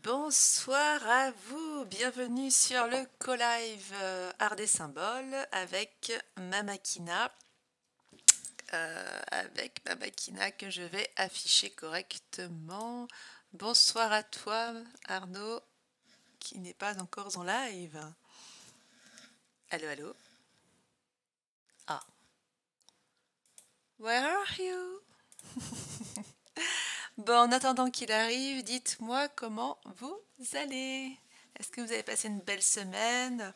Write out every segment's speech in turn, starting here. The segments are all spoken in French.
Bonsoir à vous, bienvenue sur le co-live Art des Symboles avec ma Makina que je vais afficher correctement. Bonsoir à toi Arnaud qui n'est pas encore en live. Allô, allô. Ah. Where are you? Bon, en attendant qu'il arrive, dites-moi comment vous allez. Est-ce que vous avez passé une belle semaine,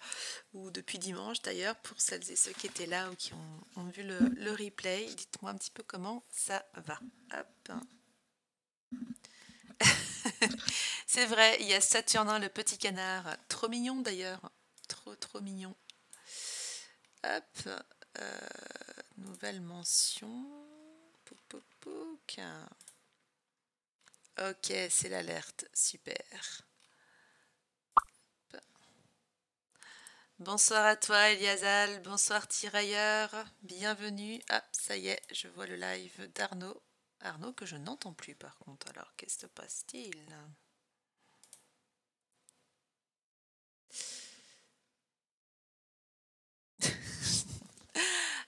ou depuis dimanche d'ailleurs, pour celles et ceux qui étaient là ou qui ont vu le replay. Dites-moi un petit peu comment ça va. Hop. C'est vrai, il y a Saturnin le petit canard, trop mignon d'ailleurs, trop mignon. Hop, nouvelle mention. Pouc, pouc, pouc. Ok, c'est l'alerte, super. Bonsoir à toi Eliasal, bonsoir Tirailleur, bienvenue. Ah, ça y est, je vois le live d'Arnaud. Arnaud que je n'entends plus par contre, alors qu'est-ce qui se passe-t-il?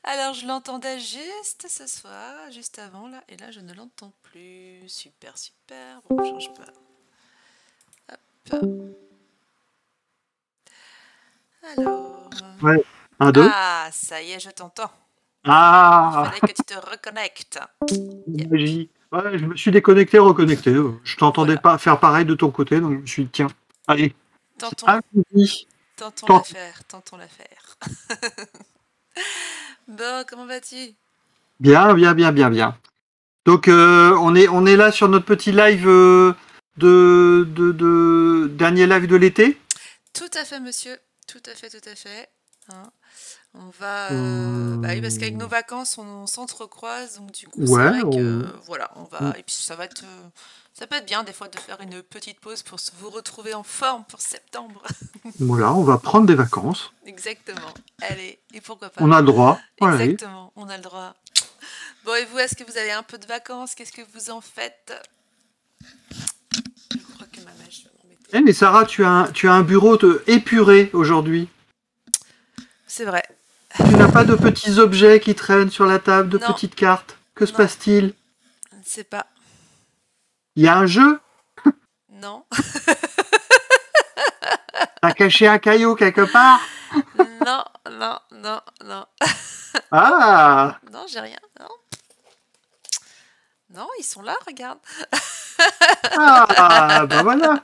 Alors je l'entendais juste ce soir, juste avant là, et là je ne l'entends plus. Super, super, bon, je change pas. Hop. Alors... Ouais. Un, deux. Ah, ça y est, je t'entends. Il Ah, fallait que tu te reconnectes. Yep. magie. Ouais, je me suis déconnecté, reconnecté. Je t'entendais Voilà, pas faire pareil de ton côté, donc je me suis dit, tiens, allez, c'est tentons, allons-y. tentons Tente. l'affaire, tentons l'affaire. Bon, comment vas-tu? Bien, bien, bien, bien, bien. Donc, on est là sur notre petit live dernier live de l'été. Tout à fait, monsieur. Tout à fait, tout à fait. Hein, on va... bah oui, parce qu'avec nos Euh, vacances, on s'entrecroise, donc du coup, c'est ouais, vrai que... Voilà, on va... Et puis ça va être... ça peut être bien, des fois, de faire une petite pause pour vous retrouver en forme pour septembre. voilà, on va prendre des vacances. Exactement. Allez, et pourquoi pas? On a le droit. Voilà. Exactement, on a le droit. Bon, et vous, est-ce que vous avez un peu de vacances? Qu'est-ce que vous en faites? Je crois que ma mèche va m'embêter. Eh, mais Sarah, tu as un bureau épuré aujourd'hui. C'est vrai. Tu n'as pas de petits objets qui traînent sur la table, de Non, petites cartes. Que se non, passe-t-il? je ne sais pas. Il y a un jeu? Non, T'as caché un caillou quelque part? non, non, non, non. Ah! Non, j'ai rien. Non, non, ils sont là, regarde. Ah! Bah voilà!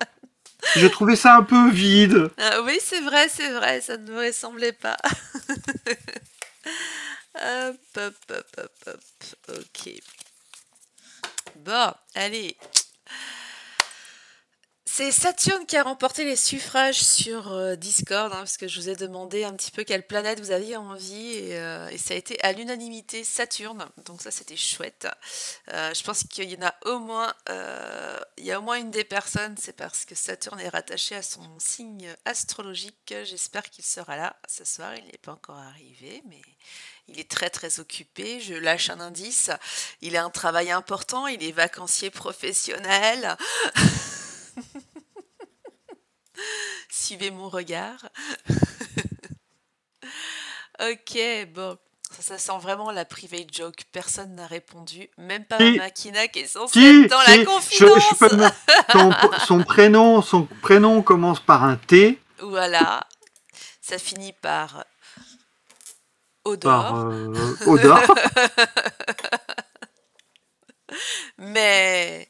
J'ai trouvé ça un peu vide. Oui, c'est vrai, ça ne me ressemblait pas. Hop, hop, hop, hop, hop. Ok. Bon, allez. C'est Saturne qui a remporté les suffrages sur Discord, hein, parce que je vous ai demandé un petit peu quelle planète vous aviez envie, et ça a été à l'unanimité Saturne, donc ça c'était chouette. Je pense qu'il y en a au moins, il y a au moins une des personnes, c'est parce que Saturne est rattaché à son signe astrologique. J'espère qu'il sera là ce soir, il n'est pas encore arrivé, mais il est très occupé. Je lâche un indice, il a un travail important, il est vacancier professionnel. Suivez mon regard. Ok, bon. Ça sent vraiment la private joke. Personne n'a répondu. Même pas ma Si, Makina qui est censée être si, dans la si. Je confidence. peux me... son prénom commence par un T, Voilà. Ça finit par par Odor. Odor. Mais...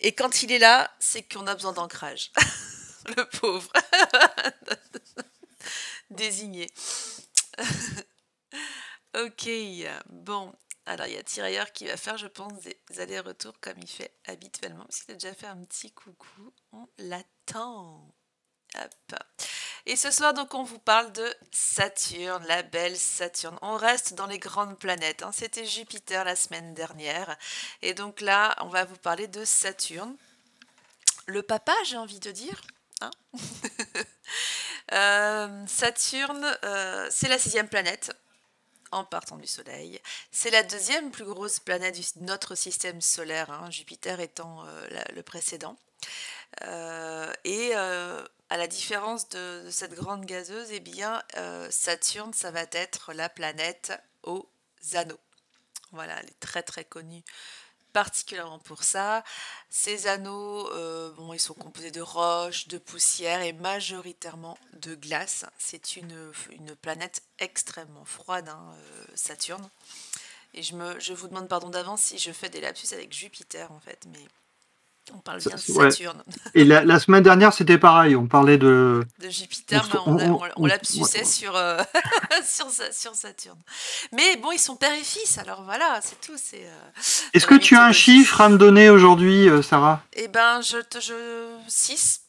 Et quand il est là, c'est qu'on a besoin d'ancrage. Le pauvre. Désigné. Ok, bon. Alors, il y a Tirailleur qui va faire, je pense, des allers-retours comme il fait habituellement. Parce qu'il a déjà fait un petit coucou. On l'attend. Hop. Et ce soir, donc, on vous parle de Saturne, la belle Saturne. On reste dans les grandes planètes, hein. C'était Jupiter la semaine dernière. Et donc là, on va vous parler de Saturne. Le papa, j'ai envie de dire. Hein. Saturne, c'est la 6e planète en partant du Soleil. C'est la 2e plus grosse planète de notre système solaire, hein, Jupiter étant le précédent. À la différence de cette grande gazeuse, eh bien, Saturne, ça va être la planète aux anneaux. Voilà, elle est très très connue particulièrement pour ça. Ces anneaux, bon, ils sont composés de roches, de poussière et majoritairement de glace. C'est une planète extrêmement froide, hein, Saturne. Et je vous demande pardon d'avance si je fais des lapsus avec Jupiter en fait, mais on parle bien de Ouais. Saturne. Et la semaine dernière, c'était pareil. On parlait de. De Jupiter, mais on lapsusait sur, sur Saturne. Mais bon, ils sont père et fils, alors voilà, c'est tout. C'est Est-ce dans que la tu as un mythologie. chiffre à me donner aujourd'hui, Sarah? Eh ben, 6,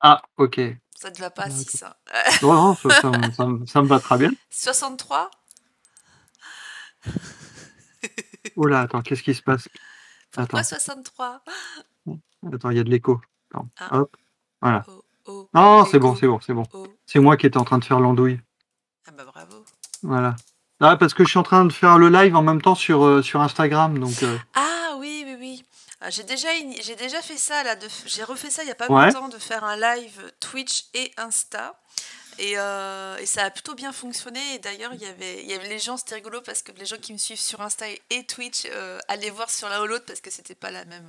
Ah, ok. ça te va pas, Ok. 6. Hein. Non, non, ça me va très bien. 63? Oh là, attends, qu'est-ce qui se passe? Pourquoi Attends, 63? attends, il y a de l'écho. Attends, Ah, hop, voilà. oh, oh, Non, c'est bon, écho, c'est bon, c'est bon. oh, C'est oh. moi qui étais en train de faire l'andouille. Ah bah bravo. Voilà. Ah, parce que je suis en train de faire le live en même temps sur Instagram, donc Ah oui, oui, oui. Ah, j'ai déjà fait ça là. J'ai refait ça il y a pas ouais. longtemps de faire un live Twitch et Insta. Et ça a plutôt bien fonctionné. Et d'ailleurs, il y avait les gens, c'était rigolo parce que les gens qui me suivent sur Insta et Twitch allaient voir sur l'un ou l'autre parce que c'était pas la même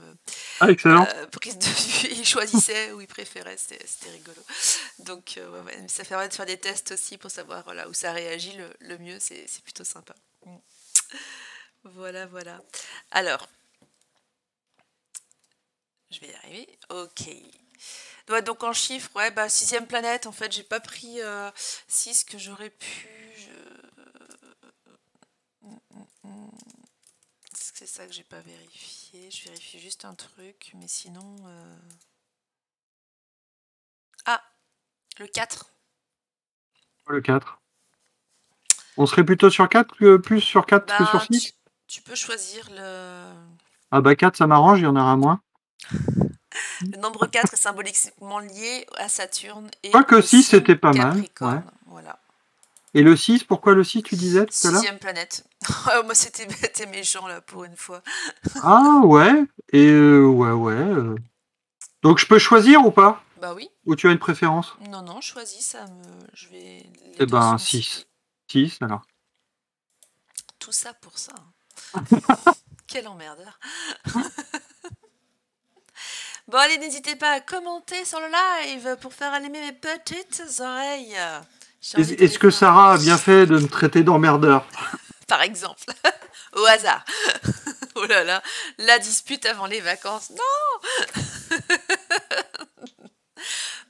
Ah, excellent. prise de vue. Ils choisissaient ou ils préféraient. C'était rigolo. Donc, ouais, ouais, ça permet de faire des tests aussi pour savoir voilà, où ça réagit le mieux. C'est plutôt sympa. Mm. Voilà, voilà. Alors, je vais y arriver. Ok. Ouais, donc en chiffres, ouais, bah sixième planète, en fait, j'ai pas pris 6 que j'aurais pu. C'est ça que j'ai pas vérifié. Je vérifie juste un truc, mais sinon. Ah, le 4. Le 4. On serait plutôt sur 4 que plus sur 4 que sur Ben, 6. tu peux choisir Ah bah 4, ça m'arrange, il y en aura moins. le nombre 4 est symboliquement lié à Saturne et Quoique au 6, signe c'était pas mal. Ouais. Capricorne. Voilà. Et le 6, pourquoi le 6, tu disais tout à l'heure? Sixième planète. Oh, moi, c'était bête et méchant, là, pour une fois. Ah ouais. Et ouais, ouais. Donc je peux choisir ou pas? Bah oui. Ou tu as une préférence? Non, non, choisis, ça me. Je vais. Les Eh deux ben sont 6. cités. 6 alors. Tout ça pour ça. Hein. Quel emmerdeur. Bon, allez, n'hésitez pas à commenter sur le live pour faire allumer mes petites oreilles. J'ai envie de Est-ce que rire. Sarah a bien fait de me traiter d'emmerdeur? Par exemple. Au hasard. Oh là là. La dispute avant les vacances. Non.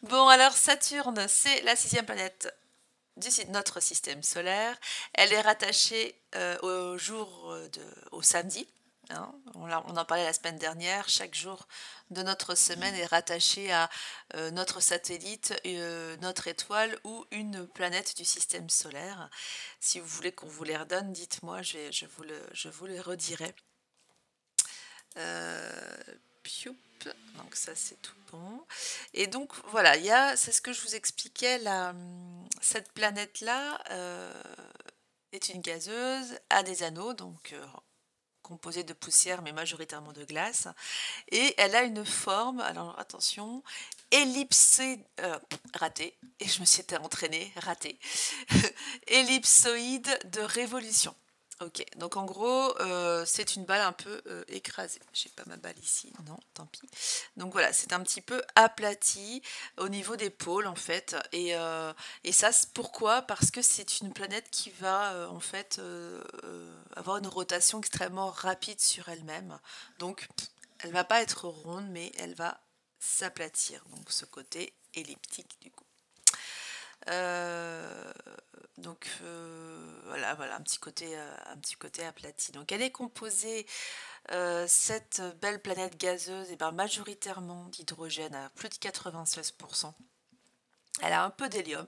Bon, alors, Saturne, c'est la sixième planète notre système solaire. Elle est rattachée au samedi. Hein. On en parlait la semaine dernière. Chaque jour de notre semaine est rattaché à notre satellite, notre étoile ou une planète du système solaire. Si vous voulez qu'on vous les redonne, dites-moi, je vous les redirai. Pioup. Donc ça c'est tout bon. Et donc voilà, c'est ce que je vous expliquais, cette planète-là est une gazeuse, a des anneaux, donc composée de poussière mais majoritairement de glace. Et elle a une forme, alors attention, raté, et je me suis été entraînée, raté, ellipsoïde de révolution. Ok, donc en gros, c'est une balle un peu écrasée. J'ai pas ma balle ici, non, tant pis. Donc voilà, c'est un petit peu aplati au niveau des pôles en fait. Et ça, pourquoi? Parce que c'est une planète qui va en fait avoir une rotation extrêmement rapide sur elle-même. Donc elle va pas être ronde, mais elle va s'aplatir. Donc ce côté elliptique du coup. Euh, voilà, voilà un petit côté aplati. Donc elle est composée, cette belle planète gazeuse, et ben, majoritairement d'hydrogène à plus de 96%. Elle a un peu d'hélium.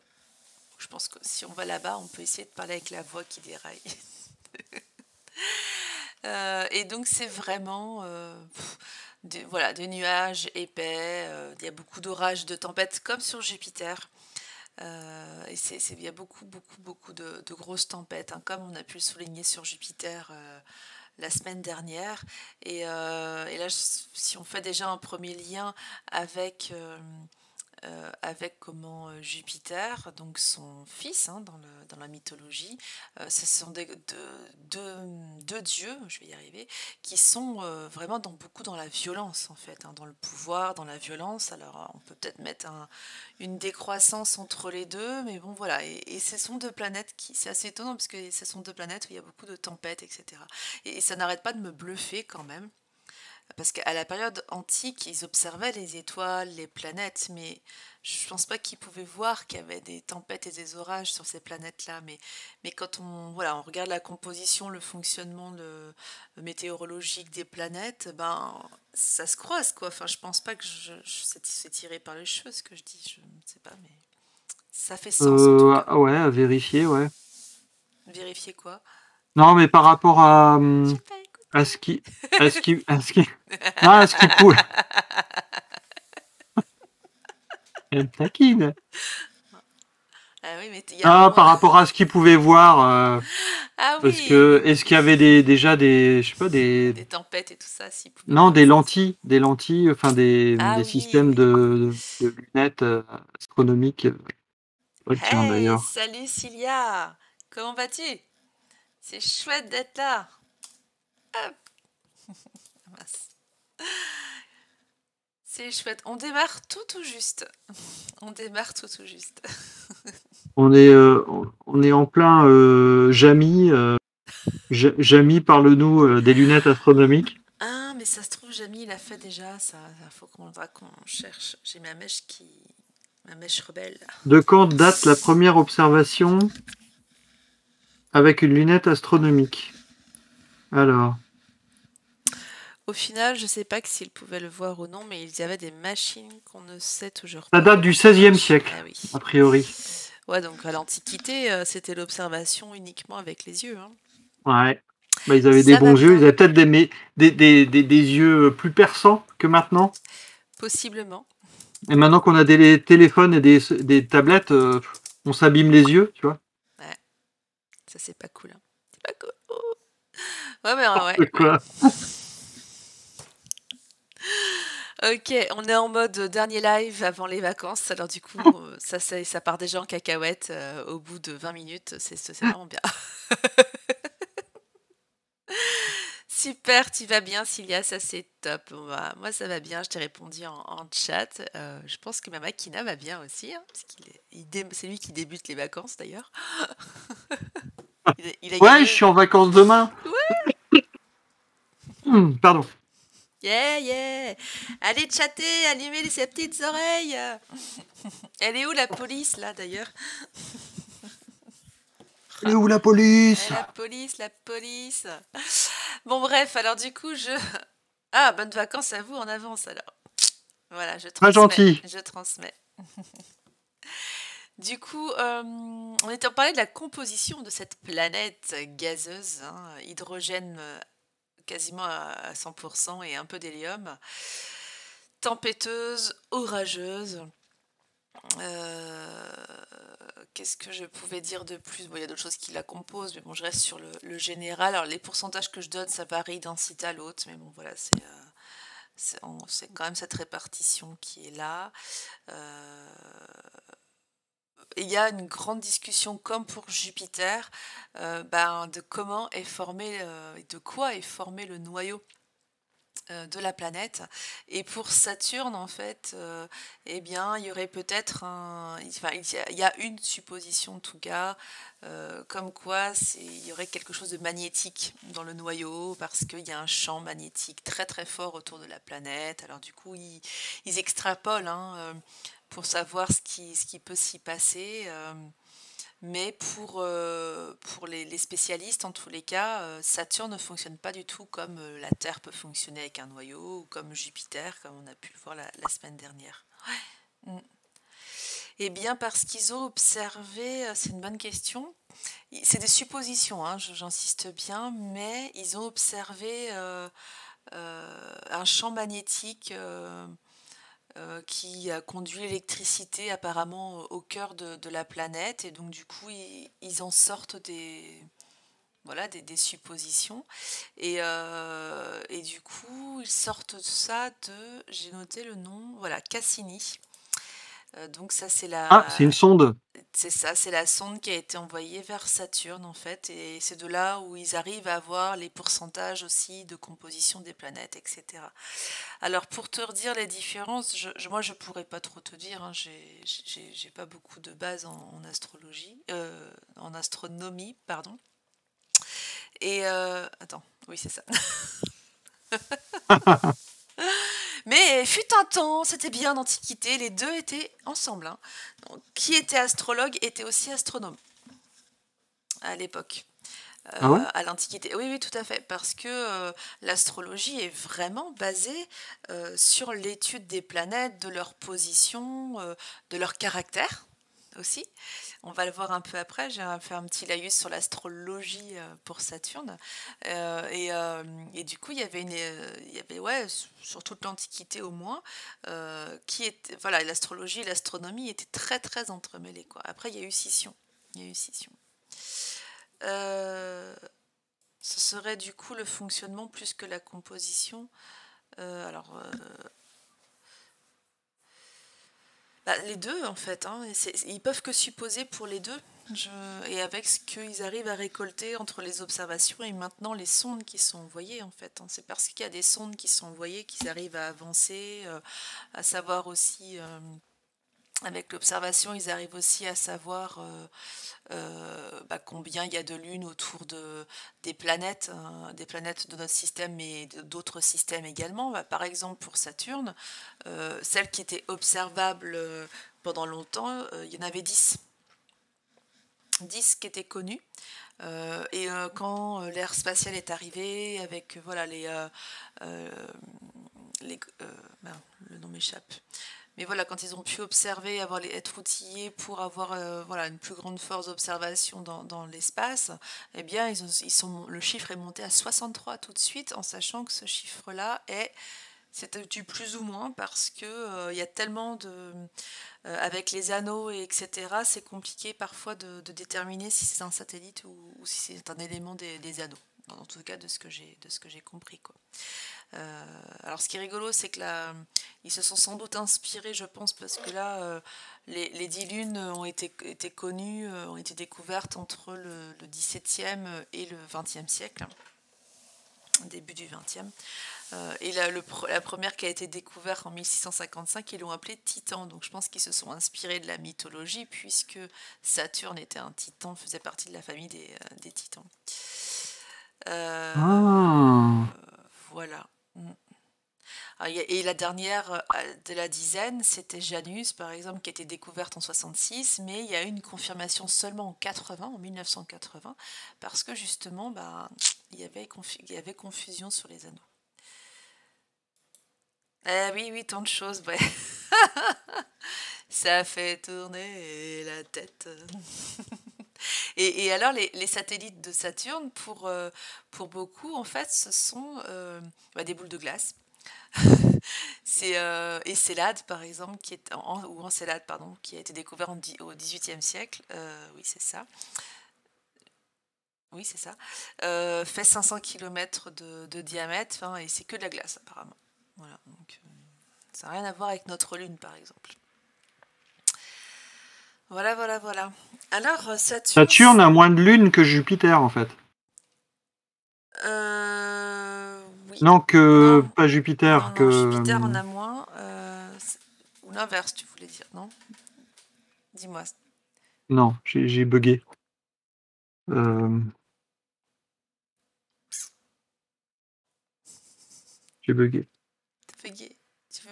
Je pense que si on va là-bas, on peut essayer de parler avec la voix qui déraille. Et donc c'est vraiment voilà, des nuages épais, il y a beaucoup d'orages, de tempêtes comme sur Jupiter. Et il y a beaucoup, beaucoup, beaucoup de grosses tempêtes, hein, comme on a pu le souligner sur Jupiter la semaine dernière. Et là, si on fait déjà un premier lien avec, avec comment Jupiter, donc son fils dans dans la mythologie, ce sont deux dieux, je vais y arriver, qui sont vraiment beaucoup dans la violence en fait, dans le pouvoir, dans la violence. Alors on peut peut-être mettre une décroissance entre les deux, mais bon voilà. Et ce sont deux planètes c'est assez étonnant parce que ce sont deux planètes où il y a beaucoup de tempêtes, etc. Et ça n'arrête pas de me bluffer quand même. Parce qu'à la période antique, ils observaient les étoiles, les planètes, mais je pense pas qu'ils pouvaient voir qu'il y avait des tempêtes et des orages sur ces planètes-là. Mais quand voilà, on regarde la composition, le fonctionnement le météorologique des planètes, ben, ça se croise, quoi. Enfin, je pense pas que c'est tiré par les cheveux ce que je dis, je ne sais pas, mais ça fait sens en tout cas. Ouais, à vérifier, ouais. Vérifier quoi? Non, mais par rapport J'ai pas à écouté. ce qui, à ce qui, non, à ce qui pouvait. Elle me taquine. Ah oui, mais il y a un Ah, moment. par rapport à ce qu'ils pouvaient voir, Ah parce oui, que est-ce qu'il y avait déjà des, je sais pas, des tempêtes et tout ça, s'ils pouvaient non, voir ça. des lentilles, enfin Ah des oui, systèmes oui. de lunettes astronomiques. Ouais, tiens, Hey, d'ailleurs. salut Cilia! Comment vas-tu? C'est chouette d'être là. Hop, mince. C'est chouette. On démarre tout juste. On démarre tout juste. On est en plein Jamy. Jamy, parle-nous des lunettes astronomiques. Ah, mais ça se trouve, Jamie, il a fait déjà ça. Faut qu'on cherche. J'ai ma mèche rebelle. De quand date la première observation avec une lunette astronomique? Alors, Au final, je sais pas que s'ils pouvaient le voir ou non, mais il y avait des machines qu'on ne sait toujours ça pas date du comment ça XVIe marche. siècle, Ah oui. a priori. Ouais, donc à l'Antiquité, c'était l'observation uniquement avec les yeux, hein. Ouais. Bah, ils avaient des Ça va bons yeux. Ils bien, avaient peut-être des yeux plus perçants que maintenant. possiblement. Et maintenant qu'on a des téléphones et des tablettes, on s'abîme les yeux, tu vois. Ouais, ça c'est pas cool, hein. C'est pas cool. Oh. Ouais, mais ouais, C'est ouais. quoi? Ok, on est en mode dernier live avant les vacances. Alors du coup, ça part déjà en cacahuète au bout de 20 minutes. C'est vraiment bien. Super, tu vas bien, Cilia, ça c'est top. Moi ça va bien, je t'ai répondu en chat. Je pense que ma Makina va bien aussi, hein, parce c'est lui qui débute les vacances d'ailleurs. Il a Ouais, je gagné. suis en vacances demain. Ouais, Pardon. yeah, yeah. Allez chatter, allumez ses petites oreilles. Elle est où la police là d'ailleurs? Elle est où la police? La police, la police. Bon bref, alors du coup je... Ah, bonnes vacances à vous en avance alors. Voilà, Pas gentil. je transmets. Du coup, on était en parler de la composition de cette planète gazeuse, hein, hydrogène quasiment à 100% et un peu d'hélium, tempêteuse, orageuse. Euh, Qu'est-ce que je pouvais dire de plus? Bon, il y a d'autres choses qui la composent, mais bon, je reste sur le général. Alors, les pourcentages que je donne, ça varie d'un site à l'autre, mais bon, voilà, c'est quand même cette répartition qui est là. Euh, et il y a une grande discussion, comme pour Jupiter, de comment est formé, de quoi est formé le noyau de la planète. Et pour Saturne, en fait, eh bien, il y aurait peut-être enfin, il y a une supposition en tout cas, comme quoi il y aurait quelque chose de magnétique dans le noyau, parce qu'il y a un champ magnétique très très fort autour de la planète. Alors du coup, ils extrapolent pour savoir ce qui peut s'y passer. Mais pour les spécialistes, en tous les cas, Saturne ne fonctionne pas du tout comme la Terre peut fonctionner avec un noyau, ou comme Jupiter, comme on a pu le voir la semaine dernière. Mm. Eh bien, parce qu'ils ont observé, c'est une bonne question. C'est des suppositions, hein, j'insiste bien, mais ils ont observé un champ magnétique qui a conduit l'électricité apparemment au cœur de la planète et donc du coup ils en sortent voilà, des suppositions. Et du coup, ils sortent ça de, j'ai noté le nom, voilà, Cassini. Donc ça, Ah, c'est une sonde. c'est ça, c'est la sonde qui a été envoyée vers Saturne en fait, et c'est de là où ils arrivent à voir les pourcentages aussi de composition des planètes, etc. Alors pour te redire les différences, moi je pourrais pas trop te dire, hein, j'ai pas beaucoup de base en astrologie, en astronomie, pardon. Et attends, oui c'est ça. Mais fut un temps, c'était bien l'Antiquité, les deux étaient ensemble, hein. Donc, qui était astrologue était aussi astronome à l'époque. Ah ouais? À l'Antiquité. Oui, oui, tout à fait, parce que l'astrologie est vraiment basée sur l'étude des planètes, de leur position, de leur caractère aussi. On va le voir un peu après. J'ai fait un petit laïus sur l'astrologie pour Saturne. Et du coup, il y avait ouais, sur toute l'Antiquité au moins, qui était, voilà, l'astrologie et l'astronomie étaient très très entremêlées, quoi. Après, il y a eu scission. Il y a eu scission. Euh, Ce serait du coup le fonctionnement plus que la composition. Alors, bah, les deux en fait, hein, ils peuvent que supposer pour les deux. Et avec ce qu'ils arrivent à récolter entre les observations et maintenant les sondes qui sont envoyées en fait, hein. C'est parce qu'il y a des sondes qui sont envoyées qu'ils arrivent à avancer, à savoir aussi, avec l'observation, ils arrivent aussi à savoir bah, combien il y a de lunes autour des planètes, hein, des planètes de notre système et d'autres systèmes également. Bah, par exemple pour Saturne, celle qui était observable pendant longtemps, il y en avait 10. 10 qui étaient connus. Quand l'ère spatiale est arrivée, avec voilà euh, les ben, le nom m'échappe. Mais voilà, quand ils ont pu observer, être outillés pour avoir voilà, une plus grande force d'observation dans l'espace, eh bien, le chiffre est monté à 63 tout de suite, en sachant que ce chiffre-là c'est du plus ou moins parce que il y a tellement avec les anneaux et etc. C'est compliqué parfois de déterminer si c'est un satellite ou si c'est un élément des anneaux. En tout cas, de ce que j'ai compris, quoi. Alors ce qui est rigolo, c'est que là, ils se sont sans doute inspirés, je pense, parce que là, les 10 lunes été connues, ont été découvertes entre le 17e et le 20e siècle, début du 20e. Et la première qui a été découverte en 1655, ils l'ont appelée Titan. Donc je pense qu'ils se sont inspirés de la mythologie, puisque Saturne était un titan, faisait partie de la famille des titans. Ah. Voilà. Mm. Et la dernière de la dizaine, c'était Janus, par exemple, qui a été découverte en 66, mais il y a eu une confirmation seulement en 80, en 1980, parce que justement, bah, il y avait confusion sur les anneaux. Oui, oui, tant de choses, ouais. Ça fait tourner la tête. Et alors, les satellites de Saturne, pour beaucoup, en fait, ce sont bah, des boules de glace. C'est Encelade, par exemple, ou Encelade, pardon, qui a été découvert au XVIIIe siècle. Oui, c'est ça. Oui, c'est ça. Fait 500 km de diamètre, hein, et c'est que de la glace, apparemment. Voilà, donc ça n'a rien à voir avec notre Lune, par exemple. Voilà, voilà, voilà. Alors, Saturne... Saturne a moins de lunes que Jupiter, en fait. Oui. Non, Non, pas Jupiter, non, Jupiter en a moins. Ou l'inverse, tu voulais dire, non? Dis-moi. Non, j'ai bugué. J'ai bugué. T'as bugué.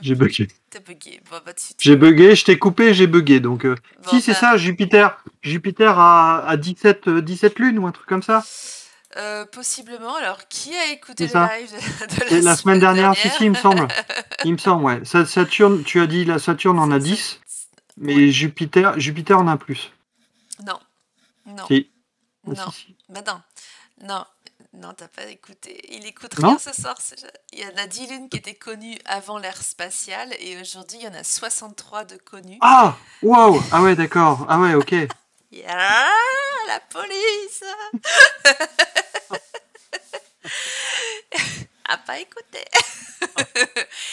J'ai bugué. T'as bugué. Bon, bah, J'ai bugué, je t'ai coupé, j'ai bugué. Donc, bon, si, c'est ça, Jupiter. Jupiter a 17 lunes ou un truc comme ça. possiblement. Alors, qui a écouté C'est le ça. live de Et la la semaine semaine dernière, dernière? il me semble. Il me semble, ouais. Saturne, tu as dit, la Saturne en a 10, Ouais. mais Jupiter en a plus. Non, non, Si. Ah, non. si. Bah non, non, non, t'as pas écouté. Il écoute rien Non? ce soir. Il y en a 10 lunes qui étaient connues avant l'ère spatiale et aujourd'hui, il y en a 63 de connues. Ah! Waouh! Ah ouais, d'accord. Ah ouais, ok. Yeah, la police! a pas écouté.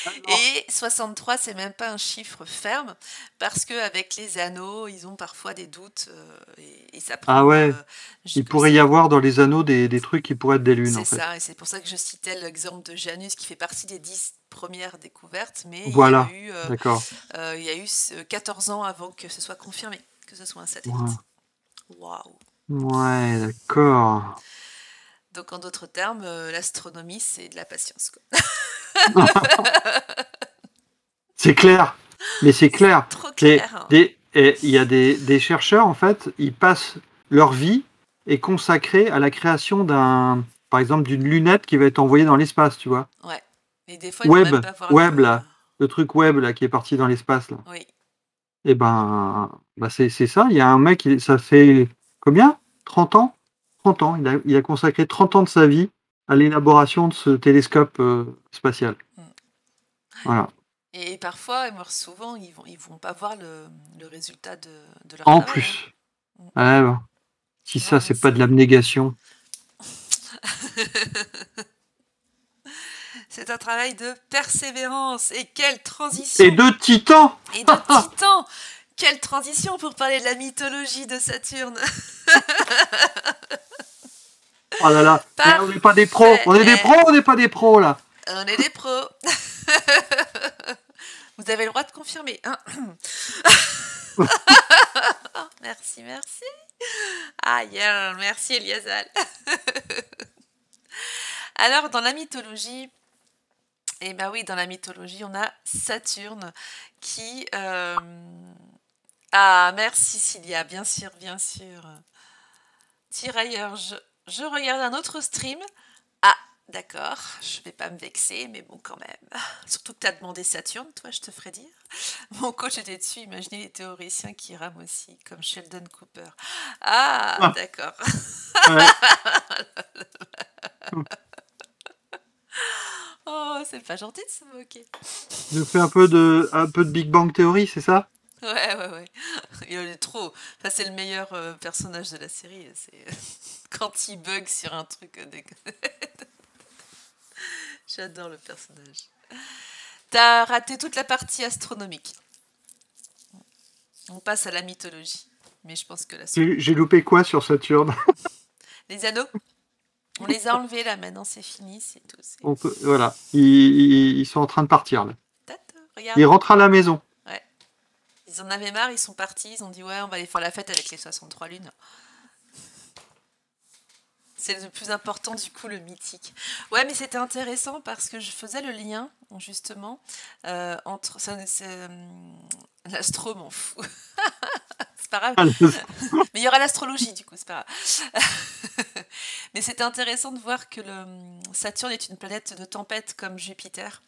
Alors, Et 63, c'est même pas un chiffre ferme, parce qu'avec les anneaux, ils ont parfois des doutes, et ça ah prend... ouais, il pourrait y avoir dans les anneaux des trucs qui pourraient être des lunes, C'est en fait. ça, et c'est pour ça que je citais l'exemple de Janus, qui fait partie des 10 premières découvertes, mais Voilà, d'accord. il y a eu 14 ans avant que ce soit confirmé, que ce soit un Ouais, satellite. Waouh! ouais, d'accord. Donc en d'autres termes, l'astronomie, c'est de la patience, quoi. C'est clair, mais c'est C'est clair. trop clair, hein. Il y a des chercheurs, en fait, ils passent leur vie est consacrée à la création par exemple, d'une lunette qui va être envoyée dans l'espace, tu vois. Ouais. Et des fois, ils vont même pas voir Webb, là, le truc Webb, là, qui est parti dans l'espace, là. Oui. Et c'est ça. Il y a un mec, ça fait combien? 30 ans? 30 ans. Il a consacré 30 ans de sa vie à l'élaboration de ce télescope spatial. Mm. Voilà. Et parfois, et moi, souvent, ils vont pas voir le résultat de leur En travail, hein. plus. Ouais, bah, si Non, ça, non, c'est pas de l'abnégation. c'est un travail de persévérance. Et quelle Et transition! de titan! Et de titan! Quelle transition pour parler de la mythologie de Saturne! Oh là là. Eh, on n'est pas des pros. Parfait! On est des pros, on n'est pas des pros, là. On est des pros! Vous avez le droit de confirmer, hein? Merci, merci. Ah, yeah, merci Eliasal. Alors, dans la mythologie, eh ben oui, dans la mythologie, on a Saturne qui... Ah, merci Cilia, bien sûr, bien sûr. Tirailleur, je regarde un autre stream. Ah, d'accord, je vais pas me vexer, mais bon, quand même. Surtout que tu as demandé Saturne, toi, je te ferai dire. Mon coach était dessus, imaginez les théoriciens qui rament aussi, comme Sheldon Cooper. Ah, Ah, d'accord. ouais. Oh, c'est pas gentil de se moquer. Il nous fait un peu de Big Bang Theory, c'est ça? Ouais, ouais, ouais. Il est trop. Enfin, c'est le meilleur personnage de la série. C'est quand il bug sur un truc. J'adore le personnage. T'as raté toute la partie astronomique. On passe à la mythologie. Mais je pense que là, J'ai loupé quoi sur Saturne? les anneaux, on les a enlevés là. Maintenant, c'est fini, c'est tout. Voilà. Ils sont en train de partir, là. Regarde. Ils rentrent à la maison. Ouais. Ils en avaient marre, ils sont partis. Ils ont dit ouais, on va aller faire la fête avec les 63 lunes. C'est le plus important, du coup, le mythique. Ouais, mais c'était intéressant parce que je faisais le lien, justement, entre... L'astro m'en fout. C'est pas grave. Ah, Mais il y aura l'astrologie, du coup, c'est pas grave. Mais c'était intéressant de voir que Saturne est une planète de tempête comme Jupiter.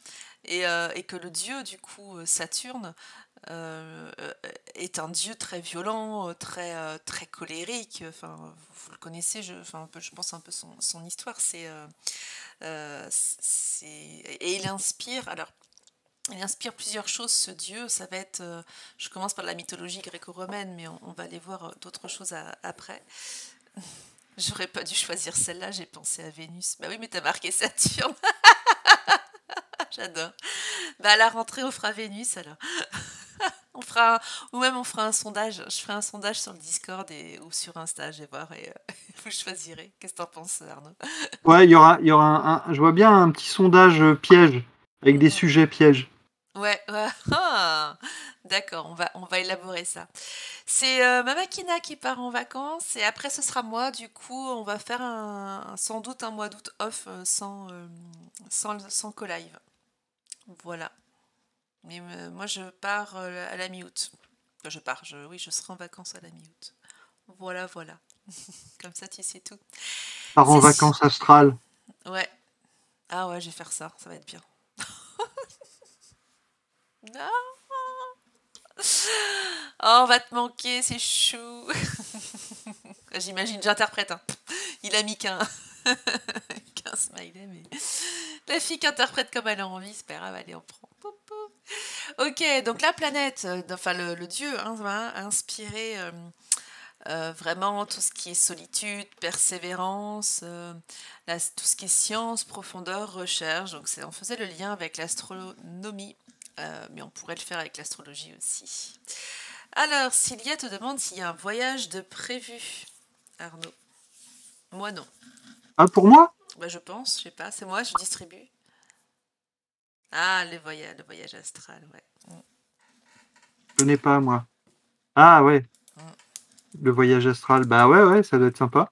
Et que le dieu, du coup, Saturne, est un dieu très violent, très colérique. Enfin, vous le connaissez, je pense un peu son histoire. Et il inspire. Alors, il inspire plusieurs choses, ce dieu. Ça va être. Je commence par la mythologie gréco-romaine, mais on va aller voir d'autres choses après. J'aurais pas dû choisir celle-là. J'ai pensé à Vénus. Bah oui, mais t'as marqué Saturne. J'adore. Bah à la rentrée, on fera Vénus alors. Ou même on fera un sondage. Je ferai un sondage sur le Discord ou sur Insta, je vais voir et vous choisirez. Qu'est-ce que t'en penses, Arnaud? ouais, il y aura je vois bien un petit sondage piège avec des sujets pièges. Ouais, ouais. Ah, d'accord, on va élaborer ça. C'est ma Makina qui part en vacances et après ce sera moi. Du coup, on va faire sans doute un mois d'août off sans co-live. Voilà. Mais moi, je pars à la mi-août. Enfin, oui, je serai en vacances à la mi-août. Voilà, voilà. Comme ça, tu sais tout. Part en C'est su- vacances astrales. Ouais. Ah ouais, je vais faire ça. Ça va être bien. Non. Oh, on va te manquer, c'est chou. J'imagine, j'interprète, hein. Il a mis qu'un smiley, mais la fille qui interprète comme elle a envie, c'est pas grave, allez, on prend. Pou, pou. Ok, donc la planète, enfin le dieu, hein, va inspirer Vraiment tout ce qui est solitude, persévérance, tout ce qui est science, profondeur, recherche. Donc on faisait le lien avec l'astronomie, mais on pourrait le faire avec l'astrologie aussi. Alors, Cilia te demande s'il y a un voyage de prévu, Arnaud. Moi non. Ah, pour moi? Bah, je pense, je sais pas, c'est moi, je distribue. Ah, le voyage astral, ouais. Je connais pas, moi. Ah, ouais. Mm. Le voyage astral. Bah ouais, ouais, ça doit être sympa.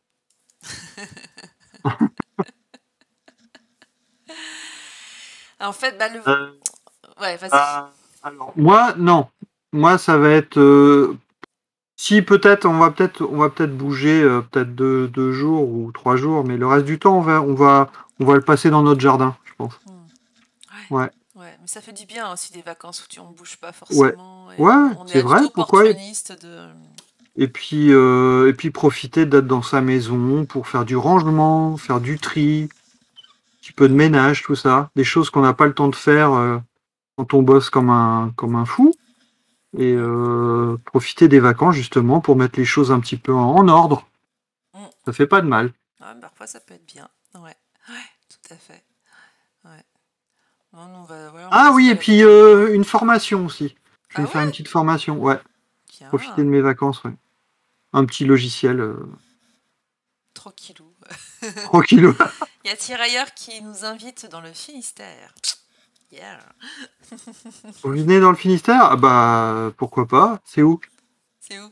En fait, bah, Euh, ouais, vas-y. bah, alors, moi, non. Moi, ça va être. Si peut-être, on va peut-être bouger peut-être 2 jours ou 3 jours, mais le reste du temps, on va le passer dans notre jardin, je pense. Mm. Ouais, Ouais, mais ça fait du bien aussi des vacances où on bouge pas ouais, forcément et ouais, on est c'est vrai. plutôt Pourquoi? opportuniste de. Et puis profiter d'être dans sa maison pour faire du rangement, faire du tri, un petit peu de ménage, tout ça, des choses qu'on n'a pas le temps de faire quand on bosse comme un fou. Et Mm, profiter des vacances justement pour mettre les choses un petit peu en ordre. mm. Ça fait pas de mal. Ouais, parfois ça peut être bien. Ouais, ouais, tout à fait. Ouais. Non, nous, on Ah va se oui, et puis balader. une formation aussi. Je vais Ah me faire une ouais? petite formation, ouais. Profiter de Bien. mes vacances, ouais. Un petit logiciel Tranquillou. tranquille. Il y a Tirailleurs qui nous invite dans le Finistère. Yeah. Vous venez dans le Finistère? Ah bah pourquoi pas? C'est où? C'est où?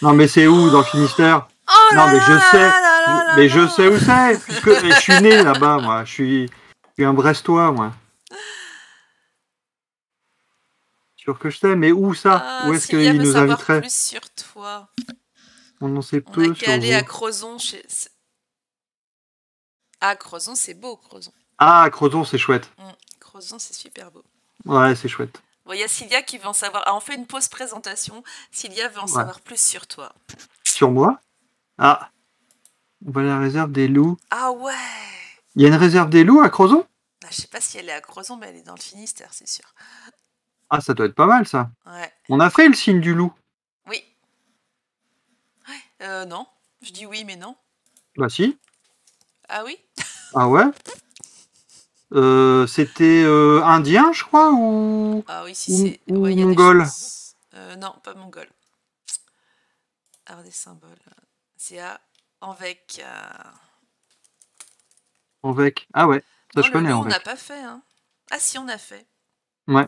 Non mais c'est où dans le Finistère? Oh Non là mais je là là sais, là là là là mais je sais là! où c'est, puisque je suis né là-bas, moi. Je suis un Brestois, moi. Sûr que je sais, mais où ça? Ah, Où est-ce Cilia qu'il veut nous savoir inviterait? plus sur toi. On en sait On n'a peu qu'à sur aller à vous. Crozon chez. Ah, Crozon, c'est beau, Crozon. Ah, Crozon, c'est chouette. Crozon, c'est super beau. Ouais, c'est chouette. Bon, il y a Cilia qui veut en savoir. Ah, on fait une pause présentation. Cilia veut en Ouais. savoir plus sur toi. Sur moi? Ah, on va à la réserve des loups. Ah ouais! Il y a une réserve des loups à Crozon? Ah, je sais pas si elle est à Crozon, mais elle est dans le Finistère, c'est sûr. Ah, ça doit être pas mal, ça. Ouais. On a fait le signe du loup. Oui. Non. Je dis oui, mais non. Bah si. Ah oui? Ah ouais? C'était indien, je crois, ou, Ah oui, si ou, c'est. Ouais, ou il y a des mongol. chances. Non, pas mongol. Art des symboles. C'est à Envec. Anvec. Ah ouais, ça Non, je le connais loup, on n'a Anvec. pas fait, hein. Ah si, on a fait. Ouais.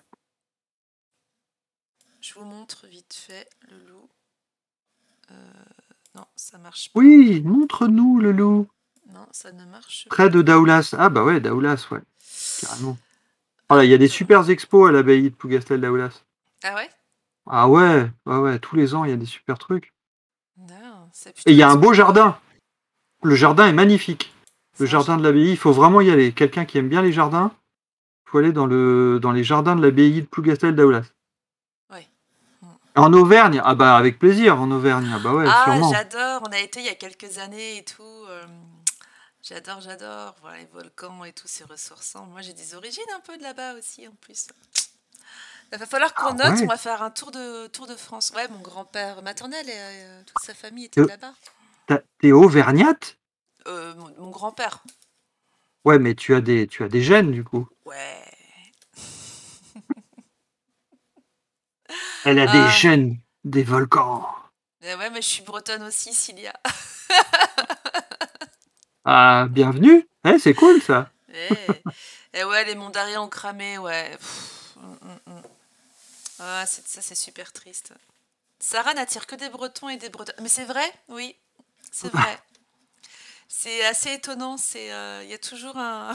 Je vous montre vite fait le loup. Non, ça marche pas. Oui, montre-nous le loup. Non, ça ne marche Près pas. de Daoulas. Ah bah ouais, Daoulas, ouais, carrément. Voilà, il y a des Hop. super expos à l'abbaye de Plougastel-Daoulas. Ah ouais? Ah ouais, ouais, ouais, tous les ans, il y a des super trucs. Non, c'est Et plutôt il y a un beau expo. jardin. Le jardin est magnifique. Le C'est un jardin de l'abbaye, il faut vraiment y aller. Quelqu'un qui aime bien les jardins, il faut aller dans les jardins de l'abbaye de Plougastel-Daoulas. Ouais. En Auvergne, ah bah avec plaisir, en Auvergne, ah bah ouais, Ah, sûrement. j'adore. On a été il y a quelques années et tout. J'adore, j'adore. Voilà, les volcans et tout, c'est ressourçant. Moi, j'ai des origines un peu de là-bas aussi, en plus. Il va falloir qu'on Ah note. On ouais, va faire un tour de France. Ouais, mon grand-père maternel et toute sa famille était de là-bas. t'es auvergnate? Mon grand-père. Ouais, mais tu as des gènes du coup. Ouais. Elle a des Ah, gènes des volcans. ouais, mais je suis bretonne aussi, Cilia. Ah, bienvenue. C'est cool ça. Et ouais, les Mondariens ont cramé, ouais. Ah, ça, c'est super triste. Sarah n'attire que des Bretons et des Bretonnes. Mais c'est vrai, oui, c'est vrai. C'est assez étonnant. Il y a toujours un.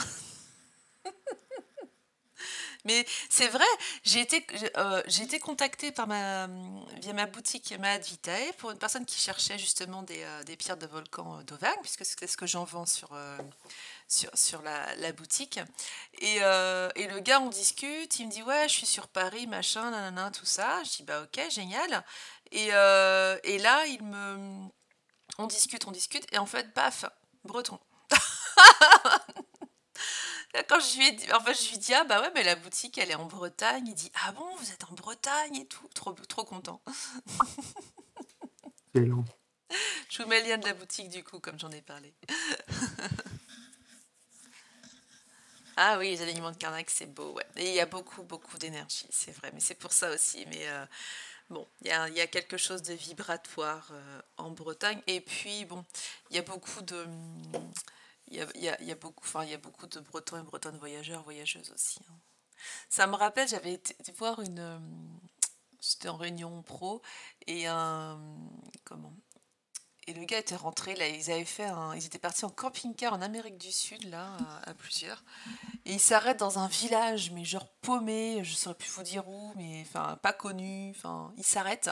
Mais c'est vrai, j'ai été contactée via ma boutique Mad Vitae pour une personne qui cherchait justement des pierres de volcan d'Auvergne, puisque c'est ce que j'en vends sur la boutique. Et le gars, on discute, il me dit ouais, je suis sur Paris, machin, nanana, tout ça. Je dis bah ok, génial. Et là, on discute, et en fait, paf, breton. Quand je lui ai dit, en fait, je lui dis ah bah ouais, mais la boutique elle est en Bretagne. Il dit ah bon, vous êtes en Bretagne et tout, trop trop content. Excellent. Je vous mets le lien de la boutique du coup, comme j'en ai parlé. Ah oui, les alignements de Karnak, c'est beau, ouais. Et il y a beaucoup, beaucoup d'énergie, c'est vrai. Mais c'est pour ça aussi. Mais bon, il y a quelque chose de vibratoire en Bretagne. Et puis, bon, il y a beaucoup de... il y a beaucoup, enfin, il y a beaucoup de Bretons et Bretonnes voyageurs, voyageuses aussi, hein. Ça me rappelle, j'avais été voir c'était en réunion pro, et comment? Et le gars était rentré, là, ils étaient partis en camping-car en Amérique du Sud, là, à plusieurs. Et ils s'arrêtent dans un village, mais genre paumé, je saurais plus vous dire où, mais enfin, pas connu, enfin, ils s'arrêtent.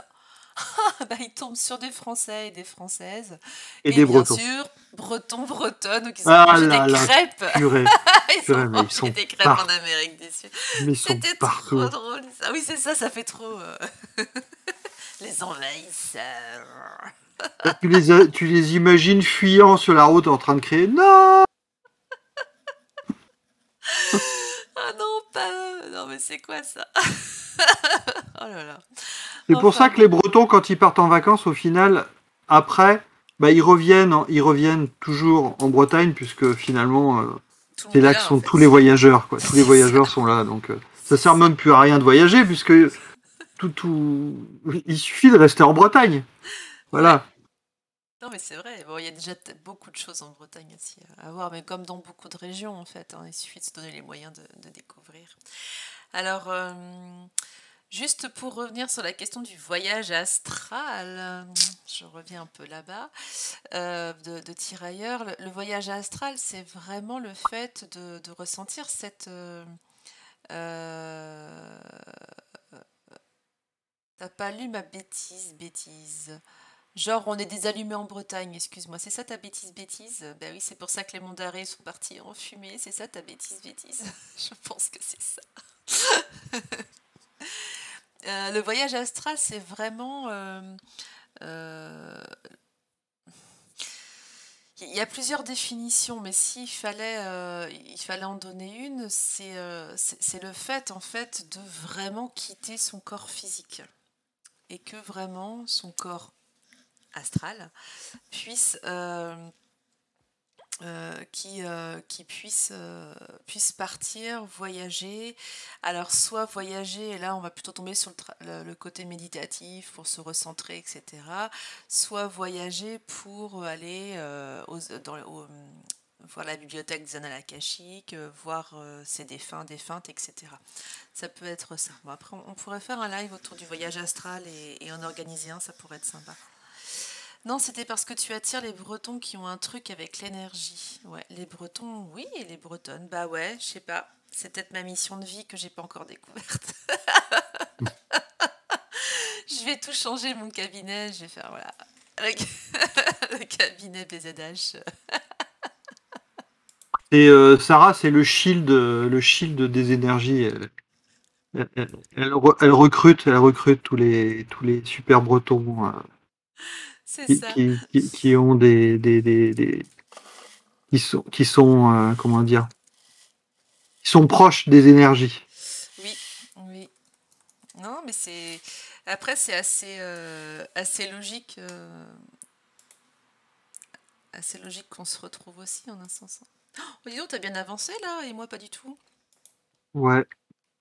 Bah, ils tombent sur des Français et des Françaises. Et Et des bien Bretons. sûr, Bretons, Bretonnes, donc ils ont Ah mangé des là là, crêpes. purée, Ils ont purée, mais ils mangé sont des crêpes en partout. Amérique du Sud. Mais ils sont C'était trop partout. drôle, ça. Oui, c'est ça, ça fait trop les envahisseurs. Tu les imagines fuyant sur la route en train de crier non. Ah non, pas eux. Non, mais c'est quoi ça? Oh là là. C'est pour Enfin ça que les bon, Bretons, quand ils partent en vacances, au final, après, bah, ils reviennent toujours en Bretagne, puisque finalement, tout le c'est monde est là que là en sont tous les fait. voyageurs, quoi. Tous les C'est ça, voyageurs sont là, donc ça c'est sert ça. même plus à rien de voyager, puisque il suffit de rester en Bretagne. Ouais. Voilà. Non, mais c'est vrai. Bon, il y a déjà beaucoup de choses en Bretagne aussi à voir, mais comme dans beaucoup de régions en fait, hein, il suffit de se donner les moyens de découvrir. Alors, juste pour revenir sur la question du voyage astral, je reviens un peu là-bas, de tirailleurs. Le voyage astral, c'est vraiment le fait de ressentir euh, T'as pas lu ma bêtise. Genre, on est des allumés en Bretagne, excuse-moi. C'est ça ta bêtise? Ben oui, c'est pour ça que les mandarins sont partis en fumée. C'est ça ta bêtise? Je pense que c'est ça. Le voyage astral, c'est vraiment... euh, il y a plusieurs définitions, mais s'il fallait en donner une, c'est le fait, en fait, de vraiment quitter son corps physique. Et que vraiment, son corps astral puisse puisse partir, voyager. Alors soit voyager, et là on va plutôt tomber sur le côté méditatif pour se recentrer, etc. Soit voyager pour aller voir la bibliothèque des Annales Akashiques, voir ses défunts, défuntes, etc. Ça peut être ça. Bon, après on pourrait faire un live autour du voyage astral et en organiser un, ça pourrait être sympa. Non, c'était parce que tu attires les Bretons qui ont un truc avec l'énergie. Ouais, les Bretons, oui, et les Bretonnes, bah ouais, je sais pas. C'est peut-être ma mission de vie que j'ai pas encore découverte. Je vais tout changer mon cabinet, je vais faire voilà. Le cabinet BZH. Et Sarah, c'est le shield des énergies. Elle recrute tous les super bretons C'est ça. qui ont qui sont comment dire, qui sont proches des énergies. Oui, oui. Non, mais c'est. Après, c'est assez logique. Assez logique qu'on se retrouve aussi en un sens. Oh, dis donc, t'as bien avancé là, et moi pas du tout. Ouais,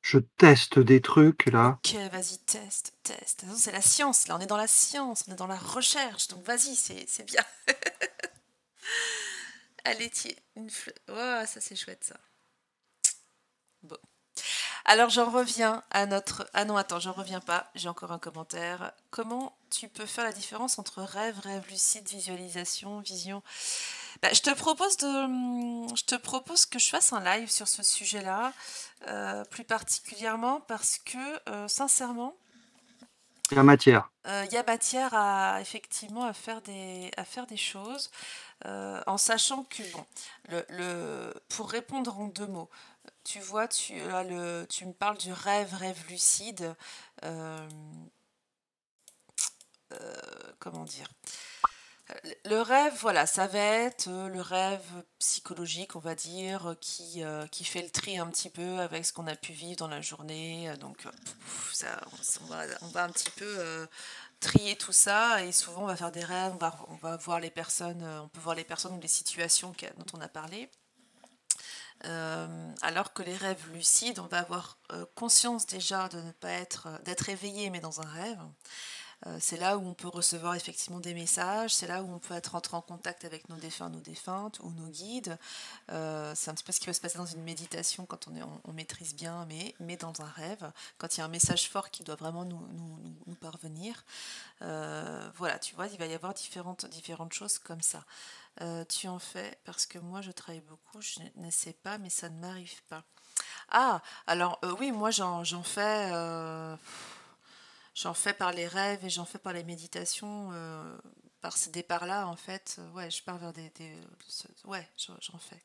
je teste des trucs là. Ok, vas-y, teste, teste. De toute façon, c'est la science, là, on est dans la science, on est dans la recherche, donc vas-y, c'est bien. Allez, tiens, une fleur. Oh, ça c'est chouette ça. Bon. Alors j'en reviens à notre... Ah non, attends, j'en reviens pas, j'ai encore un commentaire. Comment tu peux faire la différence entre rêve, rêve lucide, visualisation, vision? Bah, je te propose que je fasse un live sur ce sujet-là, plus particulièrement parce que, sincèrement, La matière. il y a matière à effectivement à faire des choses, en sachant que bon, pour répondre en deux mots, tu vois, tu me parles du rêve, rêve lucide. euh, comment dire? Le rêve, voilà, ça va être le rêve psychologique, on va dire, qui fait le tri un petit peu avec ce qu'on a pu vivre dans la journée. Donc, ça, on va un petit peu trier tout ça et souvent on va faire des rêves, on va voir les personnes, on peut voir les personnes ou les situations dont on a parlé. Alors que les rêves lucides, on va avoir conscience déjà de ne pas d'être éveillé mais dans un rêve. C'est là où on peut recevoir effectivement des messages, c'est là où on peut être entré en contact avec nos défunts, nos défuntes ou nos guides. C'est un petit peu ce qui peut se passer dans une méditation quand on maîtrise bien, mais dans un rêve, quand il y a un message fort qui doit vraiment nous parvenir. Voilà, tu vois, il va y avoir différentes choses comme ça. Tu en fais parce que moi je travaille beaucoup, je ne sais pas, mais ça ne m'arrive pas. Ah, alors oui, moi j'en fais. J'en fais par les rêves et j'en fais par les méditations, par ces départs-là, en fait. Ouais, je pars vers ouais, j'en fais.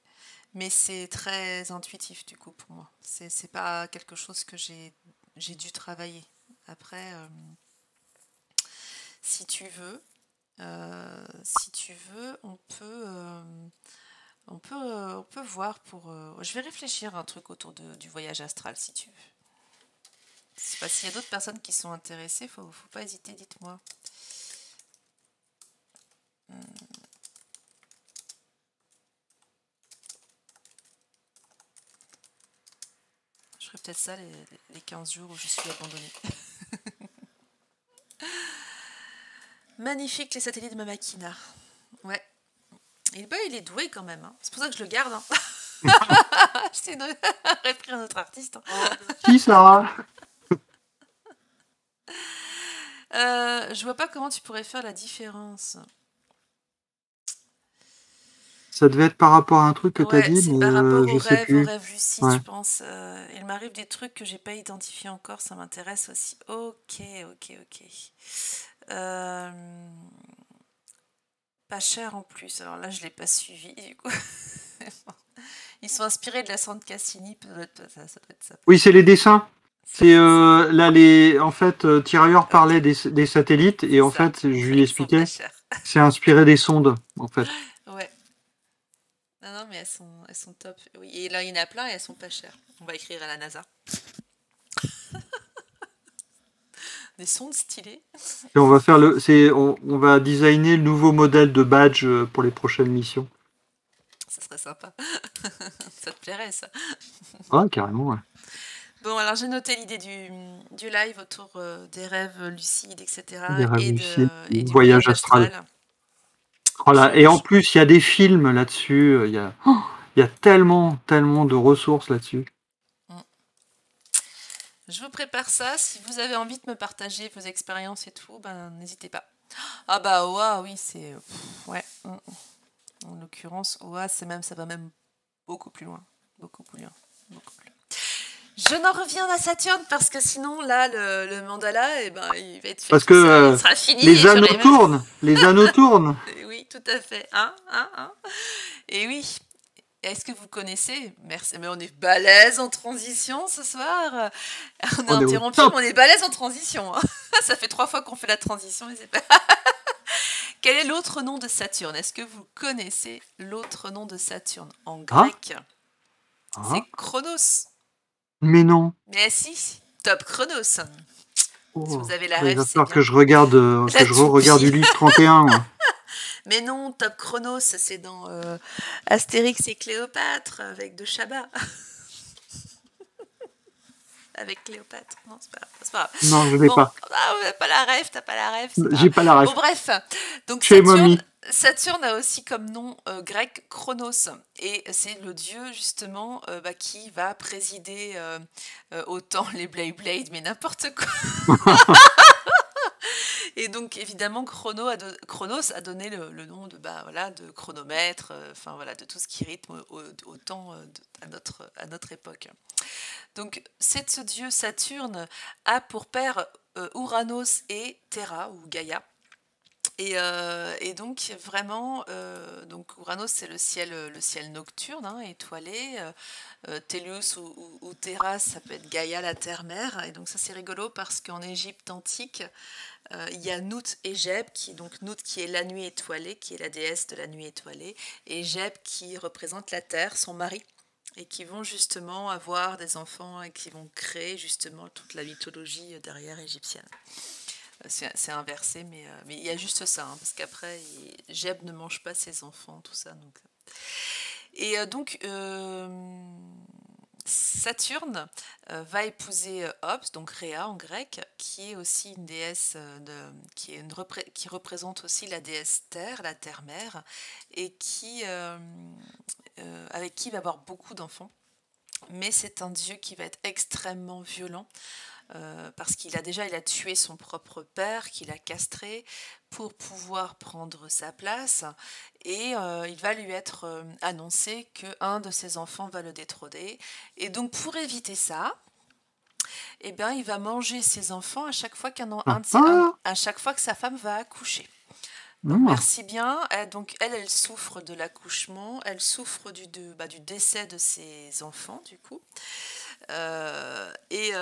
Mais c'est très intuitif, du coup, pour moi. C'est pas quelque chose que j'ai dû travailler. Après, si tu veux, on peut voir pour. Je vais réfléchir à un truc autour du voyage astral, si tu veux. Je sais pas s'il y a d'autres personnes qui sont intéressées, faut pas hésiter, dites-moi. Je ferai peut-être ça les 15 jours où je suis abandonnée. Magnifique les satellites de Mamakina. Ouais. Et bah, il est doué quand même, hein. C'est pour ça que je le garde, hein. C'est une... repris un autre artiste, hein. Si, Sarah. Je vois pas comment tu pourrais faire la différence. Ça devait être par rapport à un truc que tu as Ouais, dit, c'est mais par rapport je sais aux plus. rêves lucides, Ouais. je pense. Il m'arrive des trucs que j'ai pas identifiés encore, ça m'intéresse aussi. Ok, ok, ok. Euh, Pas cher en plus, alors là je l'ai pas suivi du coup. Ils sont inspirés de la Sante Cassini, ça doit être ça Oui, c'est peut-être. les dessins. C'est C'est là en fait, Tirailleur ok, parlait des satellites et c'est en ça. fait, je C'est lui vrai qu'ils sont pas expliquais, chers. c'est inspiré des sondes en fait. Ouais. Non, non, mais elles sont top. Oui, et là il y en a plein et elles sont pas chères. On va écrire à la NASA. Des sondes stylées. Et on va faire on va designer le nouveau modèle de badge pour les prochaines missions. Ça serait sympa. Ça te plairait ça. Ouais, carrément. Ouais. Bon, alors j'ai noté l'idée du live autour des rêves lucides, etc. Des rêves lucides, Et du voyage voyage astral. astral. Voilà. Et en Je, plus, il y a des films là-dessus. Il y a tellement, tellement de ressources là-dessus. je vous prépare ça. Si vous avez envie de me partager vos expériences et tout, ben n'hésitez pas. Ah bah Oa, oui, c'est... ouais. En l'occurrence, Oa, ça va même beaucoup plus loin. Beaucoup plus loin. Beaucoup plus loin. Je n'en reviens à Saturne parce que sinon, là, le mandala, eh ben, il va être fait Parce tout que seul, il sera fini les et anneaux j'aurai même... tournent. Les anneaux tournent. Oui, tout à fait. Hein. Et oui, est-ce que vous connaissez? Merci, mais on est balèze en transition ce soir. On est On est au interrompu, top. mais on est balèze en transition, hein. Ça fait 3 fois qu'on fait la transition et c'est pas... Quel est l'autre nom de Saturne? Est-ce que vous connaissez l'autre nom de Saturne? En Ah, grec, ah. c'est Chronos. Mais non. Mais si, top Chronos. Si Oh, vous avez la il ref, va c'est falloir que bien. je regarde, que La je regarde toupie. Ulysse 31. Moi. Mais non, top Chronos, c'est dans Astérix et Cléopâtre avec de Chabat. Avec Cléopâtre. Non, c'est pas grave. Non, je l'ai Bon, pas. pas la rêve, t'as pas la rêve, c'est pas J'ai grave. pas la Bon, ref. bref. Donc Chez Mommy. Saturne a aussi comme nom grec Chronos. Et c'est le dieu, justement, qui va présider autant les Blade, mais n'importe quoi. Et donc, évidemment, Chronos a donné le nom de chronomètre, enfin voilà, de tout ce qui rythme au temps à notre époque. Donc, ce dieu Saturne a pour père Ouranos et Terra, ou Gaïa. Et donc vraiment, donc Ouranos, c'est le ciel nocturne, hein, étoilé. Télios ou Terra, ça peut être Gaïa, la terre-mère. Et donc ça, c'est rigolo parce qu'en Égypte antique, il y a Nout et Geb, donc Nout qui est la nuit étoilée, qui est la déesse de la nuit étoilée, et Geb qui représente la terre, son mari, et qui vont justement avoir des enfants et qui vont créer justement toute la mythologie derrière égyptienne. C'est inversé, mais il y a juste ça, hein, parce qu'après, Geb ne mange pas ses enfants, tout ça. Donc. Et donc, Saturne va épouser Ops, donc Rhea en grec, qui est aussi une déesse qui représente aussi la déesse Terre, la Terre-mère, et avec qui il va avoir beaucoup d'enfants. Mais c'est un dieu qui va être extrêmement violent parce il a tué son propre père, qu'il a castré pour pouvoir prendre sa place, et il va lui être annoncé qu'un de ses enfants va le détrôner. Et donc pour éviter ça, eh bien, il va manger ses enfants à chaque fois Ah, ah, à chaque fois que sa femme va accoucher. Donc ah. merci bien. Donc elle souffre de l'accouchement, elle souffre du décès de ses enfants du coup. Et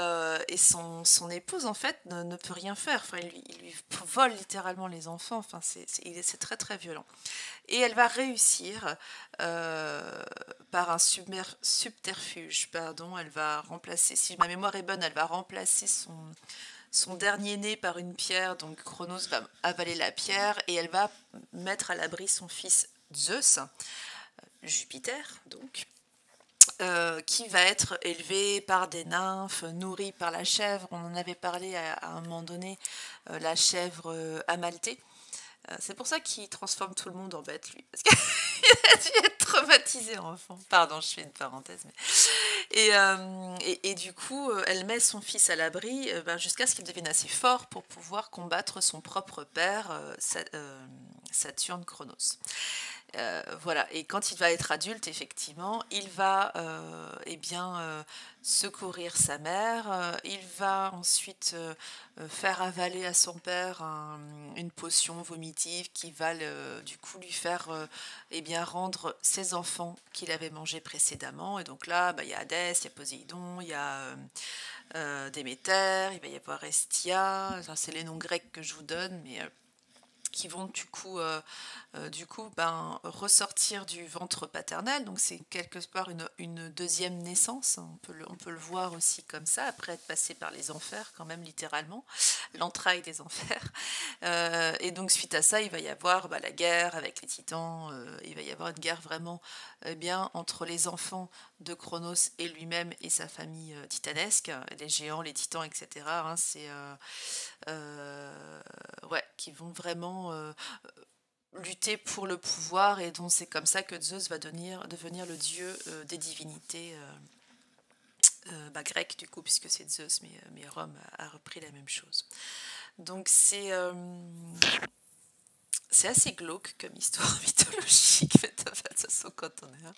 son épouse, en fait, ne peut rien faire. Enfin, il lui vole littéralement les enfants. Enfin, c'est très très violent. Et elle va réussir par un subterfuge, pardon. Elle va remplacer, si ma mémoire est bonne, elle va remplacer son dernier né par une pierre. Donc Chronos va avaler la pierre et elle va mettre à l'abri son fils Zeus, Jupiter, donc qui va être élevé par des nymphes, nourri par la chèvre. On en avait parlé à un moment donné, la chèvre Amalthée. C'est pour ça qu'il transforme tout le monde en bête, lui. Parce qu'il a dû être traumatisé enfant. Pardon, je fais une parenthèse. Et du coup, elle met son fils à l'abri jusqu'à ce qu'il devienne assez fort pour pouvoir combattre son propre père, Saturne Chronos. Voilà, et quand il va être adulte, effectivement, il va secourir sa mère. Il va ensuite faire avaler à son père une potion vomitive qui va du coup lui faire rendre ses enfants qu'il avait mangés précédemment. Et donc là, il y a Hadès, il y a Poséidon, il y a Déméter, il va y avoir Hestia. Enfin, c'est les noms grecs que je vous donne, mais qui vont ressortir du ventre paternel. Donc c'est quelque part une deuxième naissance. On peut le voir aussi comme ça, après être passé par les enfers, quand même littéralement, l'entraille des enfers. Et donc suite à ça, il va y avoir la guerre avec les titans. Il va y avoir une guerre vraiment entre les enfants de Chronos et lui-même et sa famille titanesque, les géants, les titans, etc. Hein, ouais, qui vont vraiment lutter pour le pouvoir, et donc c'est comme ça que Zeus va devenir le dieu des divinités grecques du coup, puisque c'est Zeus, mais Rome a repris la même chose. Donc c'est assez glauque comme histoire mythologique, mais de toute façon quand on est là.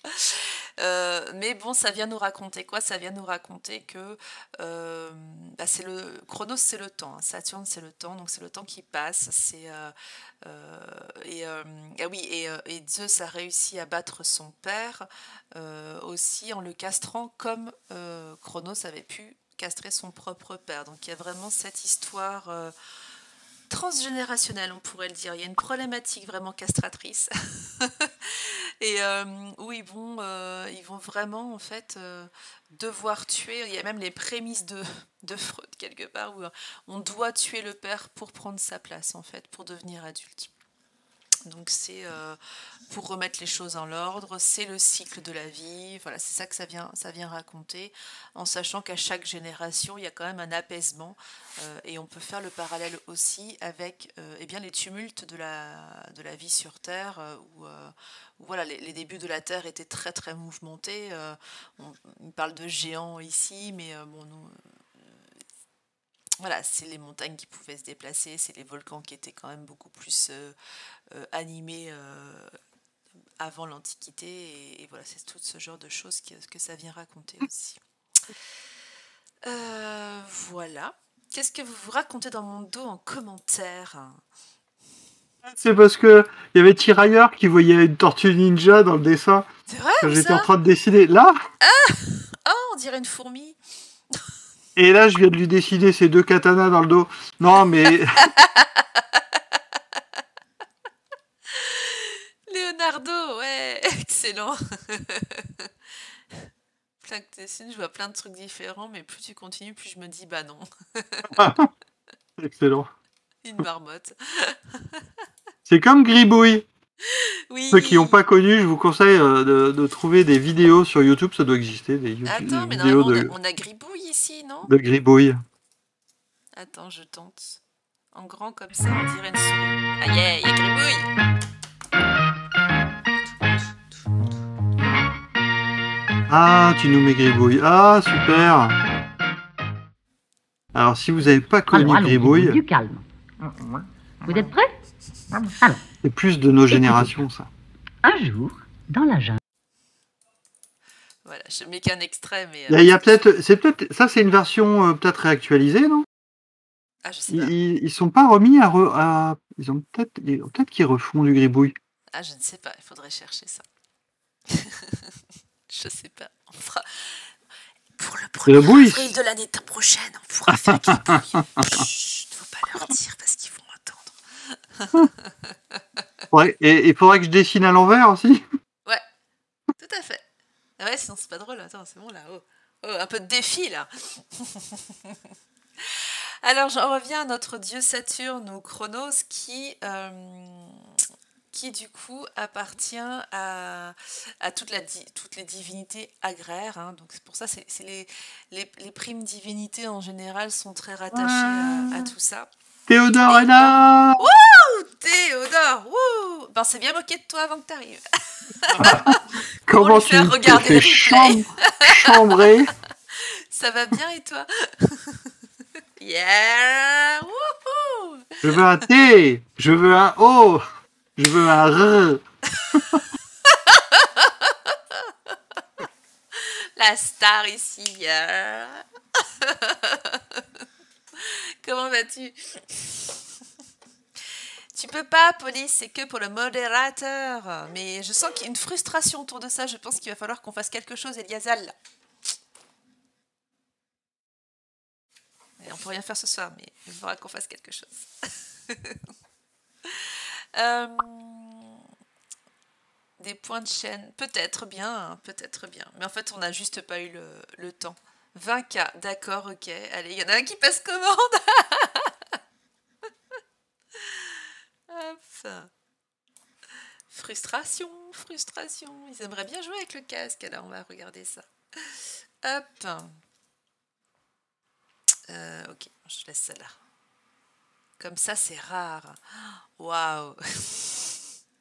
Mais bon, ça vient nous raconter quoi? Ça vient nous raconter que c'est le Chronos, c'est le temps, hein. Saturne, c'est le temps, donc c'est le temps qui passe. Ah oui, et Zeus a réussi à battre son père aussi en le castrant comme Chronos avait pu castrer son propre père. Donc il y a vraiment cette histoire transgénérationnelle, on pourrait le dire. Il y a une problématique vraiment castratrice. Et où ils vont vraiment en fait devoir tuer. Il y a même les prémices de Freud quelque part où on doit tuer le père pour prendre sa place en fait, pour devenir adulte. Donc c'est pour remettre les choses en ordre, c'est le cycle de la vie, voilà, c'est ça que ça vient raconter, en sachant qu'à chaque génération, il y a quand même un apaisement, et on peut faire le parallèle aussi avec les tumultes de la vie sur Terre, où voilà, les débuts de la Terre étaient très très mouvementés. On parle de géants ici, mais bon, nous, voilà, c'est les montagnes qui pouvaient se déplacer, c'est les volcans qui étaient quand même beaucoup plus animés avant l'Antiquité, et voilà, c'est tout ce genre de choses que ça vient raconter aussi. Voilà. Qu'est-ce que vous vous racontez dans mon dos en commentaire? C'est parce que il y avait Tirailleur qui voyait une tortue ninja dans le dessin C'est vrai quand ou j'étais en ça? train de dessiner. Là, Oh, on dirait une fourmi. et là, je viens de lui dessiner ces 2 katanas dans le dos. Non, mais Leonardo, ouais, excellent. Plein que dessines, je vois plein de trucs différents, mais plus tu continues, plus je me dis bah non, excellent. une marmotte. C'est comme Gribouille. Ceux qui n'ont Oui. pas connu, je vous conseille de trouver des vidéos sur YouTube, ça doit exister, des Attends, mais vidéos normalement on a Gribouille ici, non? de Gribouille. Attends, je tente. En grand comme ça, on dirait une souris. Ah yeah, il y a Gribouille. Ah, tu nous mets Gribouille. Ah, super. Alors, si vous n'avez pas connu Allons, Gribouille, du calme. Vous êtes prêts? Allons. c'est plus de nos générations, ça. Un jour, dans la jungle. Voilà, je mets qu'un extrait, mais. Il y a peut-être, ça, c'est une version peut-être réactualisée, non? Ah, je sais pas. Ils sont pas remis ils ont peut-être qu'ils refont du Gribouille. Ah, je ne sais pas, il faudrait chercher ça. Je sais pas. On fera. Pour le 1er avril de l'année prochaine, on pourra faire Gribouille. Chut, faut pas leur dire parce qu'ils vont attendre. Ouais, et il faudrait que je dessine à l'envers aussi. Ouais, tout à fait. Ah ouais, sinon c'est pas drôle. Attends, c'est bon là. Oh, un peu de défi là. Alors, j'en reviens à notre dieu Saturne ou Chronos qui du coup appartient à toutes les divinités agraires. Hein. Donc c'est pour ça, c'est les primes divinités en général sont très rattachées à tout ça. Théodore est là. Wouh, Théodore, wouh. Ben, c'est bien moqué de toi avant que t'arrives. Comment tu te fais chambrer? Ça va bien et toi? Yeah, wouhou. Je veux un T, je veux un O, je veux un R. La star ici. Comment vas-tu? Tu peux pas, Police, c'est que pour le modérateur. Mais je sens qu'il y a une frustration autour de ça. Je pense qu'il va falloir qu'on fasse quelque chose, Eliasal. Et on peut rien faire ce soir, mais il faudra qu'on fasse quelque chose. Des points de chaîne, peut-être bien, hein, peut-être bien. Mais en fait, on n'a juste pas eu le temps. 20K, d'accord, ok. Allez, il y en a un qui passe commande. Hop. Frustration. Ils aimeraient bien jouer avec le casque, alors on va regarder ça. Hop. Ok, je laisse ça là. Comme ça, c'est rare. Waouh.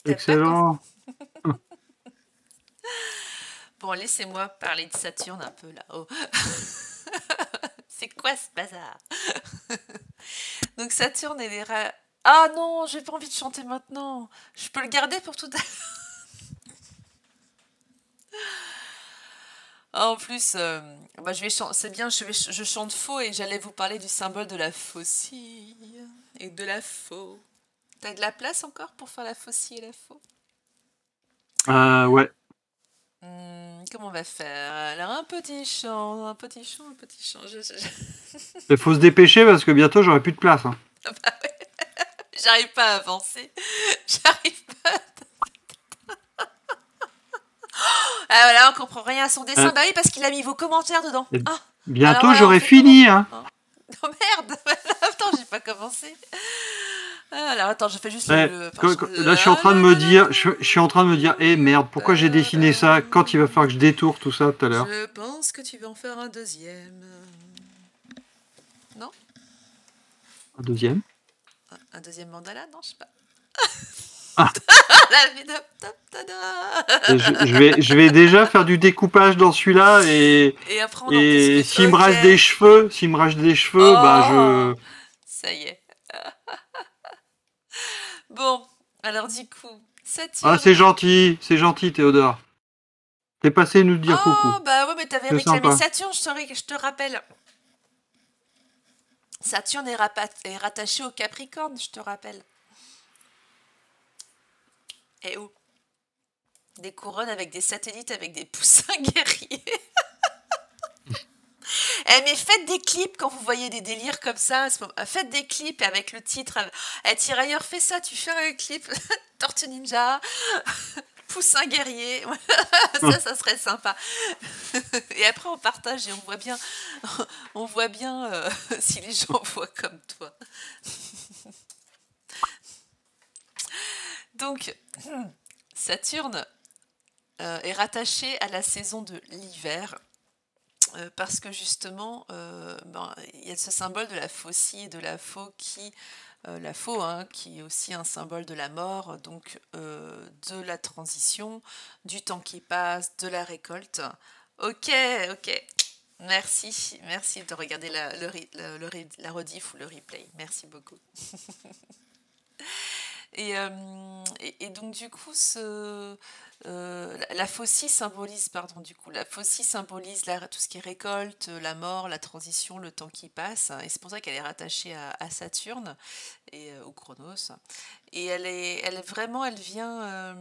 Excellent. Bon, laissez-moi parler de Saturne un peu là-haut. C'est quoi ce bazar? Donc Saturne et les rats... Ah non, j'ai pas envie de chanter maintenant. Je peux le garder pour tout à l'heure. En plus, bah, c'est bien, je chante faux et j'allais vous parler du symbole de la faucille et de la faux. T'as de la place encore pour faire la faucille et la faux? Ouais. Comment on va faire? Alors un petit chant. Il faut se dépêcher parce que bientôt j'aurai plus de place. Hein. Bah ouais. J'arrive pas à avancer. J'arrive pas. Ah voilà, on comprend rien à son dessin. Bah oui, parce qu'il a mis vos commentaires dedans. Ah, bientôt voilà, j'aurai fini. Hein. Oh merde. Attends, j'ai pas commencé. Alors attends, je fais juste Là, je suis en train de me dire, eh merde, pourquoi j'ai dessiné ça quand il va falloir que je détourne tout ça tout à l'heure. Je pense que tu vas en faire un deuxième. Non? Un deuxième? Un deuxième mandala? Non, je sais pas. Ah. Je je vais déjà faire du découpage dans celui-là et après s'il me reste des cheveux, oh, bah je... Ça y est. Bon, alors du coup, Saturne... Ah, c'est gentil Théodore. T'es passé nous dire coucou. Oh, bah ouais, mais t'avais réclamé Saturne, je te rappelle. Saturne est rattaché au Capricorne, je te rappelle. Eh oh, des couronnes avec des satellites, avec des poussins guerriers. Mais faites des clips quand vous voyez des délires comme ça. Faites des clips avec le titre. Tirailleur, fais ça, tu fais un clip. Tortue Ninja, poussin guerrier. Ça serait sympa. Et après, on partage et on voit bien si les gens voient comme toi. Donc, Saturne est rattaché à la saison de l'hiver. Parce que justement, il y a ce symbole de la faucille et de la faux la faux, hein, qui est aussi un symbole de la mort, donc de la transition, du temps qui passe, de la récolte. Ok. Merci de regarder la rediff ou le replay. Merci beaucoup. Et donc du coup, la faucille symbolise, tout ce qui est récolte, la mort, la transition, le temps qui passe. Et c'est pour ça qu'elle est rattachée à Saturne et au Chronos. Et elle vient.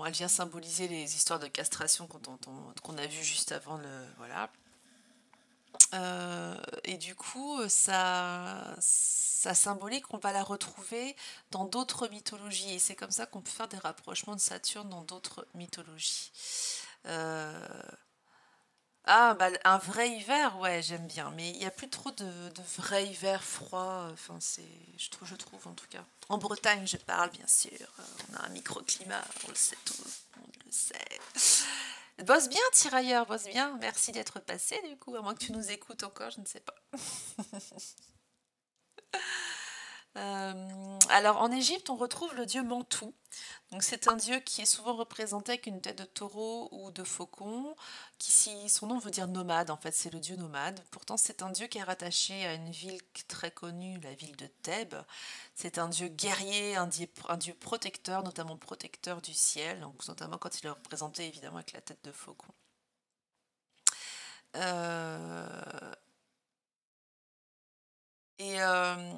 Elle vient symboliser les histoires de castration qu'on a vues juste avant voilà. Et du coup, sa symbolique, on va la retrouver dans d'autres mythologies. Et c'est comme ça qu'on peut faire des rapprochements de Saturne dans d'autres mythologies. Un vrai hiver, ouais, j'aime bien. Mais il n'y a plus trop de vrai hiver froid. Enfin, je trouve en tout cas. En Bretagne, je parle, bien sûr. On a un microclimat, on le sait tout. On le sait. Bosse bien, tirailleur, bosse bien. Merci d'être passé, du coup. À moins que tu nous écoutes encore, je ne sais pas. Alors, en Égypte, on retrouve le dieu Mantou. Donc, c'est un dieu qui est souvent représenté avec une tête de taureau ou de faucon, son nom veut dire nomade, en fait, c'est le dieu nomade. Pourtant, c'est un dieu qui est rattaché à une ville très connue, la ville de Thèbes. C'est un dieu guerrier, un dieu protecteur, notamment protecteur du ciel, donc notamment quand il est représenté évidemment avec la tête de faucon.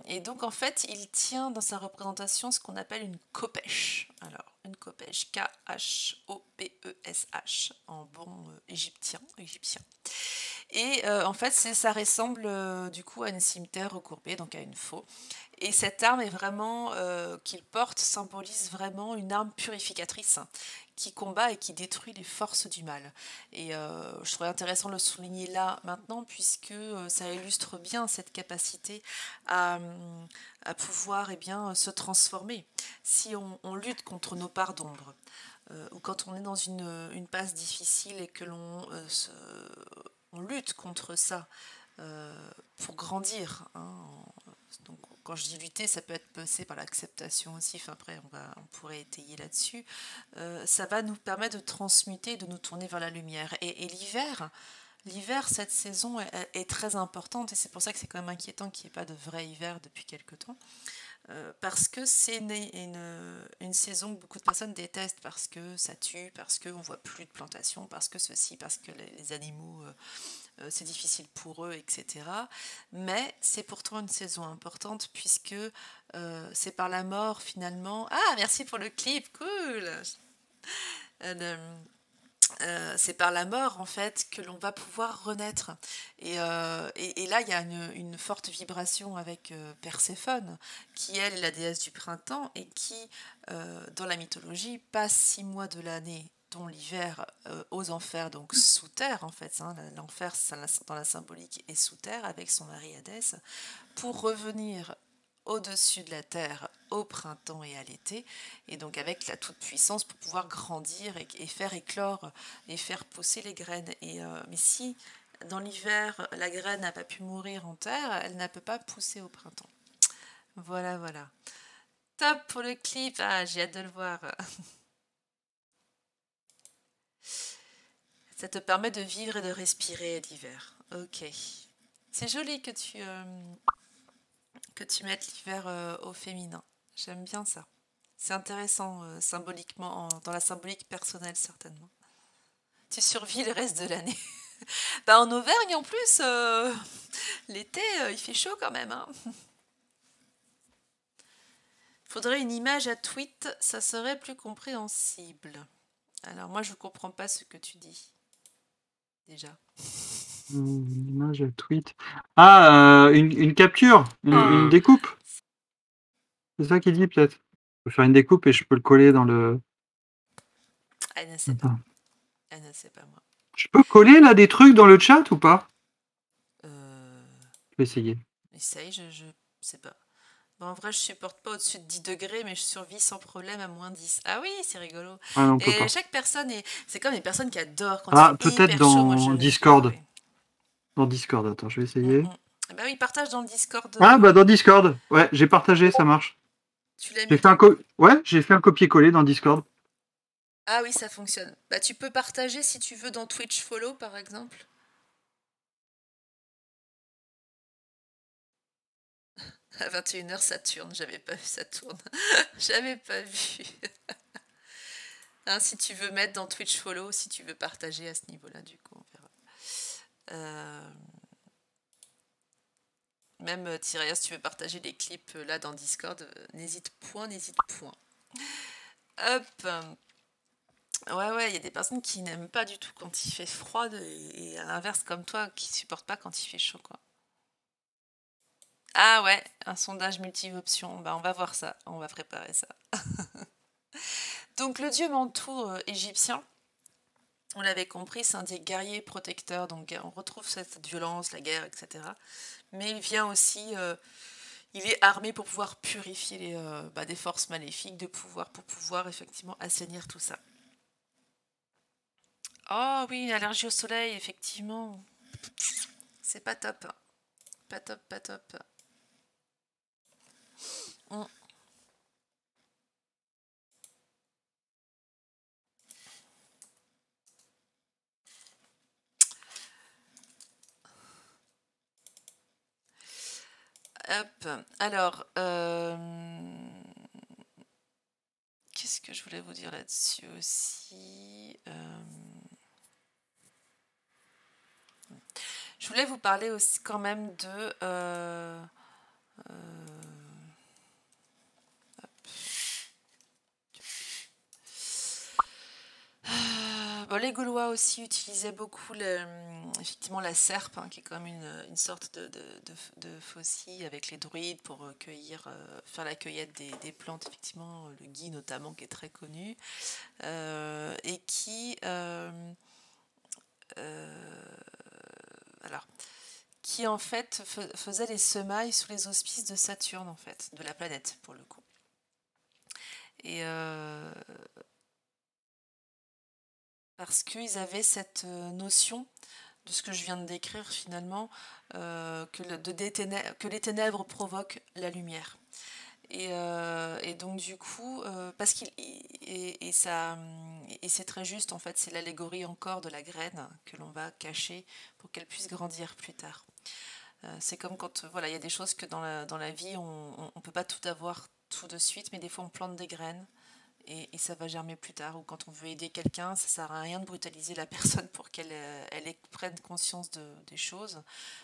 Et donc en fait, il tient dans sa représentation ce qu'on appelle une kopèche. Alors, une kopèche, K-H-O-P-E-S-H, en bon égyptien. Et en fait, ça ressemble du coup à une cimetière recourbée, donc à une faux. Et cette arme est vraiment qu'il porte symbolise vraiment une arme purificatrice qui combat et qui détruit les forces du mal. Et je trouvais intéressant de le souligner là maintenant puisque ça illustre bien cette capacité à pouvoir se transformer. Si on lutte contre nos parts d'ombre ou quand on est dans une passe difficile et que on lutte contre ça pour grandir. Donc, quand je dis lutter, ça peut être passé par l'acceptation aussi. Enfin, après, on pourrait étayer là-dessus. Ça va nous permettre de transmuter, de nous tourner vers la lumière. Et l'hiver, cette saison est très importante. Et c'est pour ça que c'est quand même inquiétant qu'il n'y ait pas de vrai hiver depuis quelque temps. Parce que c'est une saison que beaucoup de personnes détestent parce que ça tue, parce qu'on ne voit plus de plantations, parce que ceci, parce que les animaux, c'est difficile pour eux, etc. Mais c'est pourtant une saison importante puisque c'est par la mort finalement... Ah, merci pour le clip, cool. C'est par la mort en fait que l'on va pouvoir renaître et là il y a une forte vibration avec Perséphone qui elle est la déesse du printemps et qui dans la mythologie passe 6 mois de l'année dont l'hiver aux enfers, donc sous terre en fait, hein, l'enfer dans la symbolique est sous terre avec son mari Hadès pour revenir au-dessus de la terre au printemps et à l'été, et donc avec la toute-puissance pour pouvoir grandir et faire éclore et faire pousser les graines. Mais si dans l'hiver la graine n'a pas pu mourir en terre, elle ne peut pas pousser au printemps. Voilà. Top pour le clip, j'ai hâte de le voir. Ça te permet de vivre et de respirer l'hiver. Ok. C'est joli que tu mettes l'hiver au féminin. J'aime bien ça. C'est intéressant symboliquement, dans la symbolique personnelle certainement. Tu survis le reste de l'année. En Auvergne en plus, l'été il fait chaud quand même. Hein. Faudrait une image à tweet, ça serait plus compréhensible. Alors moi, je comprends pas ce que tu dis. Déjà. Une image à tweet. Ah, une capture, une découpe. C'est ça qu'il dit peut-être. Je peux faire une découpe et je peux le coller dans le. Elle ne sait pas. Elle ne sait pas, moi. Je peux coller là des trucs dans le chat ou pas? Je vais essayer. Essaye, je sais pas. Bon, en vrai, je supporte pas au-dessus de 10 degrés, mais je survis sans problème à moins 10. Ah oui, c'est rigolo. Ah non, on peut Et pas. chaque personne est. C'est comme les personnes qui adorent quand Ah, il fait peut-être hyper chaud. Moi, je dans n'aime Discord. pas, oui. Dans Discord, attends, je vais essayer. Bah oui, partage dans le Discord. Ah, bah dans Discord. Ouais, j'ai partagé, ça marche. Tu l'as J'ai mis fait ouais, j'ai fait un copier-coller dans Discord. Ah oui, ça fonctionne. Bah tu peux partager si tu veux dans Twitch Follow, par exemple. À 21h, ça tourne. J'avais pas vu ça tourne. J'avais pas vu. Hein, si tu veux mettre dans Twitch Follow, si tu veux partager à ce niveau-là, du coup, on verra. Même Tyria, si tu veux partager les clips là dans Discord, n'hésite point. Hop. Ouais, il y a des personnes qui n'aiment pas du tout quand il fait froid et à l'inverse, comme toi, qui supportent pas quand il fait chaud, quoi. Ah ouais, un sondage multi-options. Bah, on va voir ça, on va préparer ça. Donc le dieu Mantoux égyptien, on l'avait compris, c'est un des guerriers protecteurs. Donc on retrouve cette violence, la guerre, etc. Mais il vient aussi, il est armé pour pouvoir purifier des forces maléfiques pour pouvoir effectivement assainir tout ça. Oh oui, allergie au soleil, effectivement. C'est pas top. Pas top. Hop, alors, qu'est-ce que je voulais vous dire là-dessus aussi Je voulais vous parler aussi quand même de... Bon, les Gaulois aussi utilisaient beaucoup effectivement la serpe, hein, qui est comme une sorte de faucille avec les druides pour faire la cueillette des plantes, effectivement, le gui notamment qui est très connu, et qui en fait faisait les semailles sous les auspices de Saturne, en fait, de la planète pour le coup. Et parce qu'ils avaient cette notion de ce que je viens de décrire finalement, que les ténèbres provoquent la lumière. Et donc du coup, parce et c'est très juste en fait, c'est l'allégorie encore de la graine que l'on va cacher pour qu'elle puisse grandir plus tard. C'est comme quand voilà, il y a des choses que dans la vie on peut pas tout avoir tout de suite, mais des fois on plante des graines. Et ça va germer plus tard. Ou quand on veut aider quelqu'un, ça sert à rien de brutaliser la personne pour qu'elle prenne conscience des choses.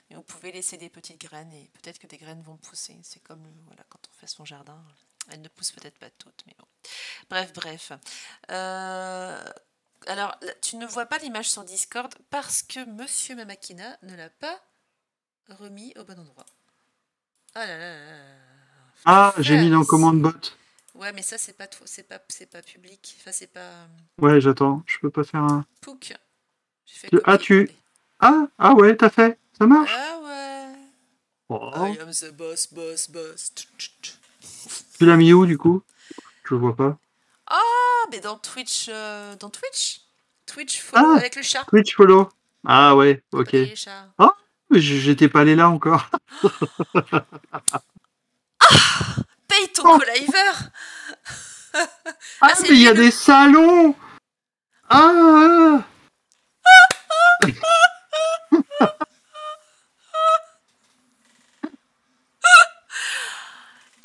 Mais vous pouvez laisser des petites graines et peut-être que des graines vont pousser. C'est comme voilà, quand on fait son jardin. Elles ne poussent peut-être pas toutes, mais bon. Bref. Alors, tu ne vois pas l'image sur Discord parce que Monsieur Mamakina ne l'a pas remis au bon endroit. Ah là là là là. Ah, j'ai mis dans commande bot. Ouais, mais ça, c'est pas public. Enfin, c'est pas. Ouais, j'attends. Je peux pas faire un. Pouk. Ah ouais, t'as fait. Ça marche. Ah ouais. Oh. I am the boss. Tu l'as mis où du coup? Je le vois pas. Ah, mais dans Twitch. Twitch follow avec le chat. Twitch follow. Ah ouais, ok. Oh, j'étais pas allé là encore. Paye ton co-liver. Ah, mais il y a des salons. Ah.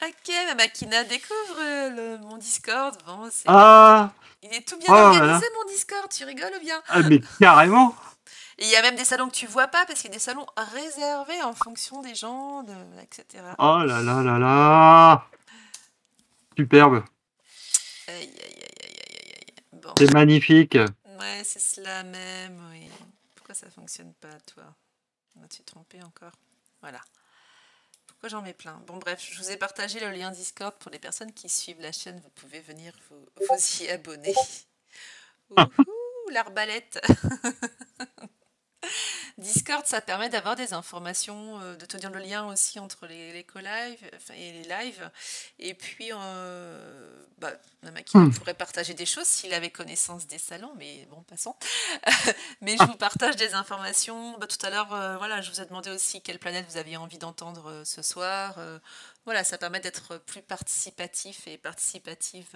Ok, Mamakina découvre mon Discord. Bon, il est tout bien organisé, mon Discord. Tu rigoles ou bien? Ah, mais carrément. Et il y a même des salons que tu vois pas parce qu'il y a des salons réservés en fonction des gens, etc. Oh là là là là. Superbe. Aïe, aïe, aïe, aïe, aïe, aïe. Bon. C'est magnifique. Ouais, c'est cela même, oui. Pourquoi ça fonctionne pas, toi? M'as-tu trompé encore? Voilà. Pourquoi j'en mets plein? Bon, bref, je vous ai partagé le lien Discord pour les personnes qui suivent la chaîne. Vous pouvez venir vous y abonner. Ouhou, l'arbalète! Discord, ça permet d'avoir des informations, de tenir le lien aussi entre les co-lives et les lives. Et puis, la machine pourrait partager des choses s'il avait connaissance des salons, mais bon, passons. Mais je vous partage des informations. Tout à l'heure, voilà, je vous ai demandé aussi quelle planète vous aviez envie d'entendre ce soir. Voilà, ça permet d'être plus participatif et participative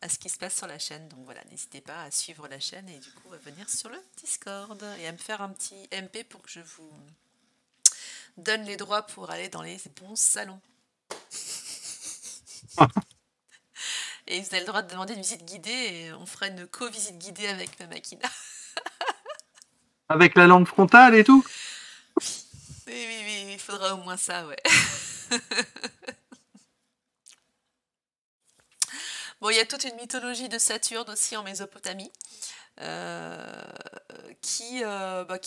à ce qui se passe sur la chaîne. Donc voilà, n'hésitez pas à suivre la chaîne et du coup à venir sur le Discord et à me faire un petit MP pour que je vous donne les droits pour aller dans les bons salons. Et vous avez le droit de demander une visite guidée et on fera une co-visite guidée avec ma Makina. Avec la lampe frontale et tout? Oui, il faudra au moins ça, ouais. Bon, il y a toute une mythologie de Saturne aussi en Mésopotamie, qui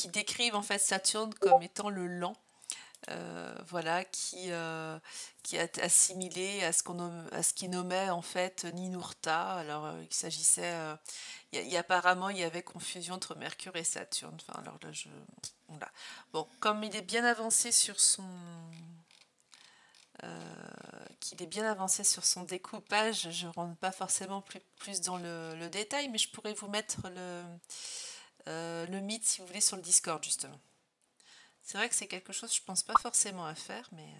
décrivent en fait Saturne comme étant le lent, voilà, qui est assimilé à ce qu'il nommait en fait Ninurta. Alors, il s'agissait, apparemment, il y avait confusion entre Mercure et Saturne. Enfin, alors là, voilà. Bon, comme il est bien avancé sur son découpage, je ne rentre pas forcément plus dans le détail, mais je pourrais vous mettre le mythe, si vous voulez, sur le Discord, justement. C'est vrai que c'est quelque chose que je pense pas forcément à faire, mais...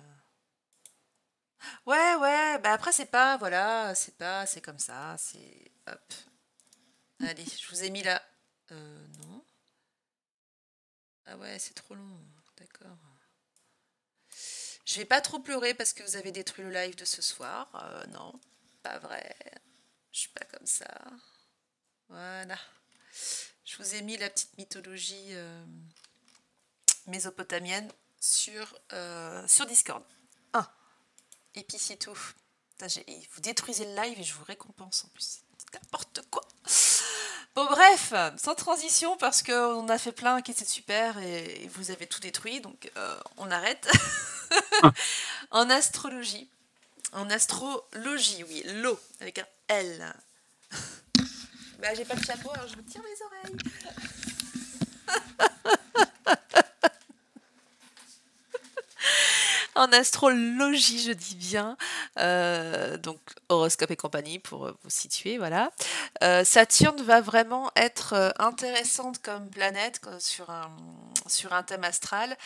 Ouais, après c'est pas, voilà, c'est comme ça, c'est... Hop. Allez, je vous ai mis là... Non. Ah ouais, c'est trop long, d'accord. Je vais pas trop pleurer parce que vous avez détruit le live de ce soir. Non, pas vrai. Je suis pas comme ça. Voilà. Je vous ai mis la petite mythologie mésopotamienne sur Discord. Ah, et puis c'est tout. Vous détruisez le live et je vous récompense en plus. N'importe quoi. Bon, bref, sans transition parce qu'on a fait plein qui étaient super et vous avez tout détruit, donc on arrête. En astrologie, oui, l'eau avec un L. Bah, j'ai pas de chapeau, alors je me tire les oreilles. En astrologie, je dis bien, donc horoscope et compagnie pour vous situer, voilà. Saturne va vraiment être intéressante comme planète sur un thème astral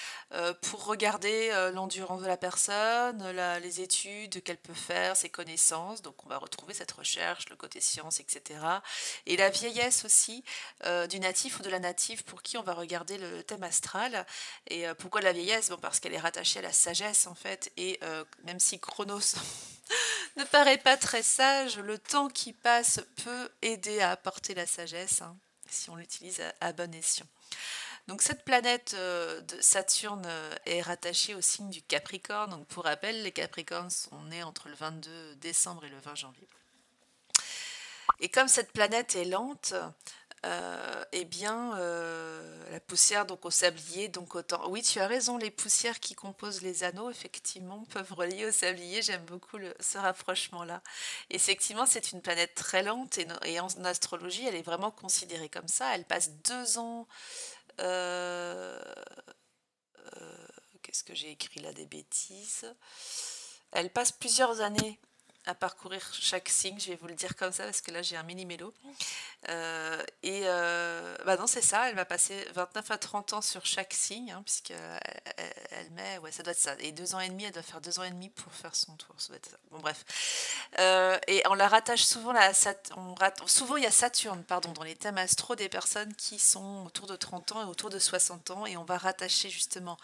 pour regarder l'endurance de la personne, les études qu'elle peut faire, ses connaissances. Donc on va retrouver cette recherche, le côté science, etc. Et la vieillesse aussi du natif ou de la native pour qui on va regarder le thème astral. Et pourquoi la vieillesse? Bon, parce qu'elle est rattachée à la sagesse en fait. Et même si Chronos ne paraît pas très sage, le temps qui passe peut aider à apporter la sagesse, hein, si on l'utilise à bon escient. Donc cette planète de Saturne est rattachée au signe du Capricorne. Donc pour rappel, les Capricornes sont nés entre le 22 décembre et le 20 janvier. Et comme cette planète est lente, la poussière donc au sablier, donc autant. Oui, tu as raison, les poussières qui composent les anneaux, effectivement, peuvent relier au sablier. J'aime beaucoup ce rapprochement-là. Effectivement, c'est une planète très lente et en astrologie, elle est vraiment considérée comme ça. Elle passe 2 ans. Qu'est-ce que j'ai écrit là, des bêtises? Elle passe plusieurs années à parcourir chaque signe, je vais vous le dire comme ça parce que là j'ai un mini mélo. Non, c'est ça, elle va passer 29 à 30 ans sur chaque signe, hein, puisqu'elle met, ouais, ça doit être ça. Et 2 ans et demi, elle doit faire 2 ans et demi pour faire son tour, ça doit être ça. Bon, bref. Et on la rattache souvent, souvent il y a Saturne, pardon, dans les thèmes astro des personnes qui sont autour de 30 ans et autour de 60 ans, et on va rattacher justement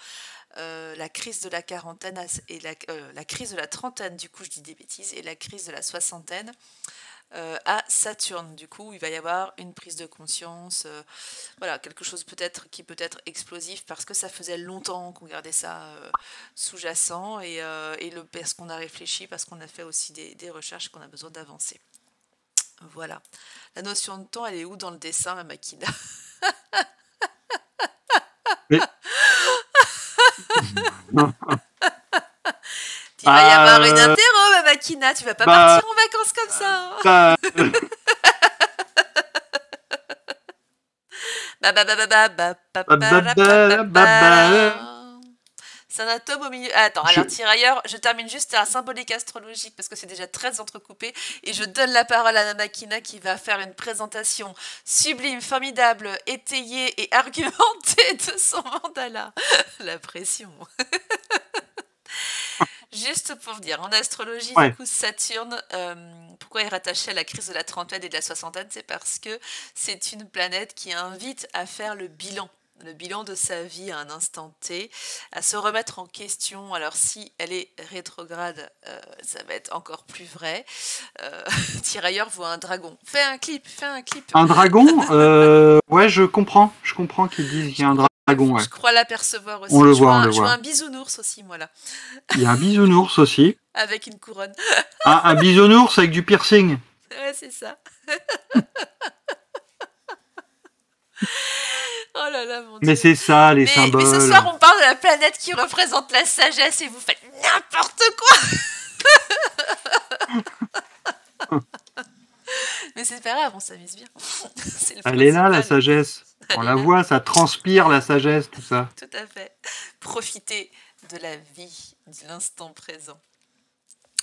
la crise de la quarantaine et la crise de la trentaine, du coup je dis des bêtises, et la crise de la soixantaine à Saturne. Du coup, il va y avoir une prise de conscience, voilà, quelque chose peut-être qui peut être explosif parce que ça faisait longtemps qu'on gardait ça sous-jacent parce qu'on a réfléchi, parce qu'on a fait aussi des recherches, qu'on a besoin d'avancer. Voilà. La notion de temps, elle est où dans le dessin, ma Makina? Mais... Il va y avoir une interro, ma Makina. Tu vas pas partir en vacances comme ça. C'est un atome au milieu. Attends, alors tirailleur, je termine juste à un symbolique astrologique parce que c'est déjà très entrecoupé et je donne la parole à la Makina qui va faire une présentation sublime, formidable, étayée et argumentée de son mandala. La pression. Juste pour vous dire, en astrologie, du coup, Saturne, pourquoi il est rattaché à la crise de la trentaine et de la soixantaine, c'est parce que c'est une planète qui invite à faire le bilan de sa vie à un instant T, à se remettre en question. Alors si elle est rétrograde, ça va être encore plus vrai. Tirailleur voit un dragon. Fais un clip. Un dragon ouais, je comprends qu'ils disent qu'il y a un dragon. Ouais. Je crois l'apercevoir aussi. On le voit. Je vois un bisounours aussi, moi là. Il y a un bisounours aussi. Avec une couronne. Un bisounours avec du piercing. Ouais, c'est ça. Oh là là, mon Dieu. Mais c'est ça, les symboles. Mais ce soir, on parle de la planète qui représente la sagesse et vous faites n'importe quoi. Mais c'est pas grave, on s'amuse bien. Elle est là, la sagesse. On la voit, ça transpire la sagesse, tout ça. Tout à fait. Profitez de la vie, de l'instant présent.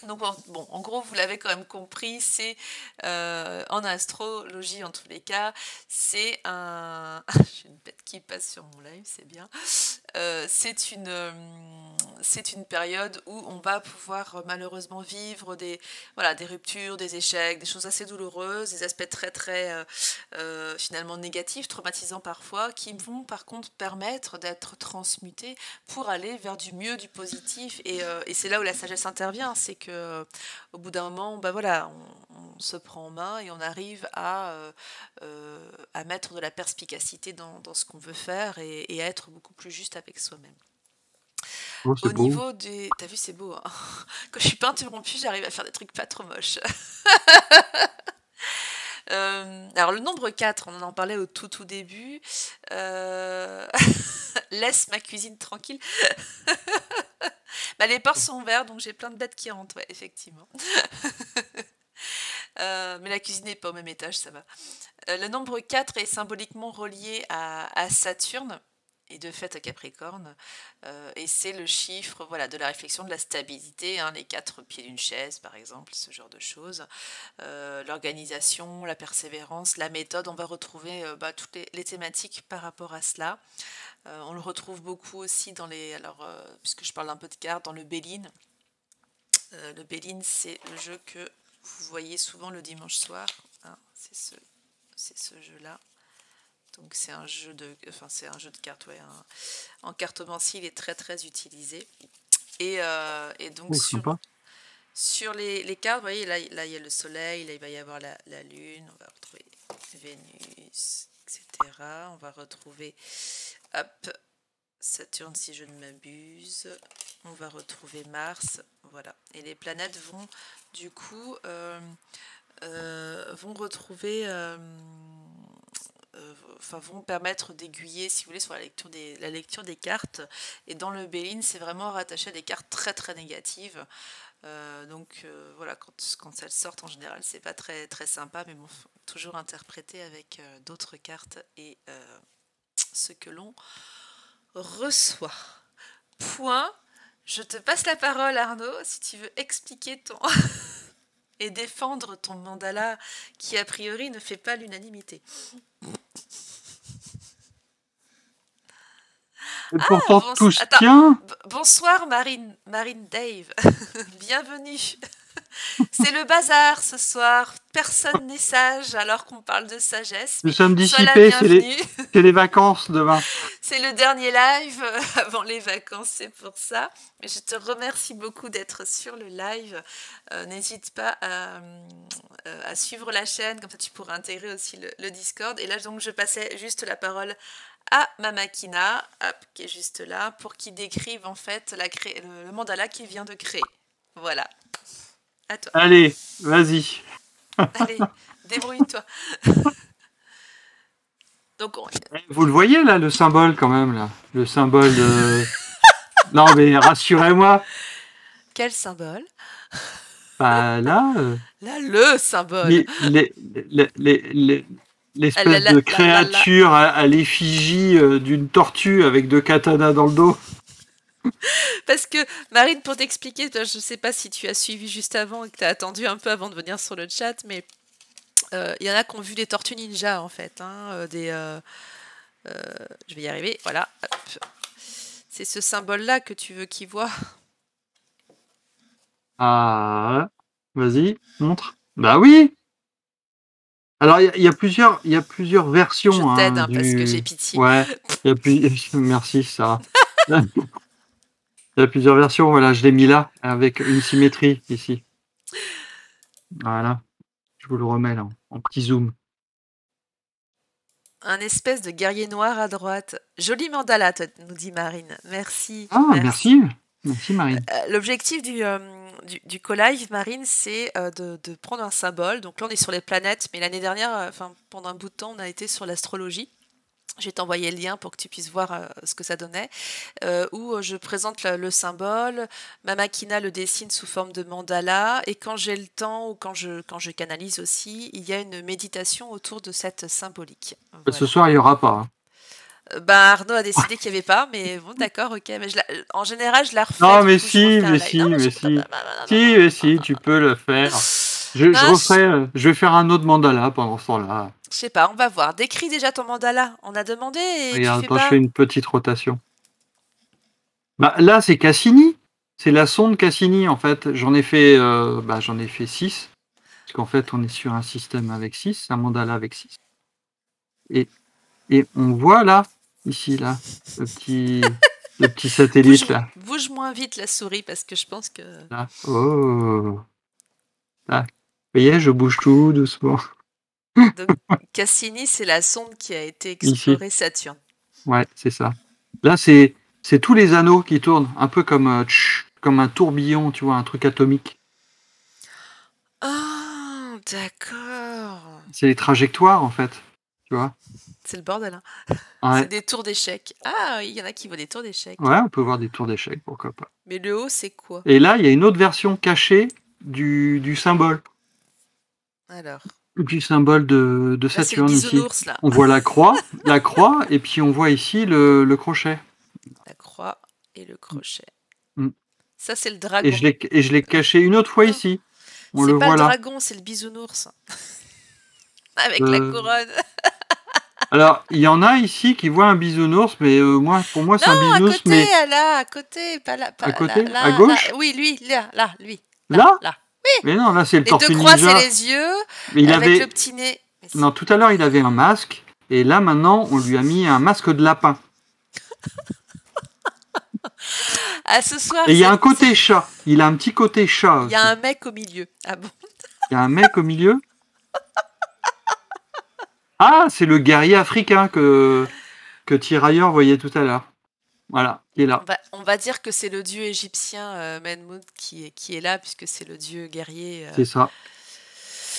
Donc bon, en gros, vous l'avez quand même compris, c'est en astrologie, en tous les cas, c'est un... J'ai une bête qui passe sur mon live, c'est bien. C'est une période où on va pouvoir malheureusement vivre des ruptures, des échecs, des choses assez douloureuses, des aspects très très finalement négatifs, traumatisants parfois, qui vont par contre permettre d'être transmutés pour aller vers du mieux, du positif. Et c'est là où la sagesse intervient, c'est que au bout d'un moment, on se prend en main et on arrive à mettre de la perspicacité dans ce qu'on veut faire et à être beaucoup plus juste avec soi-même. Oh, au niveau des... T'as vu, c'est beau, hein. Quand je suis pas interrompue, j'arrive à faire des trucs pas trop moches. Alors le nombre 4, on en parlait au tout début. Laisse ma cuisine tranquille. Les portes sont ouvertes, donc j'ai plein de bêtes qui rentrent, ouais, effectivement. Mais la cuisine n'est pas au même étage, ça va. Le nombre 4 est symboliquement relié à Saturne, et de fait à Capricorne, et c'est le chiffre de la réflexion, de la stabilité, hein, les 4 pieds d'une chaise par exemple, ce genre de choses, l'organisation, la persévérance, la méthode. On va retrouver toutes les thématiques par rapport à cela. On le retrouve beaucoup aussi dans puisque je parle un peu de cartes, dans le Béline. Le Béline, c'est le jeu que vous voyez souvent le dimanche soir, hein, c'est ce jeu-là. Donc c'est un jeu de cartes, ouais. En cartomancie, il est très très utilisé. Et donc sur les cartes, vous voyez, là il y a le soleil, là il va y avoir la lune, on va retrouver Vénus, etc. On va retrouver Saturne si je ne m'abuse. On va retrouver Mars, voilà. Et les planètes vont du coup vont retrouver... vont permettre d'aiguiller, si vous voulez, sur la lecture des cartes. Et dans le Béline, c'est vraiment rattaché à des cartes très très négatives. Quand elles sortent, en général, c'est pas très très sympa, mais bon, faut toujours interpréter avec d'autres cartes et ce que l'on reçoit. Point. Je te passe la parole, Arnaud, si tu veux expliquer et défendre ton mandala qui, a priori, ne fait pas l'unanimité. Et pourtant, tout se tient. Bonsoir, Marine Dave. Bienvenue. C'est le bazar ce soir. Personne n'est sage alors qu'on parle de sagesse. Nous sommes dissipés, c'est les vacances demain. C'est le dernier live avant les vacances, c'est pour ça. Mais je te remercie beaucoup d'être sur le live. N'hésite pas à suivre la chaîne, comme ça tu pourras intégrer aussi le Discord. Et là, donc, je passais juste la parole à Mamakina, qui est juste là, pour qu'il décrive en fait le mandala qu'il vient de créer. Voilà. À toi. Allez, vas-y. Allez, débrouille-toi. Donc, Vous le voyez là, le symbole quand même là, le symbole de. Non mais rassurez-moi. Quel symbole? Bah là. Là, le symbole. L'espèce de créature à l'effigie d'une tortue avec 2 katanas dans le dos. Parce que, Marine, pour t'expliquer, je ne sais pas si tu as suivi juste avant et que tu as attendu un peu avant de venir sur le chat, mais il y en a qui ont vu des tortues ninja, en fait. Hein, je vais y arriver, voilà. Hop. C'est ce symbole-là que tu veux qu'ils voient. Ah, vas-y, montre. Bah oui. Alors, il y a plusieurs versions. Je t'aide, hein, parce que j'ai pitié. Ouais, merci, Sarah. Il y a plusieurs versions, voilà, je l'ai mis là, avec une symétrie, ici. Voilà, je vous le remets là, en petit zoom. Un espèce de guerrier noir à droite. Joli mandala, nous dit Marine. Merci. Ah, merci Marine. L'objectif du co-live, Marine, c'est de prendre un symbole. Donc là, on est sur les planètes, mais l'année dernière, pendant un bout de temps, on a été sur l'astrologie. Je vais t'envoyer le lien pour que tu puisses voir ce que ça donnait, où je présente le symbole, Mamakina le dessine sous forme de mandala, et quand j'ai le temps ou quand je canalise aussi, il y a une méditation autour de cette symbolique. Voilà. Ce soir, il n'y aura pas. Arnaud a décidé qu'il n'y avait pas, mais bon, d'accord, ok. Mais en général, je la refais. Non, mais si, tu peux le faire. Je vais faire un autre mandala pendant ce temps-là. Je sais pas, on va voir. Décris déjà ton mandala. On a demandé et regarde, tu fais pas... je fais une petite rotation. Bah, là, c'est Cassini. C'est la sonde Cassini, en fait. J'en ai fait 6. Parce qu'en fait, on est sur un système avec 6, un mandala avec 6. Et on voit là, ici, là, le petit satellite, là. Bouge moins vite la souris, parce que je pense que... Là. Oh. Là. Vous voyez, je bouge tout doucement. Donc, Cassini, c'est la sonde qui a été explorée Saturne. Ouais, c'est ça. Là, c'est tous les anneaux qui tournent, un peu comme un tourbillon, tu vois, un truc atomique. Oh, d'accord. C'est les trajectoires, en fait, tu vois. C'est le bordel, hein. Ouais. C'est des tours d'échecs. Ah, il y en a qui voient des tours d'échecs. Ouais, on peut voir des tours d'échecs, pourquoi pas. Mais le haut, c'est quoi? Et là, il y a une autre version cachée du symbole. Alors. Du symbole de Saturne là, ici. Là. On voit la croix, et puis on voit ici le crochet. La croix et le crochet. Mm. Ça, c'est le dragon. Et je l'ai caché une autre fois ici. On le voit là. C'est pas le dragon, c'est le bisounours. Avec la couronne. Alors, il y en a ici qui voient un bisounours, mais pour moi, c'est un bisounours. À côté, là, à côté, pas là. À côté, là, à gauche. Là. Oui, lui, là, lui. Là. Oui. Mais non, là, c'est le tortue ninja. Les deux croix, c'est les yeux, mais avec le petit nez. Non, tout à l'heure, il avait un masque, et là, maintenant, on lui a mis un masque de lapin. Ce soir. Et il y a un côté chat. Il a un petit côté chat. Il y a un mec au milieu. Ah bon? Il y a un mec au milieu. Ah, c'est le guerrier africain que Tirailleur voyait tout à l'heure. Voilà, qui est là. On va dire que c'est le dieu égyptien Menmout qui est là, puisque c'est le dieu guerrier. C'est ça.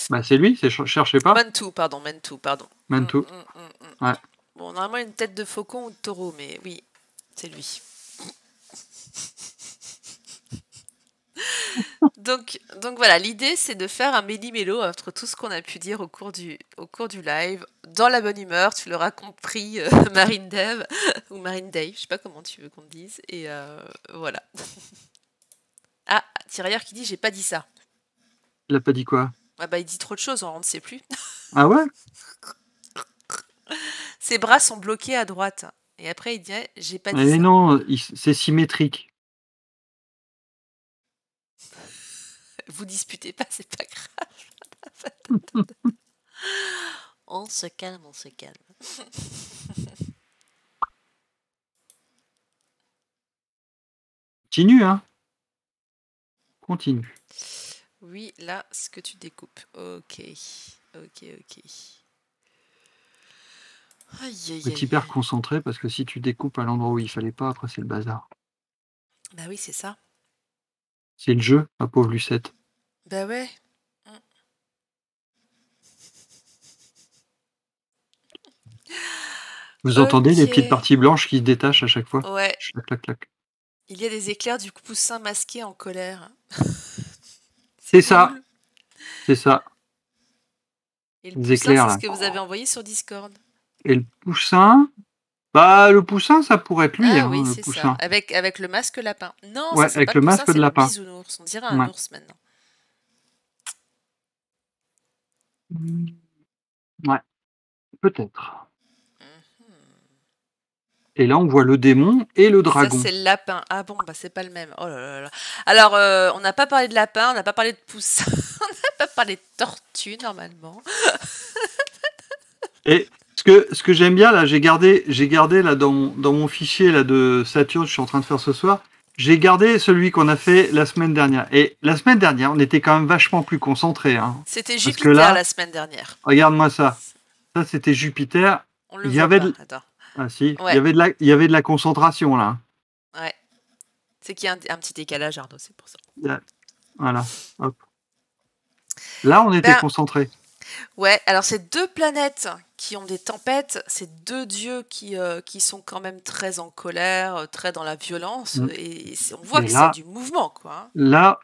Bah, c'est lui, cherchez pas. Mentou, pardon. Ouais. Bon, normalement, une tête de faucon ou de taureau, mais oui, c'est lui. Donc voilà, l'idée c'est de faire un méli-mélo entre tout ce qu'on a pu dire au cours du live, dans la bonne humeur, tu l'auras compris, Marine Dev, ou Marine Dave, je sais pas comment tu veux qu'on te dise, et voilà. Ah, Tirailleur qui dit j'ai pas dit ça. Il a pas dit quoi? Ah bah il dit trop de choses, on ne sait plus. Ah ouais? Ses bras sont bloqués à droite, et après il dit j'ai pas dit ça. Mais non, c'est symétrique. Vous disputez pas, c'est pas grave. On se calme. Continue, hein. Continue. Oui, là, ce que tu découpes. Ok. Ok. Aïe, aïe, Faut être aïe. hyper concentré parce que si tu découpes à l'endroit où il fallait pas, après c'est le bazar. Bah oui, c'est ça. C'est le jeu, ma pauvre Lucette. Bah ouais. Vous entendez les Ok. petites parties blanches qui se détachent à chaque fois? Ouais. Clac, clac, clac. Il y a des éclairs du poussin masqué en colère. C'est ça, cool. c'est ça. Et le Les poussin, éclairs c'est ce là. que vous avez envoyé sur Discord. Et le poussin, bah le poussin, ça pourrait être lui, Ah hein, oui, le c'est ça. poussin. Avec le masque lapin. Non, ça Ouais, c'est pas avec le le poussin, masque de c'est le lapin. bisounours. On dirait un Ouais. ours maintenant. Ouais, peut-être. Et là, on voit le démon et le Ça, dragon. c'est le lapin. Ah bon, bah c'est pas le même. Oh là là là. Alors, on n'a pas parlé de lapin, on n'a pas parlé de poussin, on n'a pas parlé de tortue normalement. Et ce que j'aime bien, là, j'ai gardé là dans mon fichier là de Saturne, je suis en train de faire ce soir, j'ai gardé celui qu'on a fait la semaine dernière. Et la semaine dernière, on était quand même vachement plus concentrés. Hein, C'était parce Jupiter que là, la semaine dernière. regarde-moi ça. Ça, c'était Jupiter. On le Il y voit avait pas. de... Attends. Ah si, Ouais, il y avait de la concentration là. ouais. C'est qu'il y a un petit décalage, Arnaud, c'est pour ça. Voilà. Hop. Là, on était Ben, concentrés. ouais, alors c'est deux planètes qui ont des tempêtes, c'est deux dieux qui sont quand même très en colère, très dans la violence, Mm. et on voit Mais que c'est là, du mouvement, quoi. Hein. là,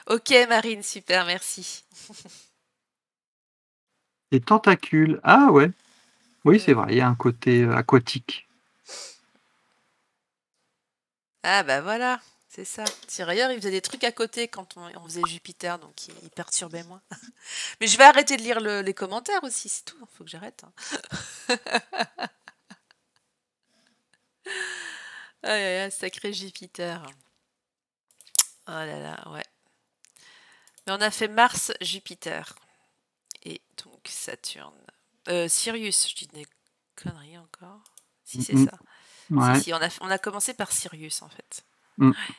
Ok, Marine, super, merci. les tentacules. Ah ouais. Oui, c'est Mm. vrai, il y a un côté aquatique. Ah bah voilà, c'est ça. Tirailleurs, il faisait des trucs à côté quand on faisait Jupiter, donc il perturbait moins. Mais je vais arrêter de lire les commentaires aussi, c'est tout, faut que j'arrête. Hein. Aïe, aïe, aïe, sacré Jupiter. Oh là là, ouais. Mais on a fait Mars, Jupiter. Et donc Saturne. Sirius, je dis des conneries encore. Si, c'est Mm, ça. ouais. Si, on a commencé par Sirius, en fait. Mm. Ouais,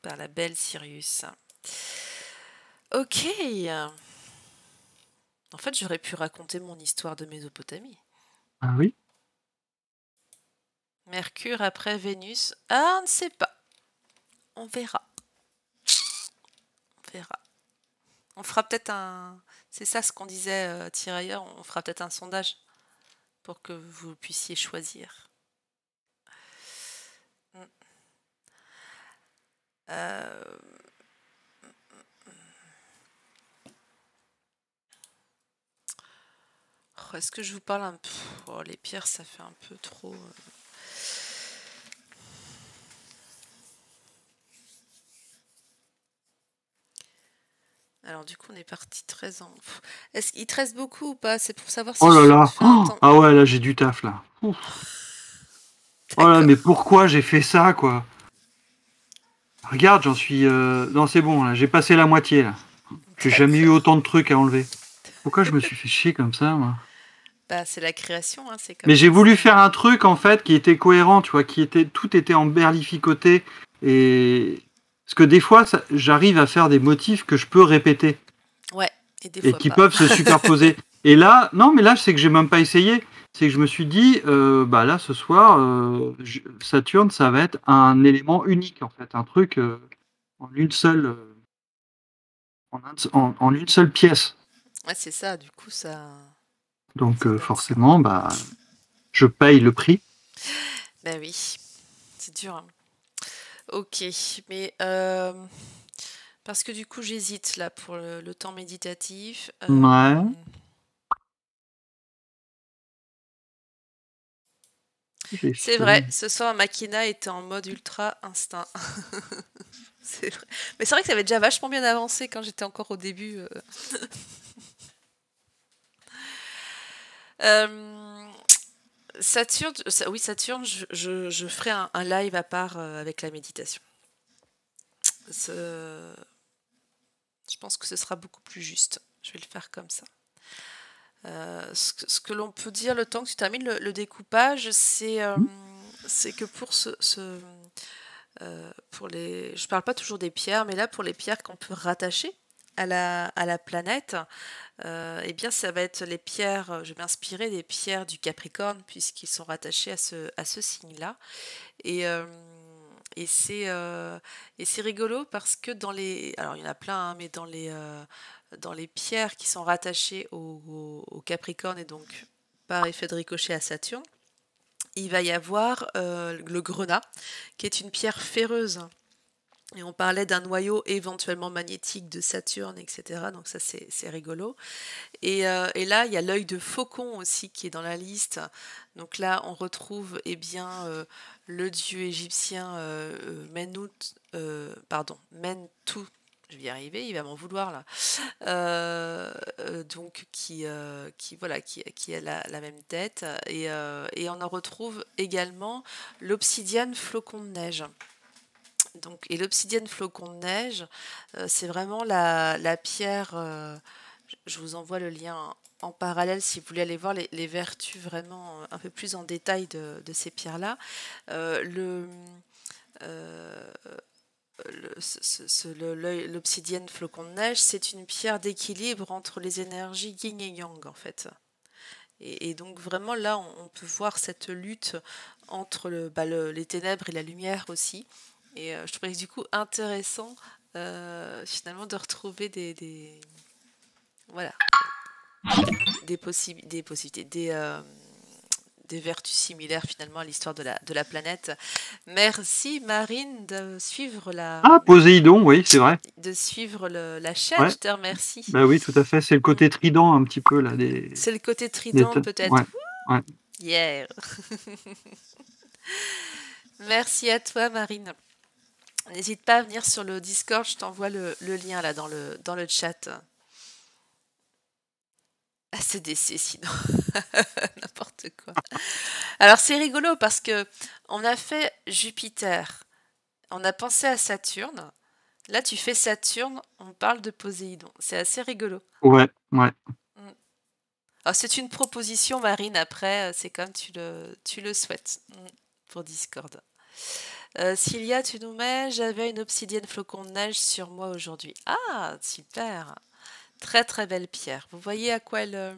par la belle Sirius. Ok. En fait, j'aurais pu raconter mon histoire de Mésopotamie. Ah oui. Mercure après Vénus. Ah, on ne sait pas. On verra. On verra. On fera peut-être un... C'est ça ce qu'on disait, tirailleurs. On fera peut-être un sondage pour que vous puissiez choisir. Est-ce que je vous parle un peu... Oh, les pierres, ça fait un peu trop... Alors du coup, on est parti 13 ans. Est-ce qu'il te reste beaucoup ou pas? C'est pour savoir si Oh là je là. fais un temps. Ah ouais, là j'ai du taf là. Ouf. Oh là, mais pourquoi j'ai fait ça quoi? Regarde, j'en suis... Non, c'est bon, là, j'ai passé la moitié là. J'ai jamais eu autant de trucs à enlever. Pourquoi je me suis fait chier comme ça, moi? Bah, c'est la création, hein, c'est comme Mais j'ai ça. voulu faire un truc en fait qui était cohérent, tu vois, tout était emberlificoté et parce que des fois j'arrive à faire des motifs que je peux répéter Ouais, et des et fois qui pas. peuvent se superposer. Et là, non, mais là c'est que j'ai même pas essayé. C'est que je me suis dit, bah là ce soir, Saturne, ça va être un élément unique en fait, un truc en une seule, en une seule pièce. Ouais, c'est ça, du coup, ça Donc donne ça. forcément, bah je paye le prix. Bah oui, c'est dur. Hein. Ok, mais parce que du coup, j'hésite là pour le temps méditatif. Ouais. C'est vrai, ce soir, Makina était en mode ultra instinct. C'est vrai. Mais c'est vrai que ça avait déjà vachement bien avancé quand j'étais encore au début. Saturne, oui, Saturne, je ferai un live à part avec la méditation. Je pense que ce sera beaucoup plus juste. Je vais le faire comme ça. Ce que l'on peut dire le temps que tu termines le découpage, c'est c'est que pour je parle pas toujours des pierres, mais là pour les pierres qu'on peut rattacher à la planète, eh bien ça va être les pierres, je vais m'inspirer des pierres du Capricorne puisqu'ils sont rattachés à ce signe-là. Et, euh, et c'est rigolo parce que alors il y en a plein, hein, mais dans les pierres qui sont rattachées au Capricorne et donc par effet de ricochet à Saturne, il va y avoir le grenat, qui est une pierre ferreuse. Et on parlait d'un noyau éventuellement magnétique de Saturne, etc. Donc ça, c'est rigolo. Et là, il y a l'œil de faucon aussi qui est dans la liste. Donc là, on retrouve eh bien, le dieu égyptien Mentou. Je vais y arriver, il va m'en vouloir là. Donc qui a la même tête. Et on en retrouve également l'obsidiane flocon de neige. Donc, et l'obsidienne flocon de neige, c'est vraiment la pierre. Je vous envoie le lien en parallèle si vous voulez aller voir les vertus vraiment un peu plus en détail de ces pierres-là. Le, euh, l'obsidienne flocon de neige, c'est une pierre d'équilibre entre les énergies yin et yang en fait. Et donc vraiment là, on peut voir cette lutte entre les ténèbres et la lumière aussi. Et je trouvais du coup intéressant finalement de retrouver voilà, des possibilités, des vertus similaires finalement à l'histoire de la planète. Merci Marine de suivre Ah, Poséidon, oui, c'est vrai. la chaîne, Ouais. je te remercie. Bah oui, tout à fait. C'est le côté trident un petit peu là C'est le côté trident peut-être. Ouais. Ouais. Yeah. Merci à toi Marine. N'hésite pas à venir sur le Discord, je t'envoie le lien là dans le chat. ACDC sinon. N'importe quoi. Alors c'est rigolo parce que on a fait Jupiter, on a pensé à Saturne. Là tu fais Saturne, on parle de Poséidon. C'est assez rigolo. Ouais, ouais. Alors, c'est une proposition Marine, après c'est comme tu le souhaites pour Discord. Cilia, tu nous mets, j'avais une obsidienne flocon de neige sur moi aujourd'hui. Ah, super. Très très belle pierre. Vous voyez à quoi elle...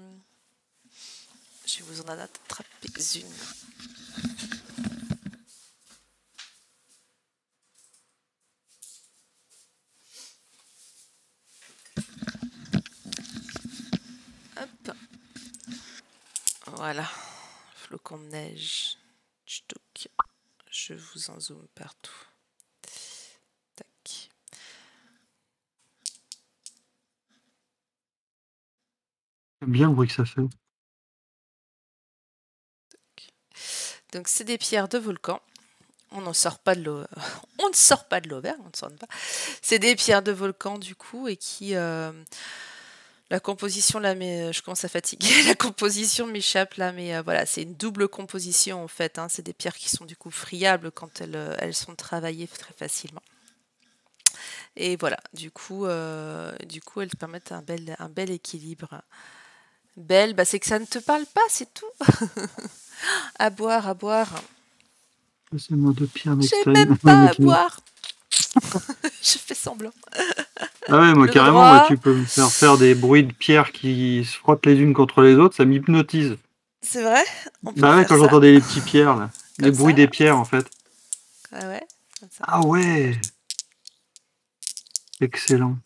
Je vais vous en attraper une. Hop. Voilà. Flocon de neige. Tchtouk. Je vous en zoome partout. Tac. J'aime bien le bruit que ça fait. Donc c'est des pierres de volcan. On ne sort pas de l'eau. On ne sort pas de l'auberge, on ne sort pas. C'est des pierres de volcan du coup et qui la composition là, mais je commence à fatiguer. La composition m'échappe là, mais voilà, c'est une double composition en fait. Hein. C'est des pierres qui sont du coup friables quand elles sont travaillées très facilement. Et voilà, du coup elles permettent un bel équilibre. Belle, bah c'est que ça ne te parle pas, c'est tout. À boire, à boire. C'est moi de pierre J'ai même pas à boire. Je fais semblant. Ah ouais, moi Le carrément, droit. moi, tu peux me faire des bruits de pierres qui se frottent les unes contre les autres, ça m'hypnotise. C'est vrai? On peut Bah ouais, faire quand ça. j'entendais les petits pierres, là. Comme Les bruits ça. des pierres, en fait. Ah ouais, comme ça. Ah ouais. Excellent.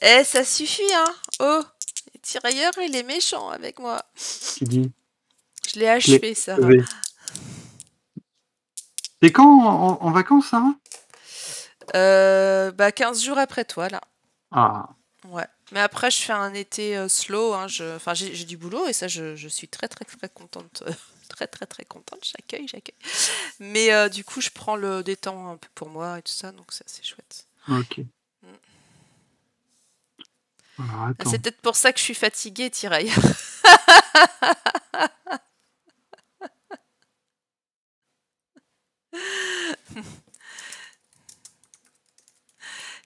Eh, ça suffit, hein. Oh, le tirailleur, il est méchant avec moi. Qui dit? Je l'ai achevé, ça. T'es quand en vacances, Sarah? Bah 15 jours après toi, là. Ah. Ouais. Mais après, je fais un été slow. Hein. Enfin, j'ai du boulot et ça, je suis très, très, très contente. Très, très, très contente. J'accueille. Mais du coup, je prends des temps un peu pour moi et tout ça, donc c'est assez chouette. Ok. Alors, c'est peut-être pour ça que je suis fatiguée, Tiraille.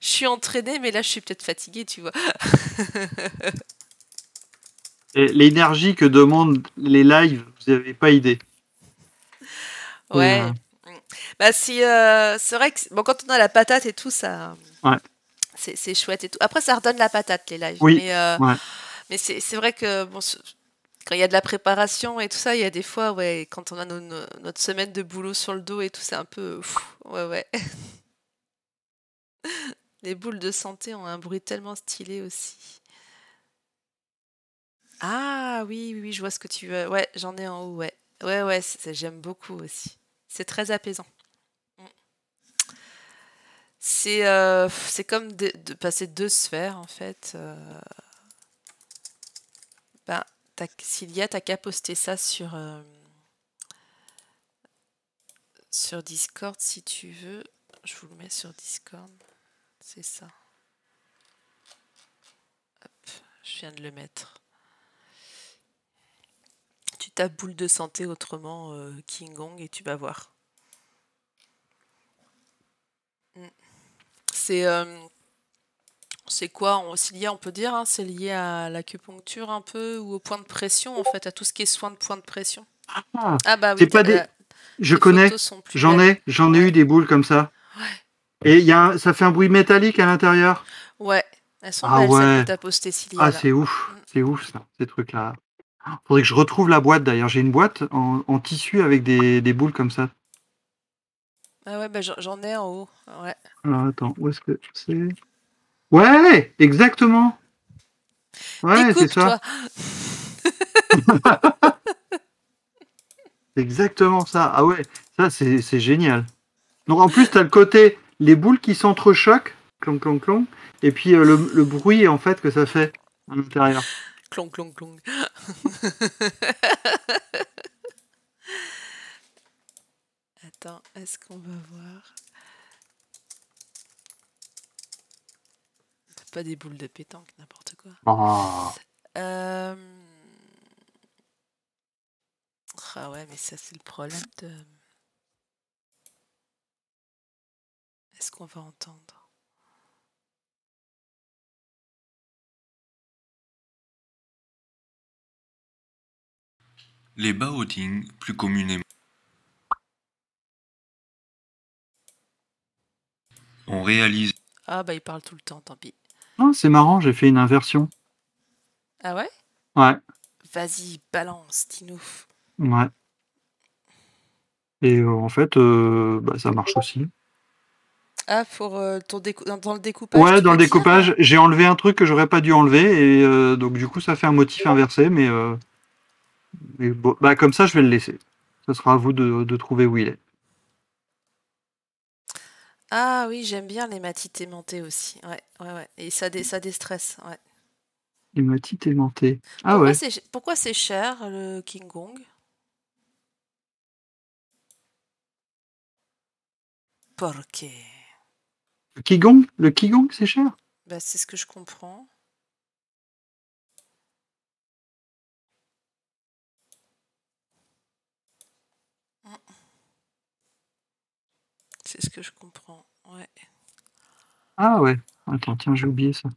Je suis entraînée, mais là, je suis peut-être fatiguée, tu vois. Et l'énergie que demandent les lives, vous n'avez pas idée. Ouais. Bah, c'est vrai que bon, quand on a la patate et tout, ça, Ouais. c'est chouette et tout. Après, ça redonne la patate, les lives. Oui. Mais Ouais. c'est vrai que bon, quand il y a de la préparation et tout ça, il y a des fois, ouais, quand on a notre semaine de boulot sur le dos et tout, c'est un peu. Ouais. Les boules de santé ont un bruit tellement stylé aussi. Ah oui, je vois ce que tu veux. Ouais, j'en ai en haut, ouais. Ouais, j'aime beaucoup aussi. C'est très apaisant. Mm. C'est comme de passer deux sphères, en fait. Ben, Cilia, t'as qu'à poster ça sur Discord si tu veux. Je vous le mets sur Discord. C'est ça. Hop, je viens de le mettre. Tu tapes boule de santé autrement King Kong et tu vas voir. C'est quoi Cilia, on peut dire, hein, c'est lié à l'acupuncture un peu ou au point de pression en fait, à tout ce qui est soin de point de pression. Ah bah oui, C'est pas des. Je les connais. photos sont plus J'en belles. ai eu des boules comme ça. Ouais. Et ça fait un bruit métallique à l'intérieur. Ouais, elles sont Ah belles celles que ouais. t'as postées, Cilia. Ah, Là. c'est ouf. C'est ouf, ça, ces trucs-là. Faudrait que je retrouve la boîte, d'ailleurs. J'ai une boîte en tissu avec des boules comme ça. Ah ouais, bah j'en ai en haut. Ouais. Alors, attends, où est-ce que c'est? Ouais, exactement. Ouais, c'est ça. Découpe-toi. C'est exactement ça. Ah ouais, ça, c'est génial. Donc, en plus, tu as le côté, les boules qui s'entrechoquent, clong, clong, clong, et puis le bruit, en fait, que ça fait à l'intérieur. Clong, clong, clong. Attends, est-ce qu'on va voir? Pas des boules de pétanque, n'importe quoi. Oh. Ah ouais, mais ça c'est le problème de... Est-ce qu'on va entendre? Les baodings, plus communément, on réalise. Ah bah il parle tout le temps, tant pis. Oh, c'est marrant, j'ai fait une inversion. Ah ouais? Ouais. Vas-y, balance, dis-nous. Ouais. Et en fait, bah, ça marche aussi. Ah, pour dans le découpage, Ouais, tu dans veux le dire? découpage, j'ai enlevé un truc que j'aurais pas dû enlever, et donc du coup, ça fait un motif inversé, mais bon, bah, comme ça, je vais le laisser. Ça sera à vous de trouver où il est. Ah oui, j'aime bien les matites aimantées aussi. Ouais. Et ça déstresse, ouais. Les matites aimantées. Ah ouais. Pourquoi c'est cher, le King Kong? Porque. Le Qigong, c'est cher? Bah, c'est ce que je comprends. C'est ce que je comprends, ouais. Ah ouais. Attends, tiens, j'ai oublié ça.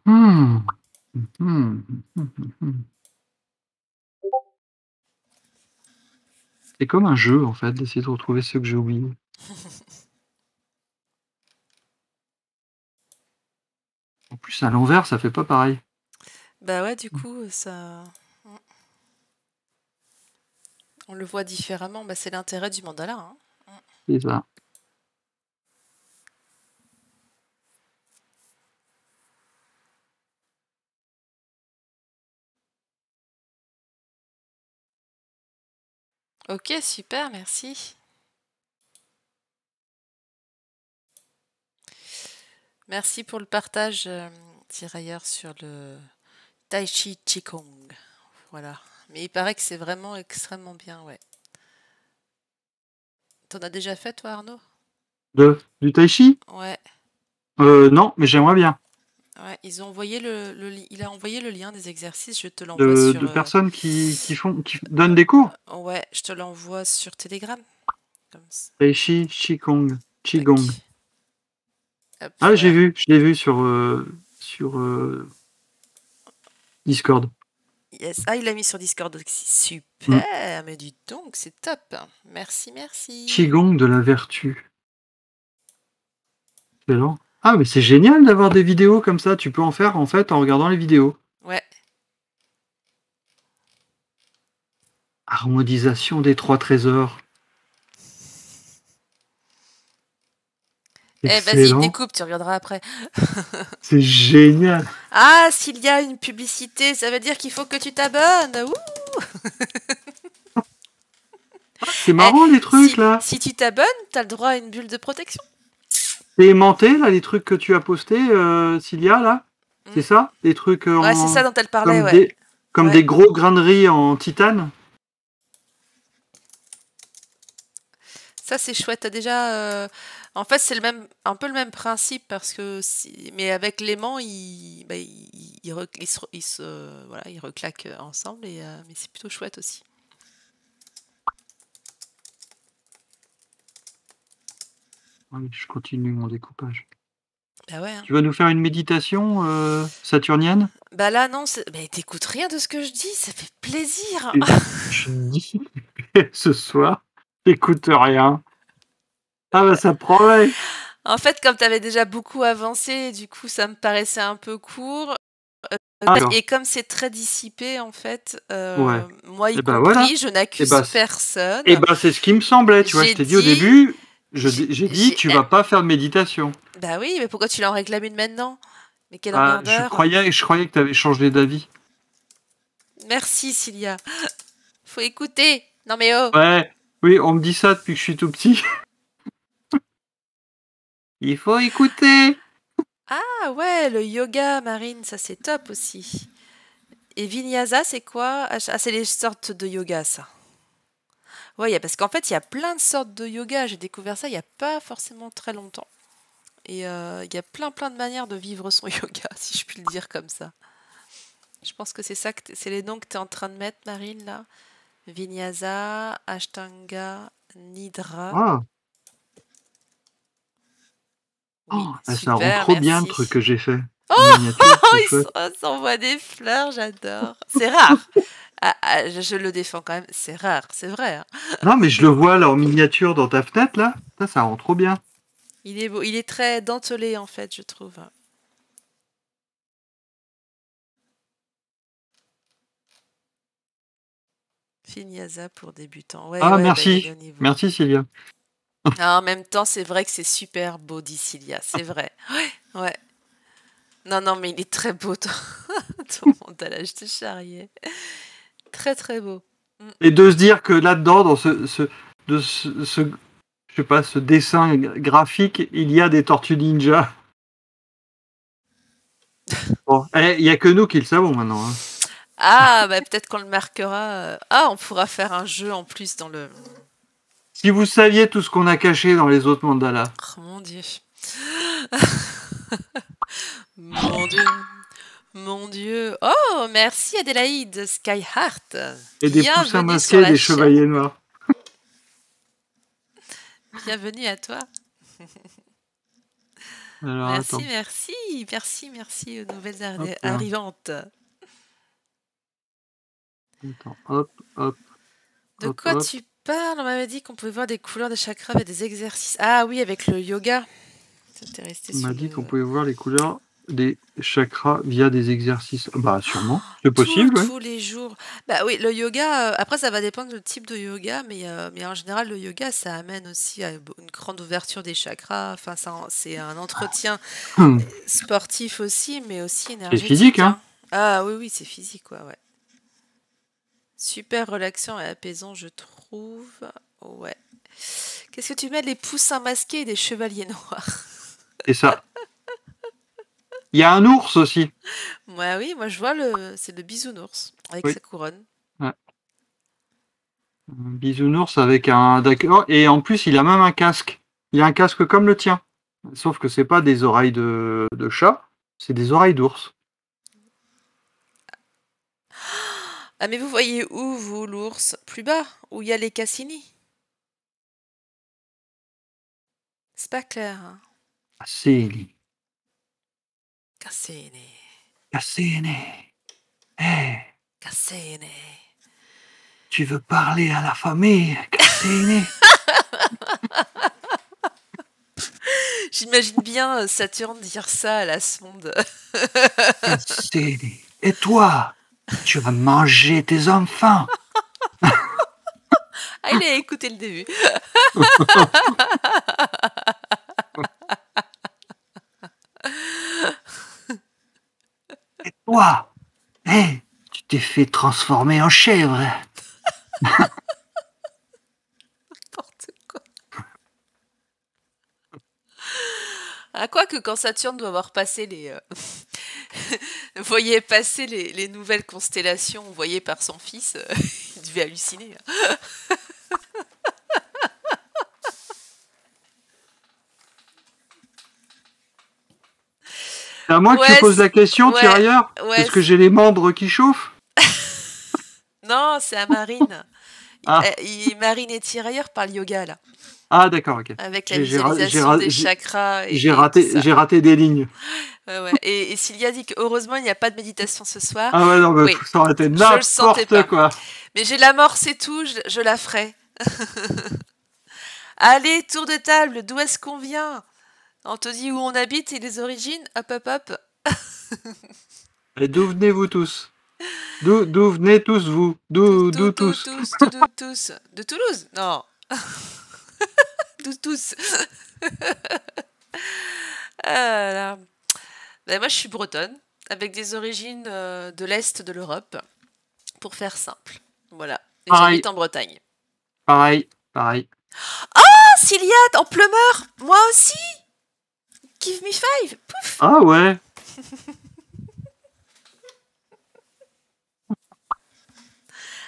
Mhm. Mhm. Mhm. C'est comme un jeu, en fait, d'essayer de retrouver ceux que j'ai oubliés. En plus, à l'envers, ça fait pas pareil. Bah ouais, du coup, ça... On le voit différemment. Bah, c'est l'intérêt du mandala, hein. C'est ça. Ok, super, merci. Merci pour le partage, tirailleur, sur le Tai Chi Qigong. Voilà. Mais il paraît que c'est vraiment extrêmement bien, ouais. T'en as déjà fait, toi, Arnaud? Du tai chi? Ouais. Non, mais j'aimerais bien. Ouais, ils ont envoyé il a envoyé le lien des exercices, je te l'envoie sur... De personnes qui donnent des cours? Ouais, je te l'envoie sur Telegram. Comme ça. Reishi Qigong. Tac. Hop, Ah, voilà. je l'ai vu sur Discord. Yes. Ah, il l'a mis sur Discord aussi. Mm. Super, mais dis donc, c'est top. Merci, merci. Qigong de la vertu. Excellent. Ah, mais c'est génial d'avoir des vidéos comme ça. Tu peux en faire en fait en regardant les vidéos. Ouais. Harmonisation des 3 trésors. Eh, vas-y, Excellent. découpe, tu reviendras après. C'est génial. Ah, s'il y a une publicité, ça veut dire qu'il faut que tu t'abonnes. Ouh. C'est marrant les trucs là. Si tu t'abonnes, t'as le droit à une bulle de protection. C'est aimanté là les trucs que tu as postés, Cilia là. C'est ça? Les trucs Ouais, c'est ça dont elle parlait, comme ouais. comme Ouais. des gros grains de riz en titane. Ça, c'est chouette. T'as déjà. En fait, c'est un peu le même principe parce que. Mais avec l'aimant, ils reclaquent ensemble. Mais c'est plutôt chouette aussi. Oui, je continue mon découpage. Bah ouais. Hein. Tu vas nous faire une méditation saturnienne? Bah là, non. Mais t'écoutes rien de ce que je dis. Ça fait plaisir. Je dis ce soir, t'écoutes rien. Ah bah ça promet. En fait, comme t'avais déjà beaucoup avancé, du coup, ça me paraissait un peu court. Et comme c'est très dissipé, en fait, Ouais. moi y Et compris, voilà. je n'accuse personne. Et bah c'est ce qui me semblait, tu vois. Je t'ai dit au début, j'ai dit tu vas pas faire de méditation. Bah oui, mais pourquoi tu l'en réclames une maintenant? Mais quel Je emmerdeur. croyais que tu avais changé d'avis. Merci, Cilia. Faut écouter. Non mais oh. Ouais, oui, on me dit ça depuis que je suis tout petit. Il faut écouter. Ah ouais, le yoga, Marine, ça c'est top aussi. Et Vinyasa, c'est quoi? Ah, c'est les sortes de yoga, ça. Ouais, parce qu'en fait, il y a plein de sortes de yoga. J'ai découvert ça il n'y a pas forcément très longtemps. Et il y a plein de manières de vivre son yoga, si je puis le dire comme ça. Je pense que c'est ça, c'est les noms que tu es en train de mettre, Marine, là. Vinyasa, Ashtanga, Nidra. Ah. Oui, ça super, rend trop bien le merci. truc que j'ai fait. Oh, il s'envoie des fleurs, j'adore. C'est rare. Je le défends quand même, c'est rare, c'est vrai. Hein. Non, mais je le vois là en miniature dans ta fenêtre là. Ça rend trop bien. Il est beau, il est très dentelé en fait, je trouve. Vinyasa pour débutants. Ouais, ouais, merci. Bah, niveau. Merci Sylvia. En même temps, c'est vrai que c'est super beau, dit Cilia. C'est vrai. Ouais, ouais. Non, mais il est très beau, ton mandala, je te charriais. Très, très beau. Et de se dire que là-dedans, dans je sais pas, ce dessin graphique, il y a des tortues ninja. Bon, il n'y a que nous qui le savons maintenant. Hein. Ah, bah peut-être qu'on le marquera. Ah, on pourra faire un jeu en plus dans le. Si vous saviez tout ce qu'on a caché dans les autres mandalas. Oh mon Dieu. Mon Dieu. Mon Dieu. Oh, merci Adélaïde Skyheart. Et des poussins masqués et des chevaliers noirs. Bienvenue à toi. Alors, merci aux nouvelles arrivantes. Attends, hop. De quoi tu parles? On m'avait dit qu'on pouvait voir des couleurs des chakras avec des exercices. Ah oui, avec le yoga. On m'a dit qu'on pouvait voir les couleurs des chakras via des exercices. Bah sûrement, c'est possible. Tous les jours. Bah oui, le yoga, après ça va dépendre du type de yoga, mais en général le yoga ça amène aussi à une grande ouverture des chakras. Enfin, c'est un entretien sportif aussi, mais aussi énergétique. C'est physique, hein? Ah oui, c'est physique, ouais. Super relaxant et apaisant, je trouve. Ouais. Qu'est-ce que tu mets? Les poussins masqués et des chevaliers noirs. C'est ça. Il y a un ours aussi. Ouais, oui, moi je vois c'est le bisounours avec sa couronne. Ouais. Un bisounours avec un... D'accord. Et en plus, il a même un casque. Il a un casque comme le tien. Sauf que c'est pas des oreilles de chat, c'est des oreilles d'ours. Ah, mais vous voyez où, vous, l'ours? Plus bas, où il y a les Cassini? C'est pas clair. Hein. Cassini. Cassini. Cassini. Hé, Cassini. tu veux parler à la famille, Cassini? J'imagine bien Saturne dire ça à la sonde. Cassini. Et toi, tu vas manger tes enfants. Ah, il a écouté le début. Et toi, hé, tu t'es fait transformer en chèvre. N'importe quoi. Ah, quoique quand Saturne doit avoir passé les... voyait passer les nouvelles constellations envoyées par son fils, il devait halluciner. C'est à moi que tu poses la question, ouais, tirailleur? ouais. Est-ce que j'ai les membres qui chauffent? Non, c'est à Marine. Ah. Marine et tirailleur par le yoga, là. Ah, d'accord, ok. Avec la visualisation des chakras. J'ai raté des lignes. Ouais. Et Cilia dit que heureusement il n'y a pas de méditation ce soir. Ah ouais, non, mais oui. Ça aurait été n'importe quoi. Mais j'ai l'amorce et tout, je la ferai. Allez, tour de table, d'où est-ce qu'on vient? On te dit où on habite et les origines? Hop, hop, hop. Et d'où venez-vous tous? D'où venez tous vous? D'où tous? Tous. De Toulouse? Non. D'où tous? Ben, moi, je suis bretonne, avec des origines de l'Est de l'Europe, pour faire simple. Voilà. Et j'habite en Bretagne. Pareil. Oh, Ciliade, en pleumeur! Moi aussi! Give me 5! Pouf! Ah ouais!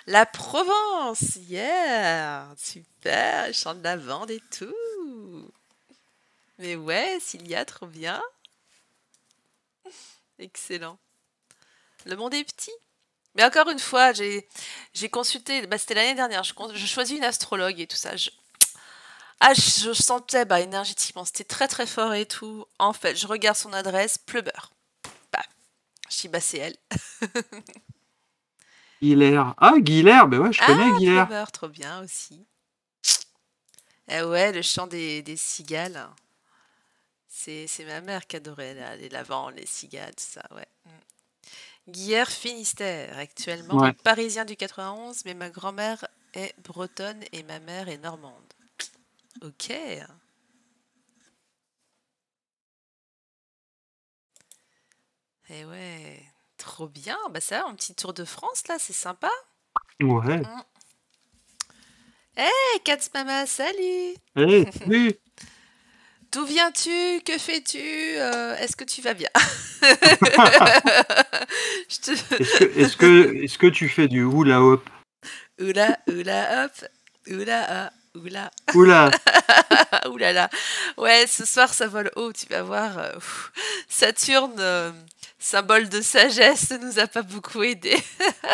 La Provence! Yeah! Super! Chant de lavande et tout! Mais ouais, Cilia, trop bien! Excellent. Le monde est petit. Mais encore une fois, j'ai consulté, c'était l'année dernière, je choisis une astrologue et tout ça. Je sentais énergétiquement, c'était très très fort et tout. En fait, je regarde son adresse, Pleubeur. Je dis, c'est elle. Guilher. Ah, Guilher, ben ouais, je connais Guilher. Pleubeur, trop bien aussi. Eh ouais, le chant des cigales. C'est ma mère qui adorait les lavandes, les cigales, tout ça, ouais. Guilher, Finistère, actuellement parisien du 91, mais ma grand-mère est bretonne et ma mère est normande. Ok. Eh ouais, trop bien. Ça, un petit tour de France là, c'est sympa. Ouais. Hey, Katz Mama, salut. Hey, salut. D'où viens-tu? Que fais-tu? Est-ce que tu vas bien? Est-ce que tu fais du hula hop? Hula hop, hula oula. Oula. Oulala. Ouais, ce soir ça vole haut, tu vas voir. Saturne, symbole de sagesse, ne nous a pas beaucoup aidé.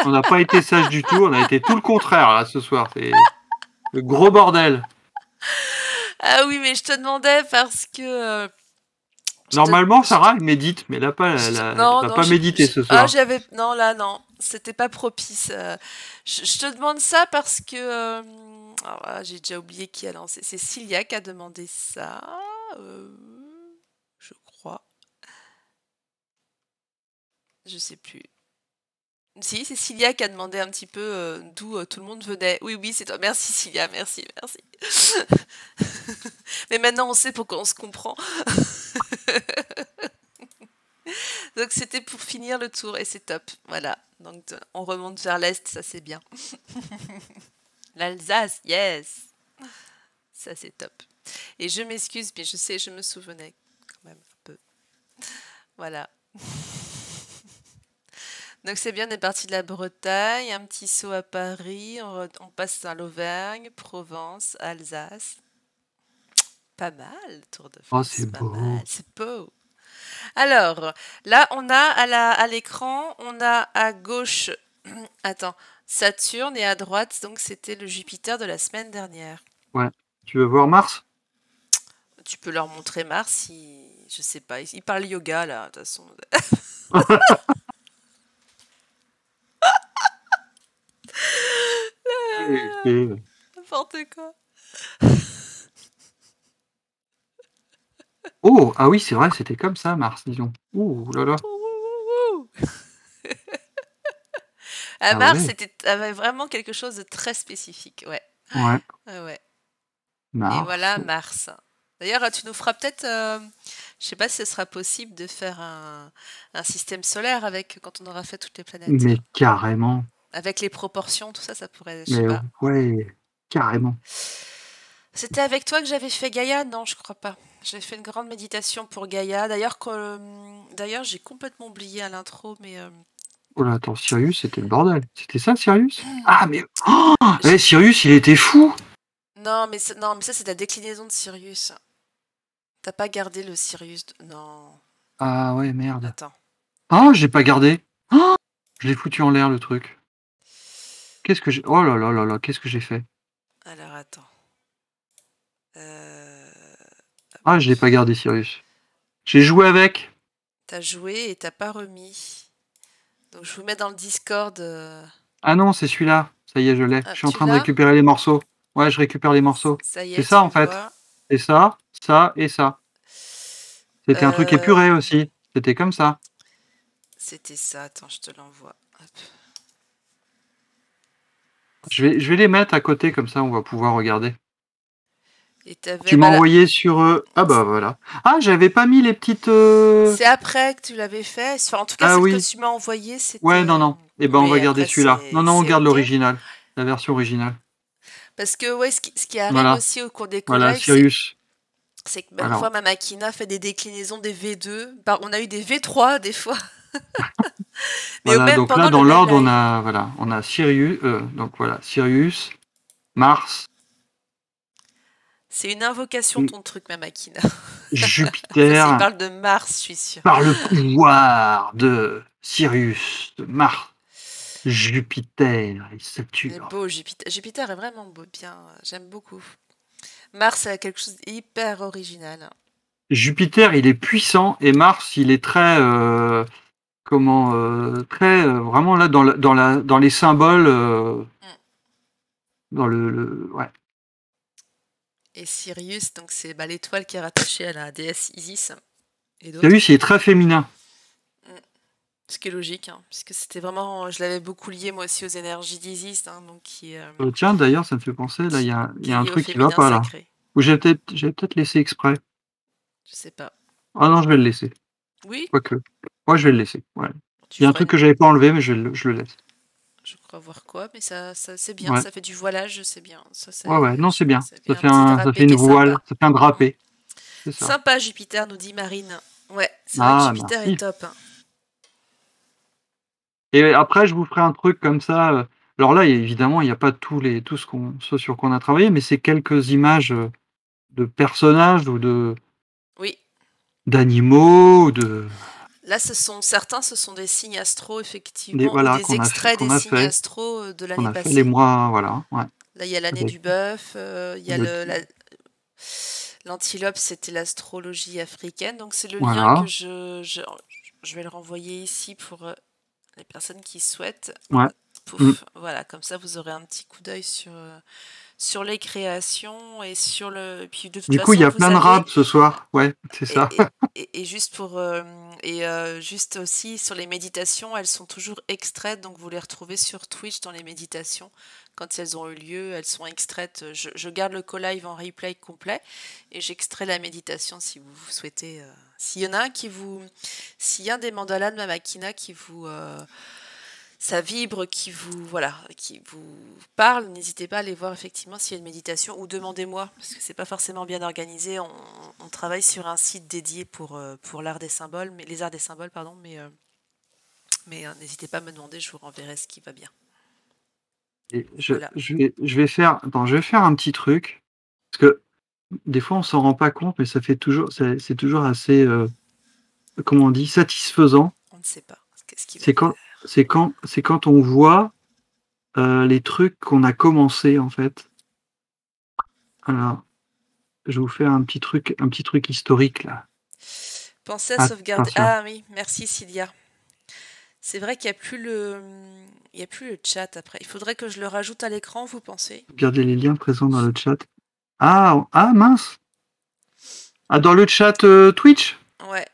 On n'a pas été sage du tout, on a été tout le contraire là ce soir. C'est le gros bordel. Ah oui, mais je te demandais parce que... Normalement, Sarah, elle médite, mais elle n'a pas médité ce soir. Non, là, non. C'était pas propice. Je te demande ça parce que... j'ai déjà oublié qui a lancé. C'est Cilia qui a demandé ça. Je crois. Je sais plus. Si, c'est Cilia qui a demandé un petit peu d'où tout le monde venait. Oui, c'est toi. Merci Cilia, merci. Mais maintenant on sait pourquoi on se comprend. Donc c'était pour finir le tour et c'est top. Voilà. Donc on remonte vers l'Est, ça c'est bien. L'Alsace, yes. Ça c'est top. Et je m'excuse, mais je sais, je me souvenais quand même un peu. Voilà. Donc c'est bien, on est parti de la Bretagne, un petit saut à Paris, on passe à l'Auvergne, Provence, Alsace. Pas mal, Tour de France. Oh, c'est beau. C'est beau. Alors, là, on a à l'écran, on a à gauche, Saturne et à droite, donc c'était le Jupiter de la semaine dernière. Ouais. Tu veux voir Mars? Tu peux leur montrer Mars, je sais pas, il parle yoga là, de toute façon. Et- N'importe quoi. Oh, ah oui, c'est vrai, c'était comme ça, Mars, disons. Ouh là là. Ouh. À Ah Mars, ouais, avait vraiment quelque chose de très spécifique, ouais. ouais, Ouais. Et Mars. voilà Mars. D'ailleurs, tu nous feras peut-être, je sais pas si ce sera possible de faire un système solaire avec quand on aura fait toutes les planètes. Mais carrément. Avec les proportions, tout ça, ça pourrait, je sais Mais pas. ouais, carrément. C'était avec toi que j'avais fait Gaïa? Non, je crois pas. J'avais fait une grande méditation pour Gaïa. D'ailleurs, j'ai complètement oublié à l'intro, mais Oh là, attends, Sirius, c'était le bordel. C'était ça, Sirius? Ah, mais... Oh j'ai- Sirius, il était fou! non, mais ça, c'est la déclinaison de Sirius. T'as pas gardé le Sirius Non, Ah ouais, merde. attends. Ah, j'ai pas gardé. Oh, je l'ai foutu en l'air, le truc. Qu'est-ce que j'ai... Oh là là là là, qu'est-ce que j'ai fait? Alors, attends. Euh, Ah, je l'ai pas gardé, Sirius. J'ai joué avec. T'as joué et t'as pas remis. Donc, je vous mets dans le Discord. Ah non, c'est celui-là. Ça y est, je l'ai. Ah, Je suis en tu train de l'as? récupérer les morceaux. Ouais, je récupère les morceaux. Ça y C'est est, ça, tu en le fait. vois. C'est ça, ça et ça. C'était un truc Euh, épuré aussi. C'était comme ça. C'était ça. Attends, je te l'envoie. Hop. Je vais les mettre à côté, comme ça, on va pouvoir regarder. Et t'avais. Tu m'as Bah, là, envoyé sur... Ah bah voilà. Ah, j'avais pas mis les petites... c'est après que tu l'avais fait. Enfin, en tout cas, Ah celle que oui. tu m'as envoyée, Ouais, non, c'était. non. Eh ben, on va Mais garder après, celui-là. Non, non, on c'est garde ok. l'original. La version originale. Parce que, ouais, ce qui arrive Voilà. aussi au cours des Voilà, co-lives, Sirius. c'est que Alors, parfois ma machina fait des déclinaisons des V2. On a eu des V3 des fois. Mais voilà. même Donc là, pendant le dans même l'ordre, live. on a Sirius. Donc voilà, Sirius, Mars, C'est une invocation, ton truc, ma machina. Ça, c'est, il Jupiter, parle de Mars, je suis sûre. par le pouvoir de Sirius, de Mars, Jupiter et C'est Saturne. beau, Jupiter. Jupiter est vraiment beau, bien. J'aime beaucoup. Mars a quelque chose d'hyper original. Jupiter, il est puissant et Mars, il est très, très vraiment là dans les symboles, Mm. dans ouais. Et Sirius, donc c'est l'étoile qui est rattachée à la déesse Isis et d'autres. Sirius, il est très féminin. Ce qui est logique, hein, puisque c'était vraiment, je l'avais beaucoup lié moi aussi aux énergies d'Isis, hein, donc Tiens, d'ailleurs, ça me fait penser, là, il y qui est a un lié au truc qui va féminin pas là. sacré. Ou j'ai peut-être laissé exprès. Je sais pas. Ah non, je vais le laisser. Oui, Quoique. Moi, je vais le laisser. Ouais. tu Il y a un feras truc que j'avais pas enlevé, mais je le laisse. je crois voir quoi, mais ça c'est bien, Ouais. ça fait du voilage, c'est bien. Ouais, non, c'est bien. Ça fait un petit Ça drapé fait une qui est voile, sympa. ça fait un drapé. C'est ça. Sympa Jupiter, nous dit Marine. Ouais, c'est vrai que Ah, Jupiter est merci. top. Hein. Et après, je vous ferai un truc comme ça. Alors là, évidemment, il n'y a pas tout ce sur quoi on a travaillé, mais c'est quelques images de personnages ou Oui. d'animaux, ou de Là, certains, ce sont des signes astro, effectivement, ou voilà des extraits des qu'on a signes fait, astro de qu'on l'année a fait les passée. mois, voilà. Ouais. Là, il y a l'année Avec du bœuf, il y a le- l'antilope, c'était l'astrologie africaine. Donc, c'est le lien que voilà. je vais le renvoyer ici pour les personnes qui souhaitent. Ouais. Pouf, voilà, comme ça, vous aurez un petit coup d'œil sur les créations et sur le. Et puis, de toute Du coup, il y façon, a vous plein de avez. rap ce soir. Ouais, c'est ça. Et juste juste aussi sur les méditations, elles sont toujours extraites, donc vous les retrouvez sur Twitch dans les méditations. Quand elles ont eu lieu, elles sont extraites. Je garde le co-live en replay complet et j'extrais la méditation si vous souhaitez. S'il y en a un s'il y a un des mandalas de ma machina qui vous, ça vibre, qui vous parle, n'hésitez pas à aller voir effectivement s'il y a une méditation ou demandez-moi, parce que c'est pas forcément bien organisé. On travaille sur un site dédié pour l'art des symboles, mais les arts des symboles, pardon, mais n'hésitez pas à me demander, je vous renverrai ce qui va bien. Et Voilà. je vais faire un petit truc parce que des fois on s'en rend pas compte, mais c'est toujours assez, comment on dit, satisfaisant. On ne sait pas ce qui va C'est quand on voit les trucs qu'on a commencé en fait. Alors, je vous fais un petit truc historique là. Pensez à sauvegarder. Attention. Ah oui, merci Cilia. C'est vrai qu'il n'y a plus le chat après. Il faudrait que je le rajoute à l'écran, vous pensez? Regardez les liens présents dans le chat. Ah mince. Ah, dans le chat Twitch? Ouais.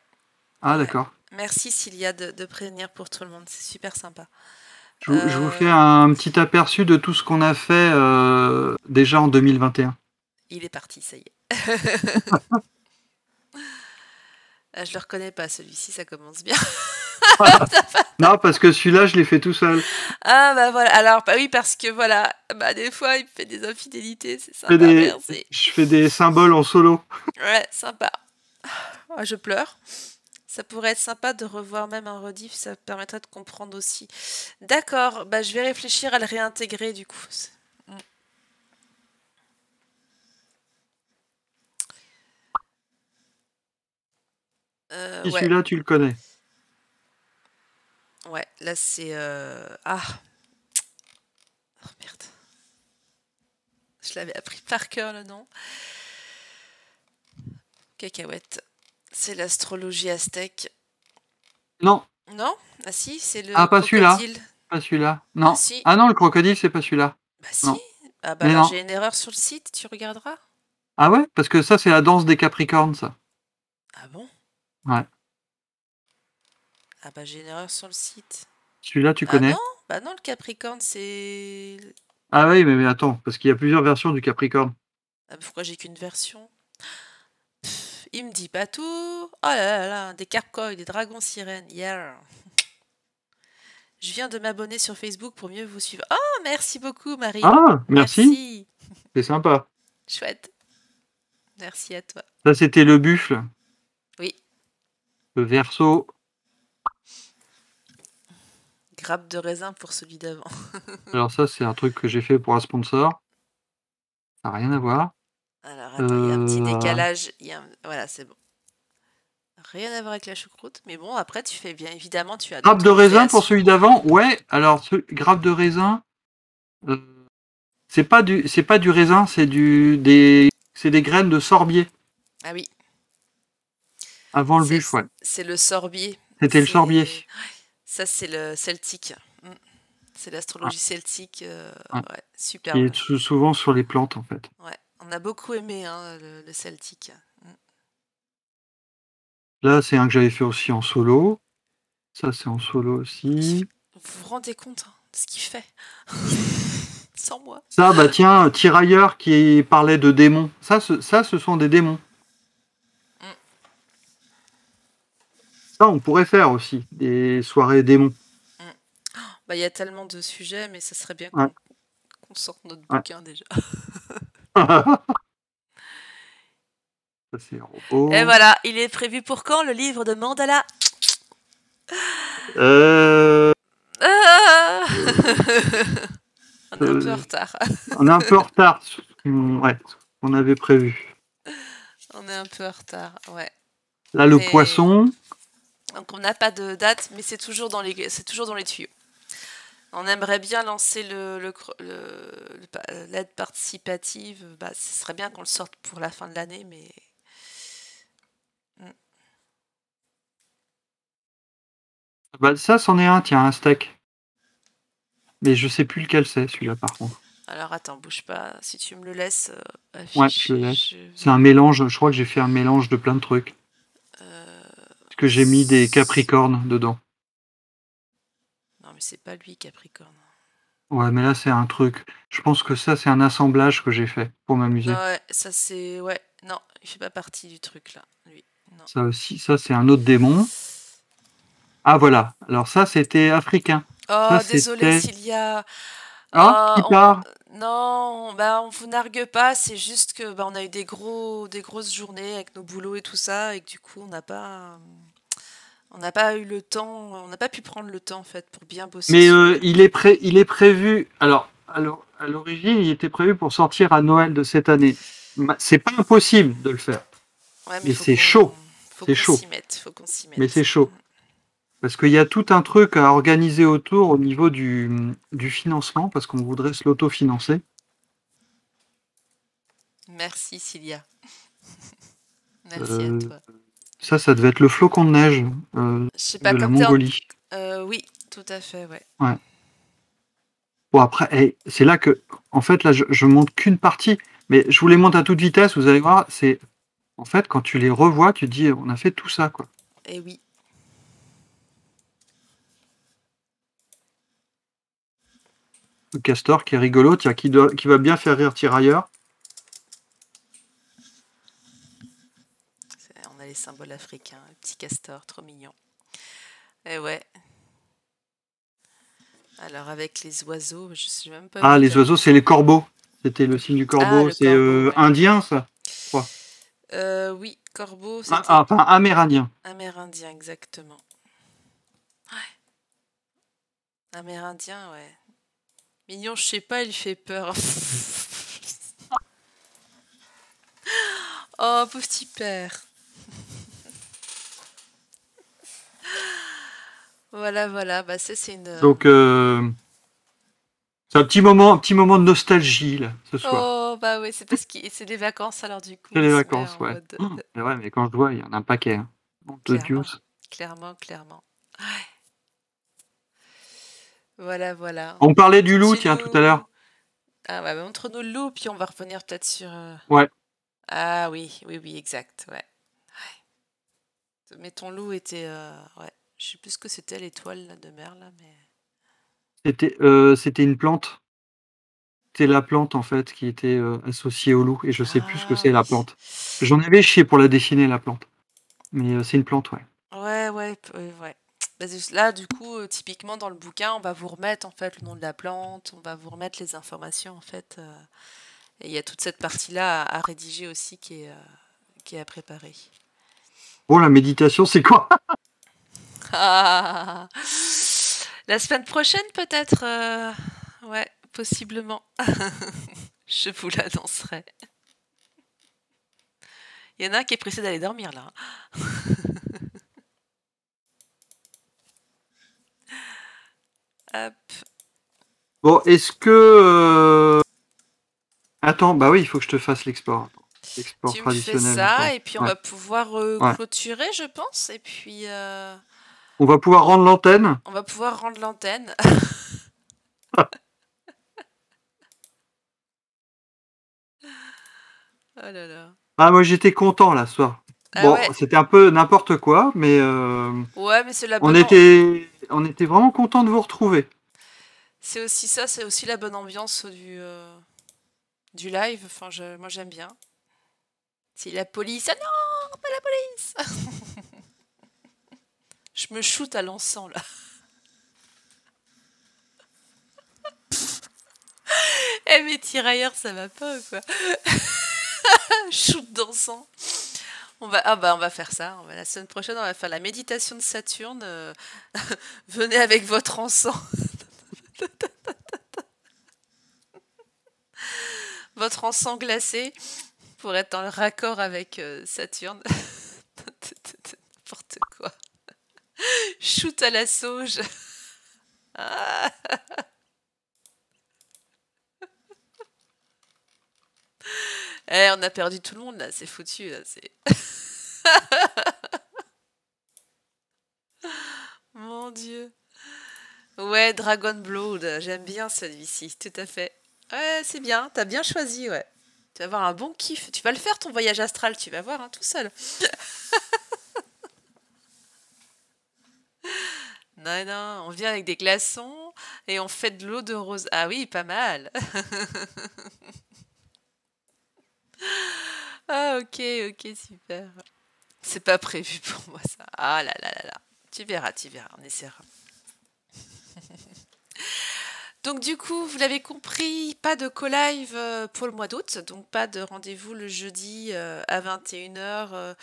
Ah, Ouais. d'accord. Merci Cilia de prévenir pour tout le monde. C'est super sympa. Je vous fais un petit aperçu de tout ce qu'on a fait déjà en 2021. Il est parti, ça y est. Ah, je le reconnais pas, celui-ci, ça commence bien. Non, parce que celui-là, je l'ai fait tout seul. Ah bah voilà, alors bah oui, parce que voilà, bah des fois il me fait des infidélités, c'est Je sympa, fais merci. je fais des symboles en solo. Ouais, sympa. Ah, je pleure. Ça pourrait être sympa de revoir même un rediff, ça permettrait de comprendre aussi. D'accord, bah je vais réfléchir à le réintégrer du coup. Mm. Si Ouais, celui-là, tu le connais. ouais, là c'est... Ah, oh merde. Je l'avais appris par cœur le nom. Cacahuète. C'est l'astrologie aztèque. Non. Non? Ah si, c'est le Ah, pas celui-là. crocodile. Pas celui-là. Non. Ah si. Ah non, le crocodile, c'est pas celui-là. Bah si. Non. Ah bah Mais alors non. j'ai une erreur sur le site, tu regarderas. Ah ouais? Parce que ça, c'est la danse des Capricornes, ça. Ah bon? Ouais. Ah bah j'ai une erreur sur le site. Celui-là, tu Ah connais? non? Bah non, le Capricorne c'est... Ah oui, mais attends, parce qu'il y a plusieurs versions du Capricorne. Ah, pourquoi j'ai qu'une version? Pff, il me dit pas tout. Oh là là là, des carcoïs, des dragons sirènes. Yeah. Je viens de m'abonner sur Facebook pour mieux vous suivre. Oh, merci beaucoup Marie. Ah, merci. Merci. C'est sympa. Chouette. Merci à toi. Ça, c'était le buffle. Oui. Le verso. Grappe de raisin pour celui d'avant. Alors ça, c'est un truc que j'ai fait pour un sponsor. Ça n'a rien à voir. Alors attends, il y a un petit décalage. Voilà, c'est bon. Rien à voir avec la choucroute, mais bon, après tu fais bien évidemment, tu as Grappe de d'autres raisin pour créations. celui d'avant. Ouais, alors grappe de raisin, c'est pas du raisin, c'est des graines de sorbier. Ah oui, Avant le buffle, ouais. c'est le sorbier. C'était le sorbier. Ça, c'est le celtique. C'est l'astrologie celtique. Ouais. Ouais, super. Qui est souvent sur les plantes, en fait. Ouais, on a beaucoup aimé hein, le celtique. Là, c'est un que j'avais fait aussi en solo. Ça, c'est en solo aussi. Vous vous rendez compte hein, de ce qu'il fait sans moi? Ça, bah tiens, Tirailleur qui parlait de démons. Ça, ce sont des démons. Ça, on pourrait faire aussi, des soirées démons. Bah, il y a tellement de sujets, mais ça serait bien Ouais. qu'on sorte notre bouquin déjà. Ça, c'est un robot. Et voilà, il est prévu pour quand le livre de Mandala? Ah on est un peu en retard. On est un peu en retard. Ouais, on avait prévu. On est un peu en retard, ouais. Là, le poisson. Donc on n'a pas de date, mais c'est toujours dans les tuyaux. On aimerait bien lancer l'aide participative. Bah, ce serait bien qu'on le sorte pour la fin de l'année, mais... Bah, ça, c'en est un, tiens, un steak. Mais je sais plus lequel c'est, celui-là, par contre. Alors attends, bouge pas. Si tu me le laisses afficher, ouais, je le laisse. C'est un mélange, je crois que j'ai fait un mélange de plein de trucs. Parce que j'ai mis des capricornes dedans. Non, mais c'est pas lui, Capricorne. Ouais, mais là, c'est un truc. Je pense que ça, c'est un assemblage que j'ai fait pour m'amuser. Ouais, ça c'est... Ouais, non, il fait pas partie du truc, là, lui. Non. Ça aussi, ça, c'est un autre démon. Ah, voilà. Alors ça, c'était africain. Oh, ça, désolé, Cilia. Ah, qui part? Non, bah on vous nargue pas, c'est juste que bah, on a eu des grosses journées avec nos boulots et tout ça, et que du coup on n'a pas eu le temps, on n'a pas pu prendre le temps en fait pour bien bosser. Mais il est prévu. Alors, à l'origine, il était prévu pour sortir à Noël de cette année. C'est pas impossible de le faire. Ouais, mais c'est chaud. C'est chaud. Faut qu'on s'y mette. Mais c'est chaud. Parce qu'il y a tout un truc à organiser autour au niveau du financement, parce qu'on voudrait se l'autofinancer. Merci, Cilia. Merci à toi. Ça devait être le flocon de neige Je sais pas, de la comme t'es en... Mongolie. oui, tout à fait, ouais. Ouais. Bon, après, c'est là que, en fait, là, je montre qu'une partie, mais je vous les montre à toute vitesse, vous allez voir, en fait, quand tu les revois, tu te dis, on a fait tout ça, quoi. Et oui. Le castor qui est rigolo, tiens, qui va bien faire rire Tirailleur. On a les symboles africains, le petit castor, trop mignon. Et ouais. Alors avec les oiseaux, je sais même pas. Ah, les oiseaux, c'est les corbeaux. C'était le signe du corbeau. le C'est corbeau, ouais. indien, ça, je crois. Oui, corbeau, c'était Enfin, amérindien. amérindien, exactement. Ouais. Amérindien, ouais. Mignon, je sais pas, il fait peur. Oh, pauvre petit père. Voilà, bah ça c'est une... Donc, c'est un petit moment de nostalgie, là, ce soir. Oh, bah oui, c'est parce que c'est des vacances, alors du coup, C'est on les se met vacances, en ouais. mode... Mais ouais, mais quand je vois, il y en a un paquet. Hein. De Clairement, Dios. clairement. Ouais. Voilà. On parlait du loup, tiens, Continue-nous. tout à l'heure. Ah ouais, bah, montre-nous le loup, puis on va revenir peut-être sur... Ouais. Ah oui, exact, ouais. Mais ton loup était... ouais. Je sais plus ce que c'était, l'étoile là, de mer, là, mais... C'était une plante. C'était la plante, en fait, qui était associée au loup. Et je sais plus ce que c'est, la oui. plante. J'en avais chié pour la dessiner, la plante. Mais c'est une plante, ouais. Ouais. Bah, là, du coup, typiquement dans le bouquin, on va vous remettre en fait le nom de la plante, on va vous remettre les informations en fait. Et il y a toute cette partie-là à rédiger aussi qui est à préparer. Bon, la méditation, c'est quoi? Ah, la semaine prochaine peut-être. Ouais, possiblement. Je vous l'annoncerai. Il y en a un qui est pressé d'aller dormir là. Hop. Bon, est-ce que... Attends, bah oui, il faut que je te fasse l'export. L'export Tu me fais traditionnel. ça Attends. et puis on Ouais. va pouvoir Ouais. clôturer, je pense. Et puis On va pouvoir rendre l'antenne. on va pouvoir rendre l'antenne. Oh là là. Ah, moi j'étais content là ce soir. Ah Bon, ouais. c'était un peu n'importe quoi, mais Ouais, mais c'est la on bonne était vraiment content de vous retrouver. c'est aussi ça, c'est aussi la bonne ambiance du live. Enfin, moi j'aime bien. C'est la police. Ah non, pas la police. Je me shoot à l'encens là. Eh mes tirailleurs, ça va pas ou quoi? Shoot d'encens. On va faire ça. La semaine prochaine, on va faire la méditation de Saturne. Venez avec votre encens. Votre encens glacé pour être dans le raccord avec Saturne. N'importe quoi. Shoot à la sauge. Ah. On a perdu tout le monde là, c'est foutu là, c'est. Mon Dieu. Ouais, Dragon Blood, j'aime bien celui-ci, tout à fait. Ouais, c'est bien, t'as bien choisi, ouais. Tu vas avoir un bon kiff. Tu vas le faire ton voyage astral, tu vas voir, hein, tout seul. Non, on vient avec des glaçons et on fait de l'eau de rose. Ah oui, pas mal. Ah ok, super. C'est pas prévu pour moi ça. Ah là là là là. Tu verras, on essaiera. Donc du coup, vous l'avez compris, pas de co-live pour le mois d'août, donc pas de rendez-vous le jeudi à 21h,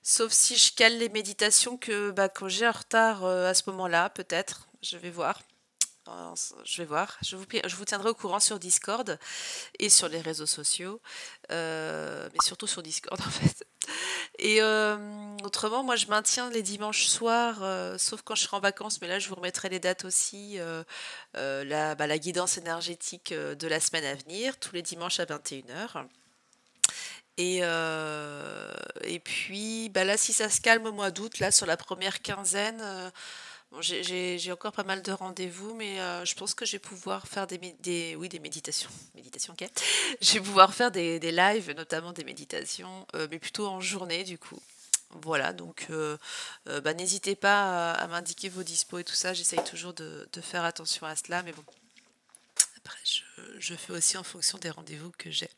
sauf si je cale les méditations quand j'ai un retard à ce moment-là, peut-être, je vais voir. Je vous tiendrai au courant sur Discord et sur les réseaux sociaux, mais surtout sur Discord en fait. Et autrement, moi je maintiens les dimanches soirs, sauf quand je serai en vacances, mais là je vous remettrai les dates aussi, la guidance énergétique de la semaine à venir, tous les dimanches à 21h. Et puis, bah là, si ça se calme au mois d'août, là, sur la première quinzaine, bon, j'ai encore pas mal de rendez-vous, mais je pense que je vais pouvoir faire oui, des méditations. Méditation, ok. Je vais pouvoir faire des lives, notamment des méditations, mais plutôt en journée, du coup. Voilà, donc bah, n'hésitez pas à m'indiquer vos dispos et tout ça. J'essaye toujours de faire attention à cela, mais bon, après, je fais aussi en fonction des rendez-vous que j'ai.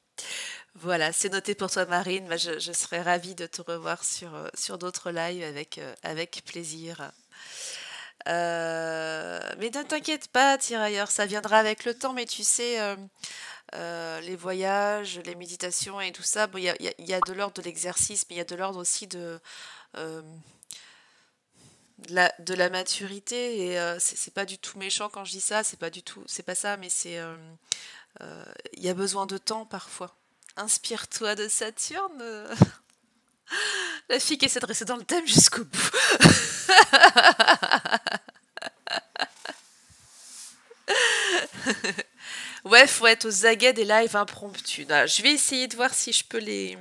Voilà, c'est noté pour toi, Marine. Bah, je serais ravie de te revoir sur d'autres lives avec plaisir. Mais ne t'inquiète pas, tirailleur, ça viendra avec le temps. Mais tu sais, les voyages, les méditations et tout ça, bon, il y a de l'ordre de l'exercice, mais il y a de l'ordre aussi euh, de la maturité. Et c'est pas du tout méchant quand je dis ça. C'est pas ça, mais il y a besoin de temps parfois. Inspire-toi de Saturne. La fille qui essaie de rester dans le thème jusqu'au bout. Ouais, faut être aux aguets des lives impromptus. Non, je vais essayer de voir si je peux les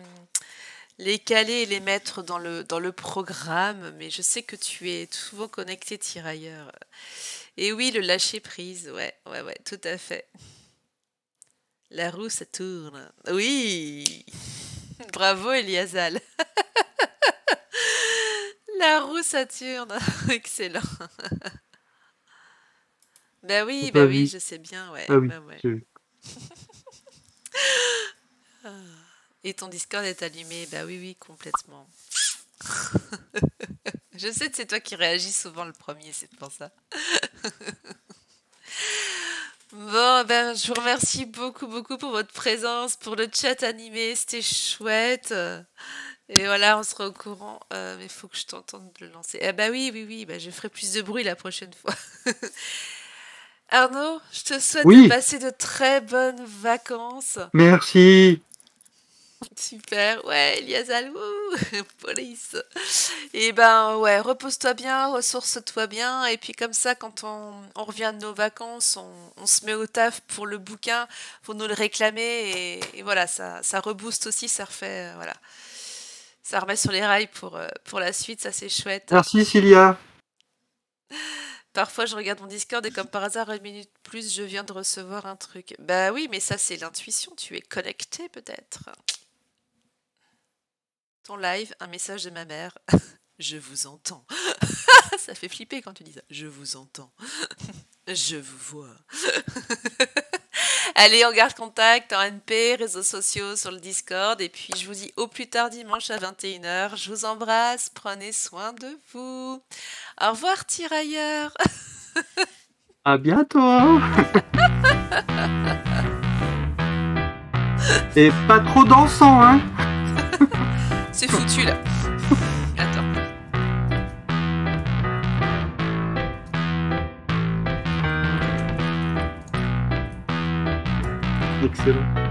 caler et les mettre dans le programme, mais je sais que tu es souvent connecté, tirailleur. Et oui, le lâcher prise, ouais, tout à fait. La roue, ça tourne. Oui, bravo, Eliasal. La roue Saturne, excellent. Bah J'ai oui, pas bah oui, vu. je sais bien, Ah oui. ouais, ouais. je- Et ton Discord est allumé, bah oui, oui, complètement. Je sais que c'est toi qui réagis souvent le premier, c'est pour ça. Bon, ben, je vous remercie beaucoup, beaucoup pour votre présence, pour le chat animé, c'était chouette. Et voilà, on sera au courant, mais il faut que je t'entende le lancer. Eh bah oui, oui, oui, bah je ferai plus de bruit la prochaine fois. Arnaud, je te souhaite de Oui, passer de très bonnes vacances. merci. Super, ouais, Eliasal, wouh, police. Et ben ouais, repose-toi bien, ressource-toi bien, et puis comme ça, quand on revient de nos vacances, on se met au taf pour le bouquin, pour nous le réclamer, et voilà, ça rebooste aussi, ça refait, voilà, ça remet sur les rails pour la suite, ça c'est chouette. Merci, Cilia. Parfois je regarde mon Discord et comme par hasard, une minute plus, je viens de recevoir un truc. Bah oui, mais ça c'est l'intuition, tu es connecté peut-être. Ton live, un message de ma mère. Je vous entends. Ça fait flipper quand tu dis ça. Je vous entends. Je vous vois. Allez, on garde contact en NP, réseaux sociaux, sur le Discord. Et puis, je vous dis au plus tard dimanche à 21h. Je vous embrasse. Prenez soin de vous. Au revoir, tirailleurs. À bientôt. Et pas trop dansant, hein. C'est foutu, là. Attends. Excellent.